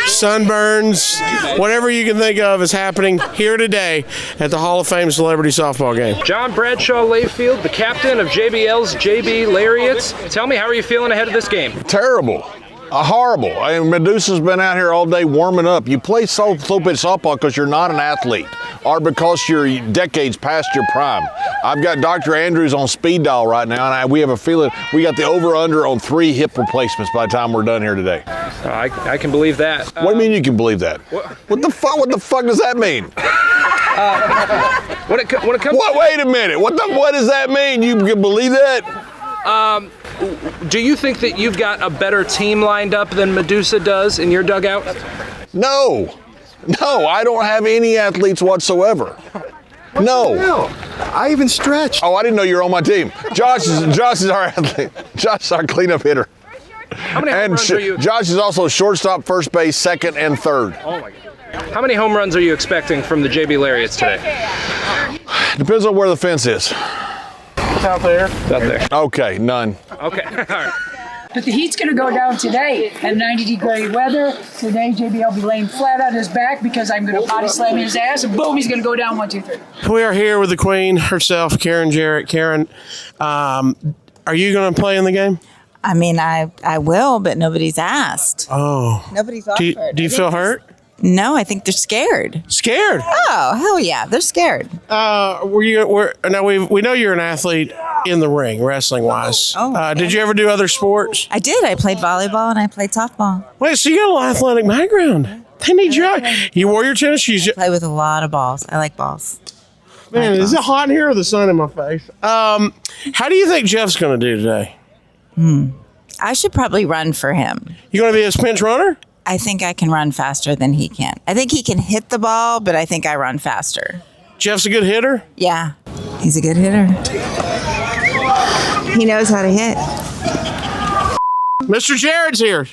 sunburns, whatever you can think of is happening here today at the Hall of Fame Celebrity Softball Game. John Bradshaw Layfield, the captain of JBL's JB Lariats. Tell me, how are you feeling ahead of this game? Terrible. Horrible. I mean, Medusa's been out here all day warming up. You play slow pitch softball because you're not an athlete or because you're decades past your prime. I've got Dr. Andrews on speed dial right now, and we have a feeling we got the over-under on 3 hip replacements by the time we're done here today. I can believe that. What do you mean you can believe that? What the fuck does that mean? When it comes wait a minute. What does that mean? You can believe that? Do you think that you've got a better team lined up than Medusa does in your dugout? No, I don't have any athletes whatsoever. No. I even stretched. Oh, I didn't know you were on my team. Josh is our athlete. Josh is our cleanup hitter. How many home runs are you? Josh is also shortstop, first base, second, and third. Oh my God. How many home runs are you expecting from the JB Lariats today? Depends on where the fence is. Out there. Out there. Okay, none. Okay, all right. But the heat's going to go down today at 90-degree weather. Today, JBL will be laying flat on his back because I'm going to body slam his ass, and boom, he's going to go down 1, 2, 3. We are here with the Queen herself, Karen Jarrett. Karen, are you going to play in the game? I mean, I will, but nobody's asked. Oh. Nobody's offered. Do you feel hurt? No, I think they're scared. Scared? Oh, hell yeah, they're scared. Now we know you're an athlete in the ring, wrestling wise. Did you ever do other sports? I did. I played volleyball and I played softball. Wait, so you got a little athletic background. They need you. You wore your tennis shoes. I play with a lot of balls. I like balls. Man, is it hot in here or the sun in my face? How do you think Jeff's going to do today? I should probably run for him. You going to be his pinch runner? I think I can run faster than he can. I think he can hit the ball, but I think I run faster. Jeff's a good hitter? Yeah, he's a good hitter. He knows how to hit. Mr. Jarrett's here.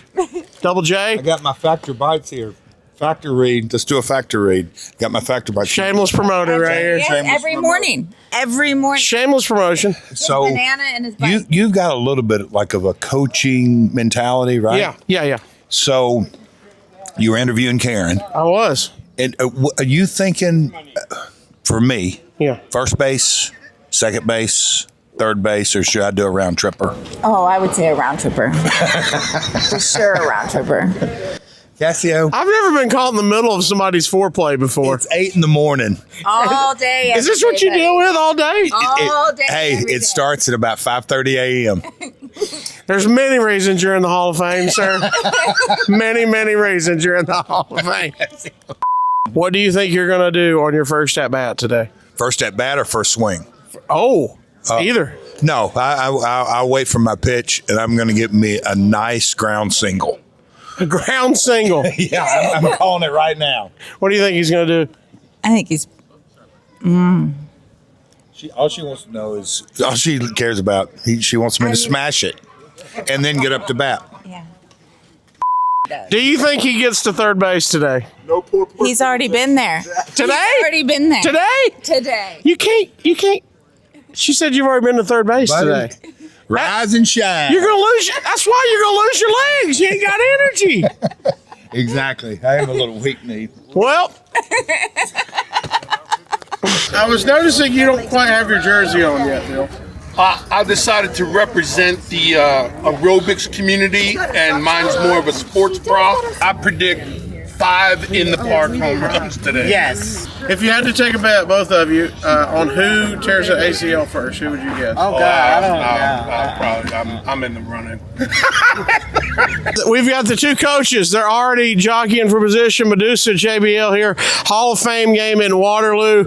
Double J. I got my factor bites here. Factor read. Let's do a factor read. Got my factor bites. Shameless promoter right here. Yes, every morning. Every morning. Shameless promotion. So banana in his bite. you've got a little bit like of a coaching mentality, right? Yeah. So you were interviewing Karen. I was. And are you thinking, for me, first base, second base, third base, or should I do a round tripper? Oh, I would say a round tripper. For sure, a round tripper. Cassio? I've never been caught in the middle of somebody's foreplay before. It's 8 a.m. All day. Is this what you deal with all day? All day. Hey, it starts at about 5:30 a.m. There's many reasons you're in the Hall of Fame, sir. many reasons you're in the Hall of Fame. What do you think you're going to do on your first at bat today? First at bat or first swing? Oh, either. No, I'll wait for my pitch, and I'm going to get me a nice ground single. A ground single? Yeah, I'm calling it right now. What do you think he's going to do? I think he's... All she wants to know is, all she cares about, she wants me to smash it and then get up to bat. Yeah. Do you think he gets to third base today? No, He's already been there. Today? He's already been there. Today? You can't. She said you've already been to third base today. Rise and shine. You're going to lose. That's why you're going to lose your legs. You ain't got energy. Exactly. I have a little weak knee. Well, I was noticing you don't quite have your jersey on yet, Bill. I decided to represent the aerobics community, and mine's more of a sports bra. I predict 5 in the park home runs today. Yes. If you had to take a bet, both of you, on who tears the ACL first, who would you guess? Oh, God. I'm in the running. We've got the two coaches. They're already jockeying for position. Medusa, JBL here. Hall of Fame game in Waterloo.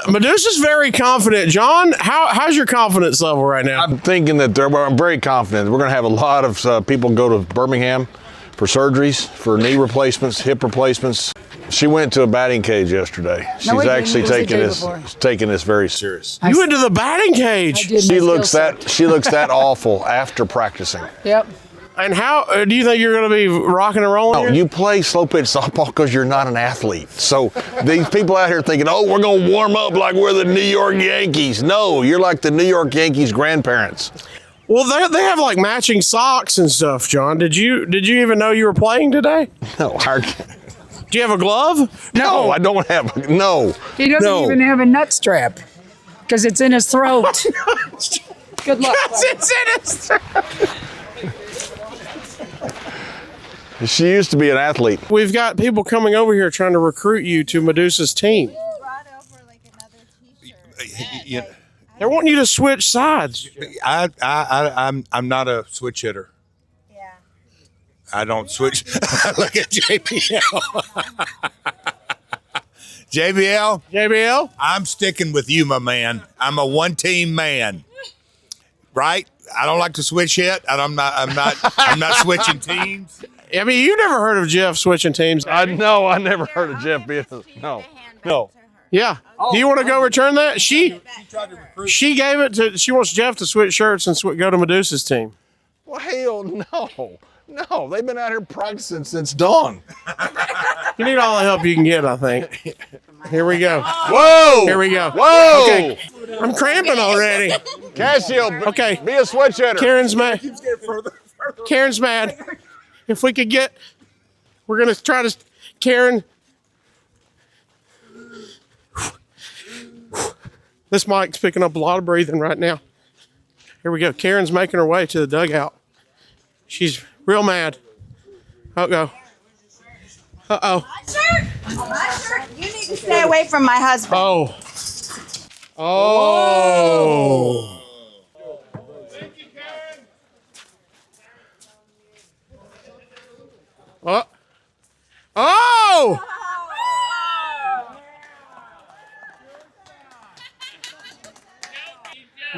Medusa's very confident. John, how's your confidence level right now? I'm thinking that I'm very confident. We're going to have a lot of people go to Birmingham for surgeries, for knee replacements, hip replacements. She went to a batting cage yesterday. She's actually taking this very serious. You went to the batting cage? She looks that awful after practicing. Yep. And how do you think you're going to be rocking and rolling? No, you play slow pitch softball because you're not an athlete. So these people out here thinking, oh, we're going to warm up like we're the New York Yankees. No, you're like the New York Yankees grandparents. Well, they have like matching socks and stuff, John. Did you even know you were playing today? No. Do you have a glove? No, I don't have. No. He doesn't even have a nut strap because it's in his throat. Good luck. It's in his throat. She used to be an athlete. We've got people coming over here trying to recruit you to Medusa's team. They're wanting you to switch sides. I'm not a switch hitter. Yeah. I don't switch. Look at JBL. JBL. I'm sticking with you, my man. I'm a one-team man. Right? I don't like to switch hit. I'm not switching teams. I mean, you never heard of Jeff switching teams? I never heard of Jeff being. No. Yeah. Do you want to go return that? She gave it to. She wants Jeff to switch shirts and go to Medusa's team. Well, hell no. They've been out here practicing since dawn. You need all the help you can get, I think. Here we go. Whoa! Here we go. Whoa! Okay. I'm cramping already. Casio, okay. Be a switch hitter. Karen's mad. Karen's mad. If we could get, we're going to try to, Karen. This mic's picking up a lot of breathing right now. Here we go. Karen's making her way to the dugout. She's real mad. Uh-oh. My shirt. You need to stay away from my husband. Oh. Oh!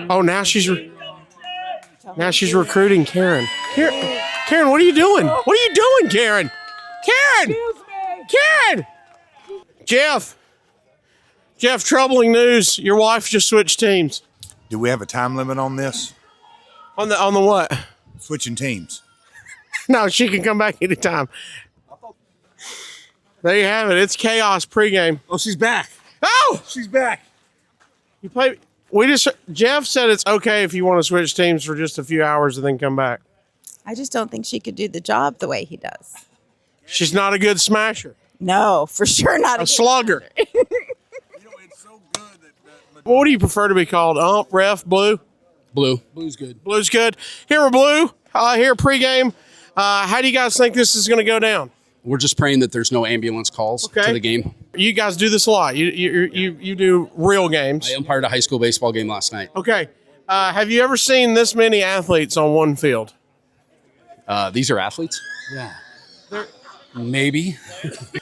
Oh, now she's recruiting Karen. Karen, what are you doing? What are you doing, Karen? Karen! Jeff, troubling news. Your wife just switched teams. Do we have a time limit on this? On the what? Switching teams. No, she can come back anytime. There you have it. It's chaos pregame. Oh, she's back. Oh, she's back. You play. Jeff said it's okay if you want to switch teams for just a few hours and then come back. I just don't think she could do the job the way he does. She's not a good smasher. No, for sure not a slugger. What do you prefer to be called? Ump, ref, blue? Blue. Blue's good. Blue's good. Here we're blue. Here pregame. How do you guys think this is going to go down? We're just praying that there's no ambulance calls to the game. You guys do this a lot. You do real games. I umpired a high school baseball game last night. Okay. Have you ever seen this many athletes on one field? These are athletes? Yeah. Maybe.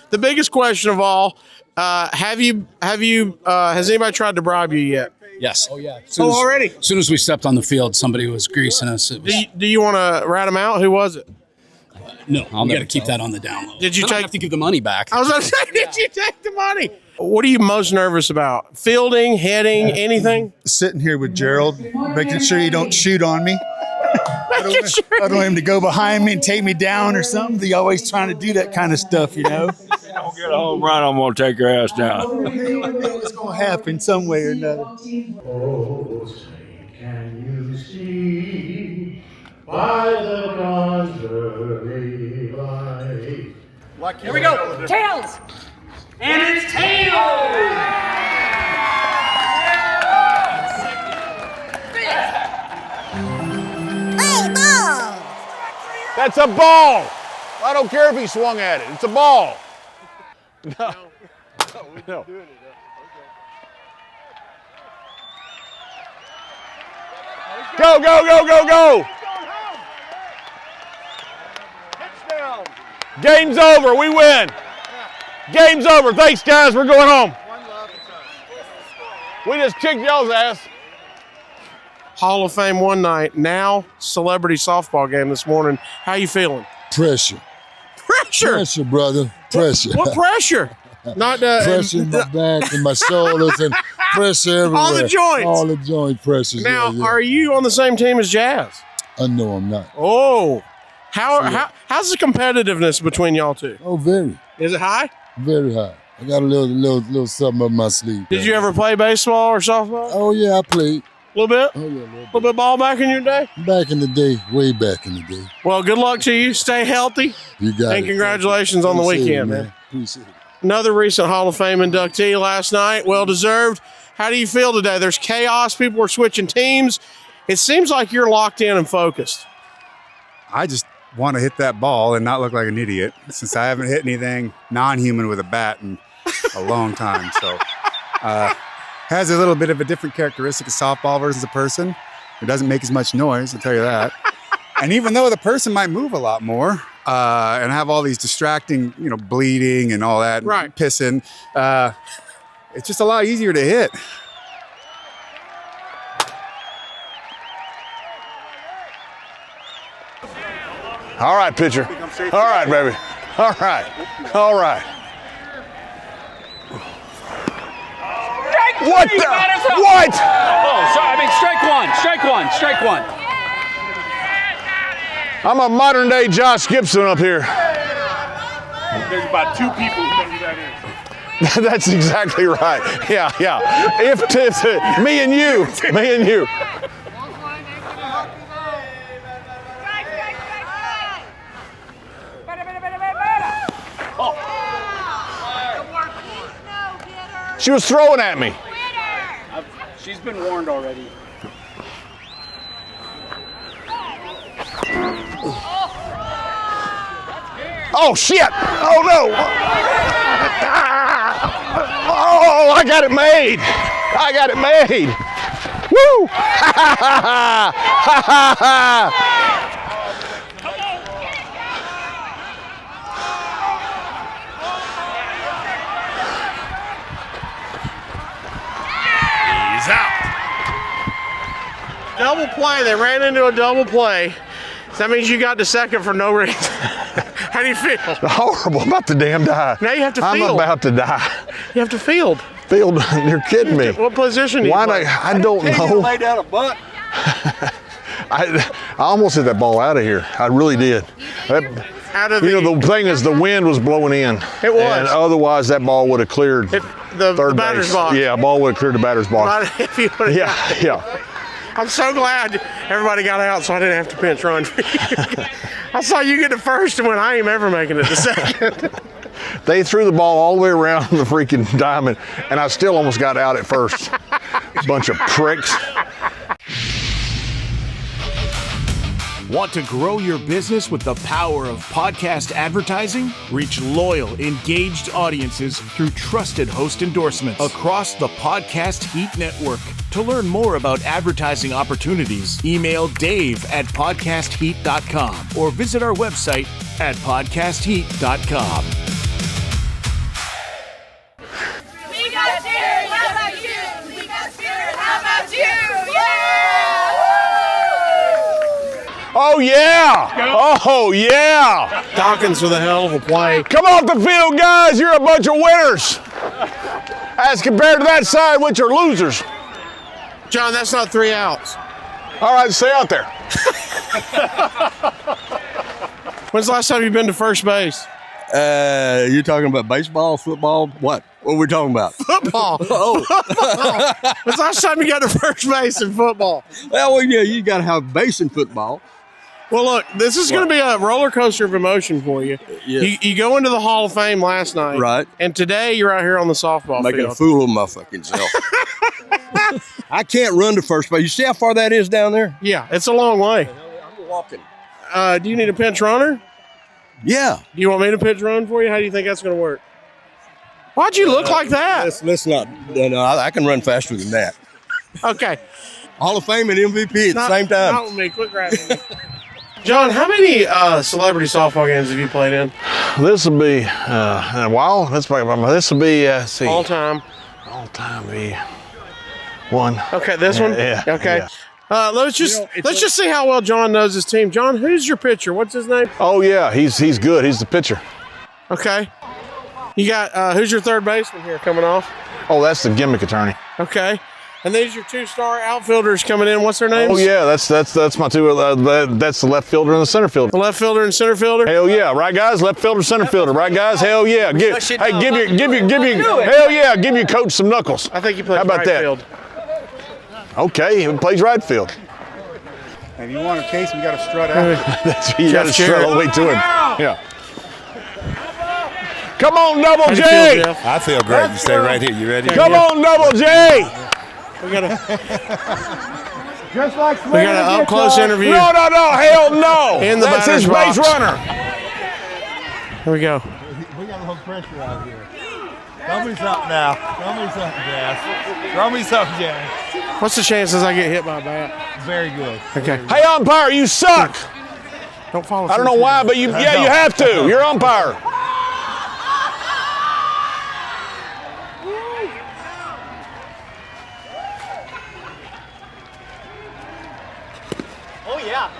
The biggest question of all, has anybody tried to bribe you yet? Yes. Oh, yeah. Already? As soon as we stepped on the field, somebody was greasing us. Do you want to rat them out? Who was it? No, we got to keep that on the down low. Did you have to give the money back? I was going to say, did you take the money? What are you most nervous about? Fielding, hitting, anything? Sitting here with Gerald, making sure you don't shoot on me. I don't want him to go behind me and take me down or something. He's always trying to do that kind of stuff, you know. If you don't get a home run, I'm going to take your ass down. It's going to happen some way or another. Oh, say, can you see by the dawn's early light? Here we go. Tails. And it's tails! That's a ball. I don't care if he swung at it. It's a ball. No. Go, go, go, go, go. Game's over. We win. Game's over. Thanks, guys. We're going home. We just kicked y'all's ass. Hall of Fame one night, now celebrity softball game this morning. How you feeling? Pressure. Pressure, brother. Pressure. What pressure? Not pressure in my back and my shoulders and pressure everywhere. All the joints. All the joint pressures. Now, are you on the same team as Jazz? No, I'm not. Oh. How's the competitiveness between y'all two? Oh, very. Is it high? Very high. I got a little something up my sleeve. Did you ever play baseball or softball? Oh, yeah, I played. A little bit? Oh, yeah, a little little bit of ball back in your day? Back in the day, way back in the day. Well, good luck to you. Stay healthy. You got it. And congratulations on the Appreciate weekend, it, man. Appreciate it. Another recent Hall of Fame inductee last night. Well deserved. How do you feel today? There's chaos. People are switching teams. It seems like you're locked in and focused. I just want to hit that ball and not look like an idiot, since I haven't hit anything non-human with a bat in a long time. So has a little bit of a different characteristic of softball versus a person. It doesn't make as much noise, I'll tell you that. And even though the person might move a lot more and have all these distracting, bleeding and all that, right, pissing, it's just a lot easier to hit. All right, pitcher. All right, baby. All right. All right. What the? What? Oh, sorry. I mean, strike one. Strike one. Strike one. I'm a modern day Josh Gibson up here. There's about 2 people who know who that is. That's exactly right. Yeah. If me and you. She was throwing at me. She's been warned already. Oh, shit. Oh, no. Oh, I got it made. I got it made. Woo. He's out. Double play. They ran into a double play. So that means you got to second for no reason. How do you feel? Horrible. I'm about to damn die. Now you have to field. I'm about to die. You have to field. Field? You're kidding me. What position do you play? I don't know. Lay down a butt. I almost hit that ball out of here. I really did. The thing is, the wind was blowing in. It was. And otherwise, that ball would have cleared third batter's base. box. Yeah, ball would have cleared the batter's box. Yeah. I'm so glad everybody got out so I didn't have to pinch run. I saw you get to first and went, I ain't ever making it to second. They threw the ball all the way around the freaking diamond, and I still almost got out at first. Bunch of pricks. Want to grow your business with the power of podcast advertising? Reach loyal, engaged audiences through trusted host endorsements across the Podcast Heat Network. To learn more about advertising opportunities, email dave@podcastheat.com or visit our website at podcastheat.com. We got spirit, how about you? We got spirit, how about you? Oh, yeah. Oh, yeah. Dawkins with a hell of a play. Come off the field, guys. You're a bunch of winners. As compared to that side, which are losers. John, that's not 3 outs. All right, stay out there. When's the last time you've been to first base? You're talking about baseball, football? What are we talking about? Football. Oh. When's the last time you got to first base in football? Well, yeah, you got to have a base in football. Well, look, this is going to be a roller coaster of emotion for you. Yes. You go into the Hall of Fame last night. Right. And today you're out here on the softball Making field. a fool of my fucking self. I can't run to first base. You see how far that is down there? Yeah, it's a long way. I'm walking. Do you need a pinch runner? Yeah. Do you want me to pinch run for you? How do you think that's going to work? Why'd you look like that? Let's not. No, I can run faster than that. Okay. Hall of Fame and MVP at the same time. Not with me. Quit grabbing me. John, how many celebrity softball games have you played in? This will be a while. This will be see. All time. All time be one. Okay, this one. Yeah. Okay. Yeah. Let's just see how well John knows his team. John, who's your pitcher? What's his name? Oh yeah, he's good. He's the pitcher. Okay. You got who's your third baseman here coming off? Oh, that's the gimmick attorney. Okay. And these are your 2-star outfielders coming in. What's their names? Oh yeah, that's my two. That's the left fielder and the center fielder. The left fielder and center fielder. Hell yeah, right guys. Left fielder, center fielder, right guys. Hell yeah. Give you coach some knuckles. I think you play How about right that? field. Okay, he plays right field. If you want a case, we got to strut out. That's what you got to strut all the way to him. Yeah. Come on, Double J. I feel great. You stay right here. You ready? Come on, Double J. We got an up close interview. No, hell no. In the That's his batter's base box. runner. Here we go. We got a little pressure out here. Throw me something now. Throw me something, Jazz. Throw me something, Jazz. What's the chances I get hit by a bat? Very good. Okay. Hey, umpire, you suck. Don't follow. I don't know why, but you have to. You're umpire.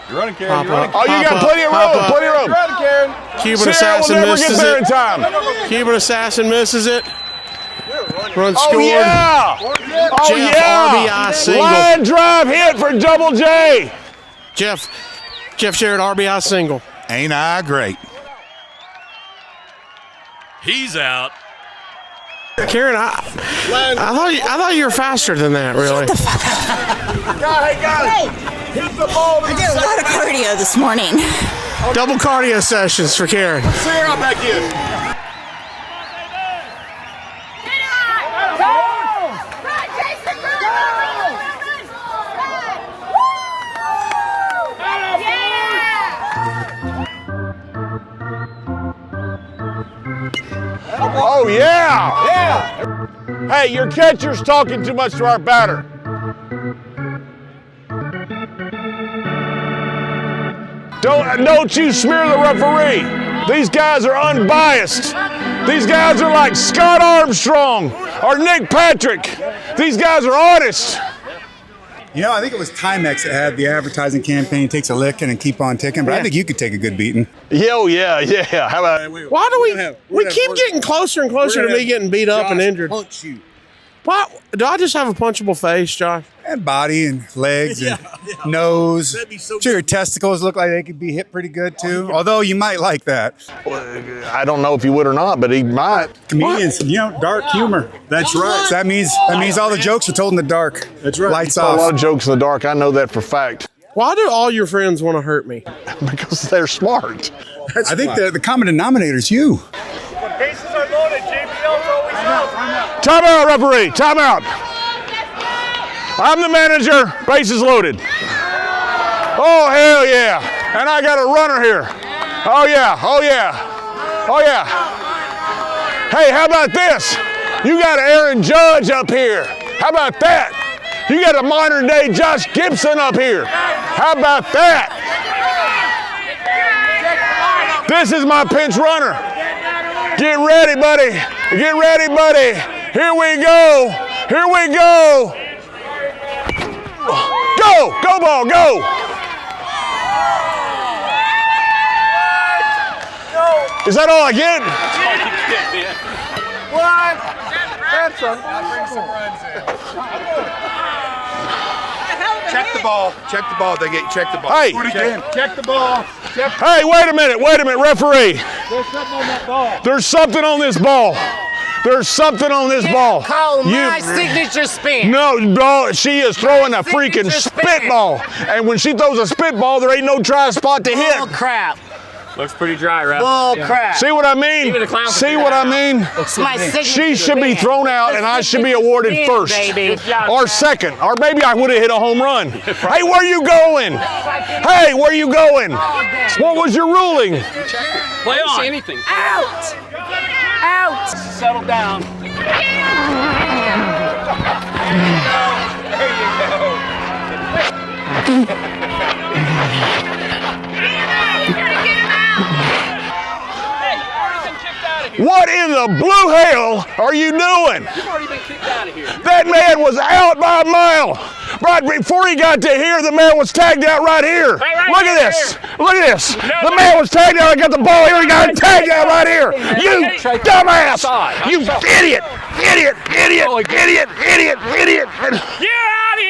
You're running, Karen. You're running. Oh, you got plenty of room. Plenty of room. You're running, Karen. Cuban Sierra assassin will never misses get there it. in time. Cuban assassin misses it. Run Oh, scored. yeah. Oh, Jeff, yeah. RBI single. Line drive hit for Double J. Jeff Jarrett RBI single. Ain't I great? He's out. Karen, I thought you were faster than that, really. Shut the fuck up. Hey, guys. Hit the ball. I did a lot of cardio this morning. Double cardio sessions for Karen. Sierra back in. Oh, yeah. Yeah. Hey, your catcher's talking too much to our batter. Don't you smear the referee. These guys are unbiased. These guys are like Scott Armstrong or Nick Patrick. These guys are honest. You know, I think it was Timex that had the advertising campaign, takes a licking and keep on ticking, but I think you could take a good beating. Yeah. How about Why do we keep getting closer and closer to me getting beat up and injured? Punch you. Why do I just have a punchable face, Josh? And body and legs and nose. Sure, your testicles look like they could be hit pretty good too. Although you might like that. I don't know if he would or not, but he might. Comedians, dark humor. That's right. That means all the jokes are told in the dark. That's right. Lights off. A lot of jokes in the dark. I know that for fact. Why do all your friends want to hurt me? Because they're smart. I think the common denominator is you. When bases are loaded, JBL's always out. Time out, referee. Time out. I'm the manager. Bases loaded. Oh, hell yeah. And I got a runner here. Oh, yeah. Hey, how about this? You got Aaron Judge up here. How about that? You got a modern day Josh Gibson up here. How about that? This is my pinch runner. Get ready, buddy. Get ready, buddy. Here we go. Here we go. Go. Go, ball. Go. Is that all I get? What? That's some runs in. Check the ball. Check the ball. Check the ball. Hey. Check the ball. Hey, wait a minute, referee. There's something on that ball. There's something on this ball. There's something on this ball. Call my signature spin. No, she is throwing a freaking spitball. And when she throws a spitball, there ain't no dry spot to hit. Oh, crap. Looks pretty dry, Ralph. Bull crap. See what I mean? See what I mean? She should be thrown out and I should be awarded first. Or second. Or maybe I would have hit a home run. Hey, where you going? Hey, where you going? What was your ruling? Play on. See anything. Out! Out! Settle down. What in the blue hell are you doing? You've already been kicked out of here. That man was out by a mile. Right before he got to here, the man was tagged out right here. Look at this. Look at this. The man was tagged out. I got the ball here. He got tagged out right here. You dumbass. You idiot. Idiot. Idiot. Idiot. Idiot. Idiot.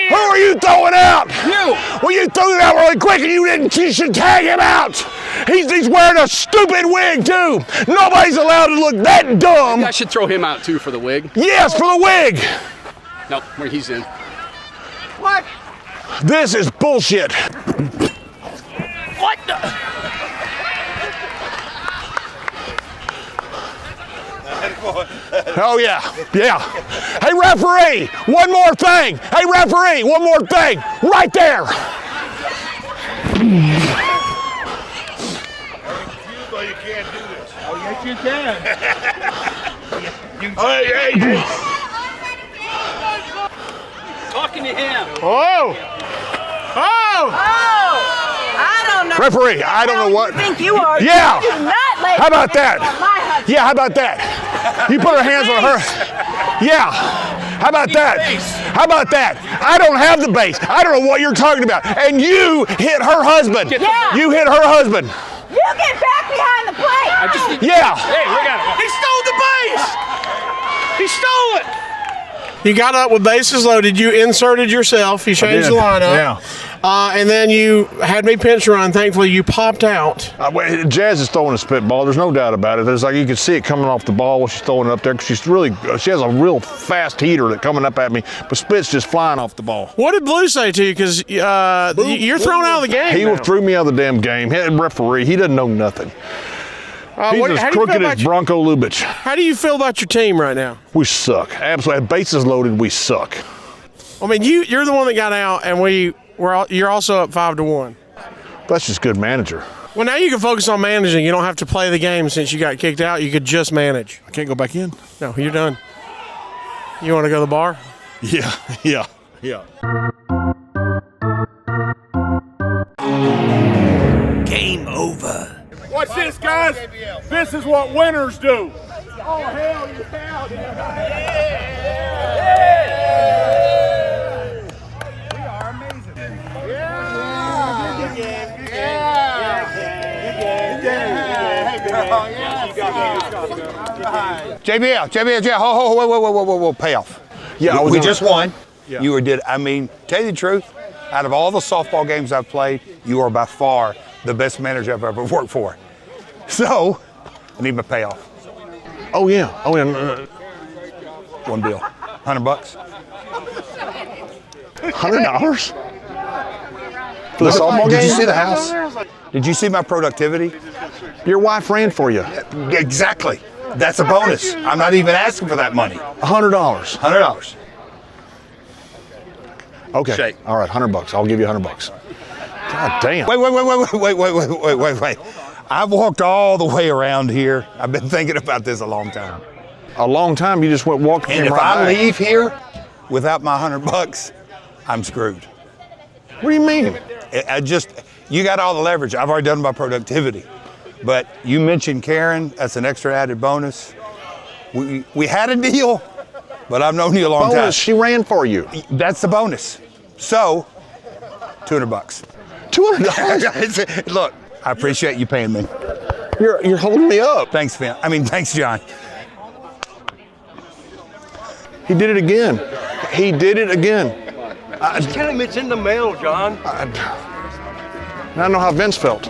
Who are you throwing out? You. Well, you threw it out really quick and you should tag him out. He's wearing a stupid wig too. Nobody's allowed to look that dumb. I should throw him out too for the wig. Yes, for the wig. Nope, where he's in. What? This is bullshit. What the? Oh, yeah. Yeah. Hey, referee, one more thing. Hey, referee, one more thing. Right there. Well, you can't do this. Oh, yes, you can. Hey. Talking to him. Oh. I don't know. Referee, I don't know what. You think you are? Yeah. You do not lay How about hands that? on my husband. Yeah, how about that? You put her hands on her. Yeah. How about that? How about that? I don't have the base. I don't know what you're talking about. And you hit her husband. Yeah. You hit her husband. You get back behind the plate. Yeah. Hey, we got it. He stole the base. He stole it. You got up with bases loaded. You inserted yourself. You changed the lineup. Yeah. And then you had me pinch run. Thankfully, you popped out. Jazz is throwing a spitball. There's no doubt about it. There's like you can see it coming off the ball when she's throwing it up there. Cause she has a real fast heater that coming up at me, but spit's just flying off the ball. What did Blue say to you? Because you're thrown out of the game. He now. threw me out of the damn game. He had a referee. He doesn't know nothing. He's as crooked as Bronco Lubitsch. How do you feel about your team right now? We suck. Absolutely. Bases loaded, we suck. I mean, you're the one that got out, and you're also up 5-1. That's just good manager. Well, now you can focus on managing. You don't have to play the game since you got kicked out. You could just manage. I can't go back in. No, you're done. You want to go to the bar? Yeah. Game over. Watch this, guys. This is what winners do. Oh, hell yeah. We are amazing. JBL, whoa, payoff. Yeah, we just won. Yeah. You did. I mean, tell you the truth, out of all the softball games I've played, you are by far the best manager I've ever worked for. So, I need my payoff. Oh yeah. One bill, $100. $100 for the softball game? Did you see the house? Did you see my productivity? Your wife ran for you. Exactly. That's a bonus. I'm not even asking for that money. $100. $100. Okay. Shake. All right, $100. I'll give you $100. God damn. Wait. I've walked all the way around here. I've been thinking about this a long time. A long time? You just walked And if I leave here without my $100, I'm screwed. What do you mean? You got all the leverage. I've already done my productivity. But you mentioned Karen, that's an extra added bonus. We had a deal, but I've known you a long time. She ran for you. That's the bonus. So, $200. $200? Look, I appreciate you paying me. You're holding me up. Thanks, Finn. Thanks, John. He did it again. Tell him it's in the mail, John. I know how Vince felt.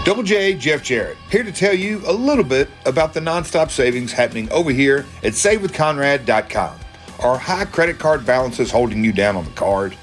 Double J, Jeff Jarrett, here to tell you a little bit about the nonstop savings happening over here at SaveWithConrad.com. Are high credit card balances holding you down on the card?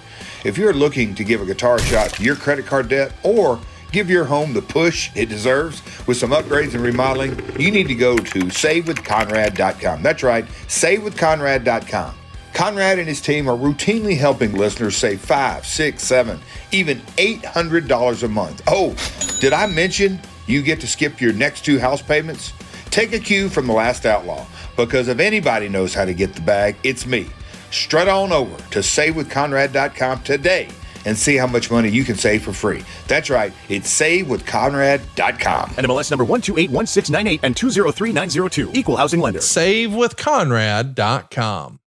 If you're looking to give a guitar shot to your credit card debt or give your home the push it deserves with some upgrades and remodeling, you need to go to SaveWithConrad.com. That's right, SaveWithConrad.com. Conrad and his team are routinely helping listeners save $500, $600, $700, even $800 a month. Oh, did I mention you get to skip your next 2 house payments? Take a cue from The Last Outlaw, because if anybody knows how to get the bag, it's me. Strut on over to SaveWithConrad.com today and see how much money you can save for free. That's right, it's SaveWithConrad.com. NMLS number 1281698 and 203902. Equal housing lender. SaveWithConrad.com.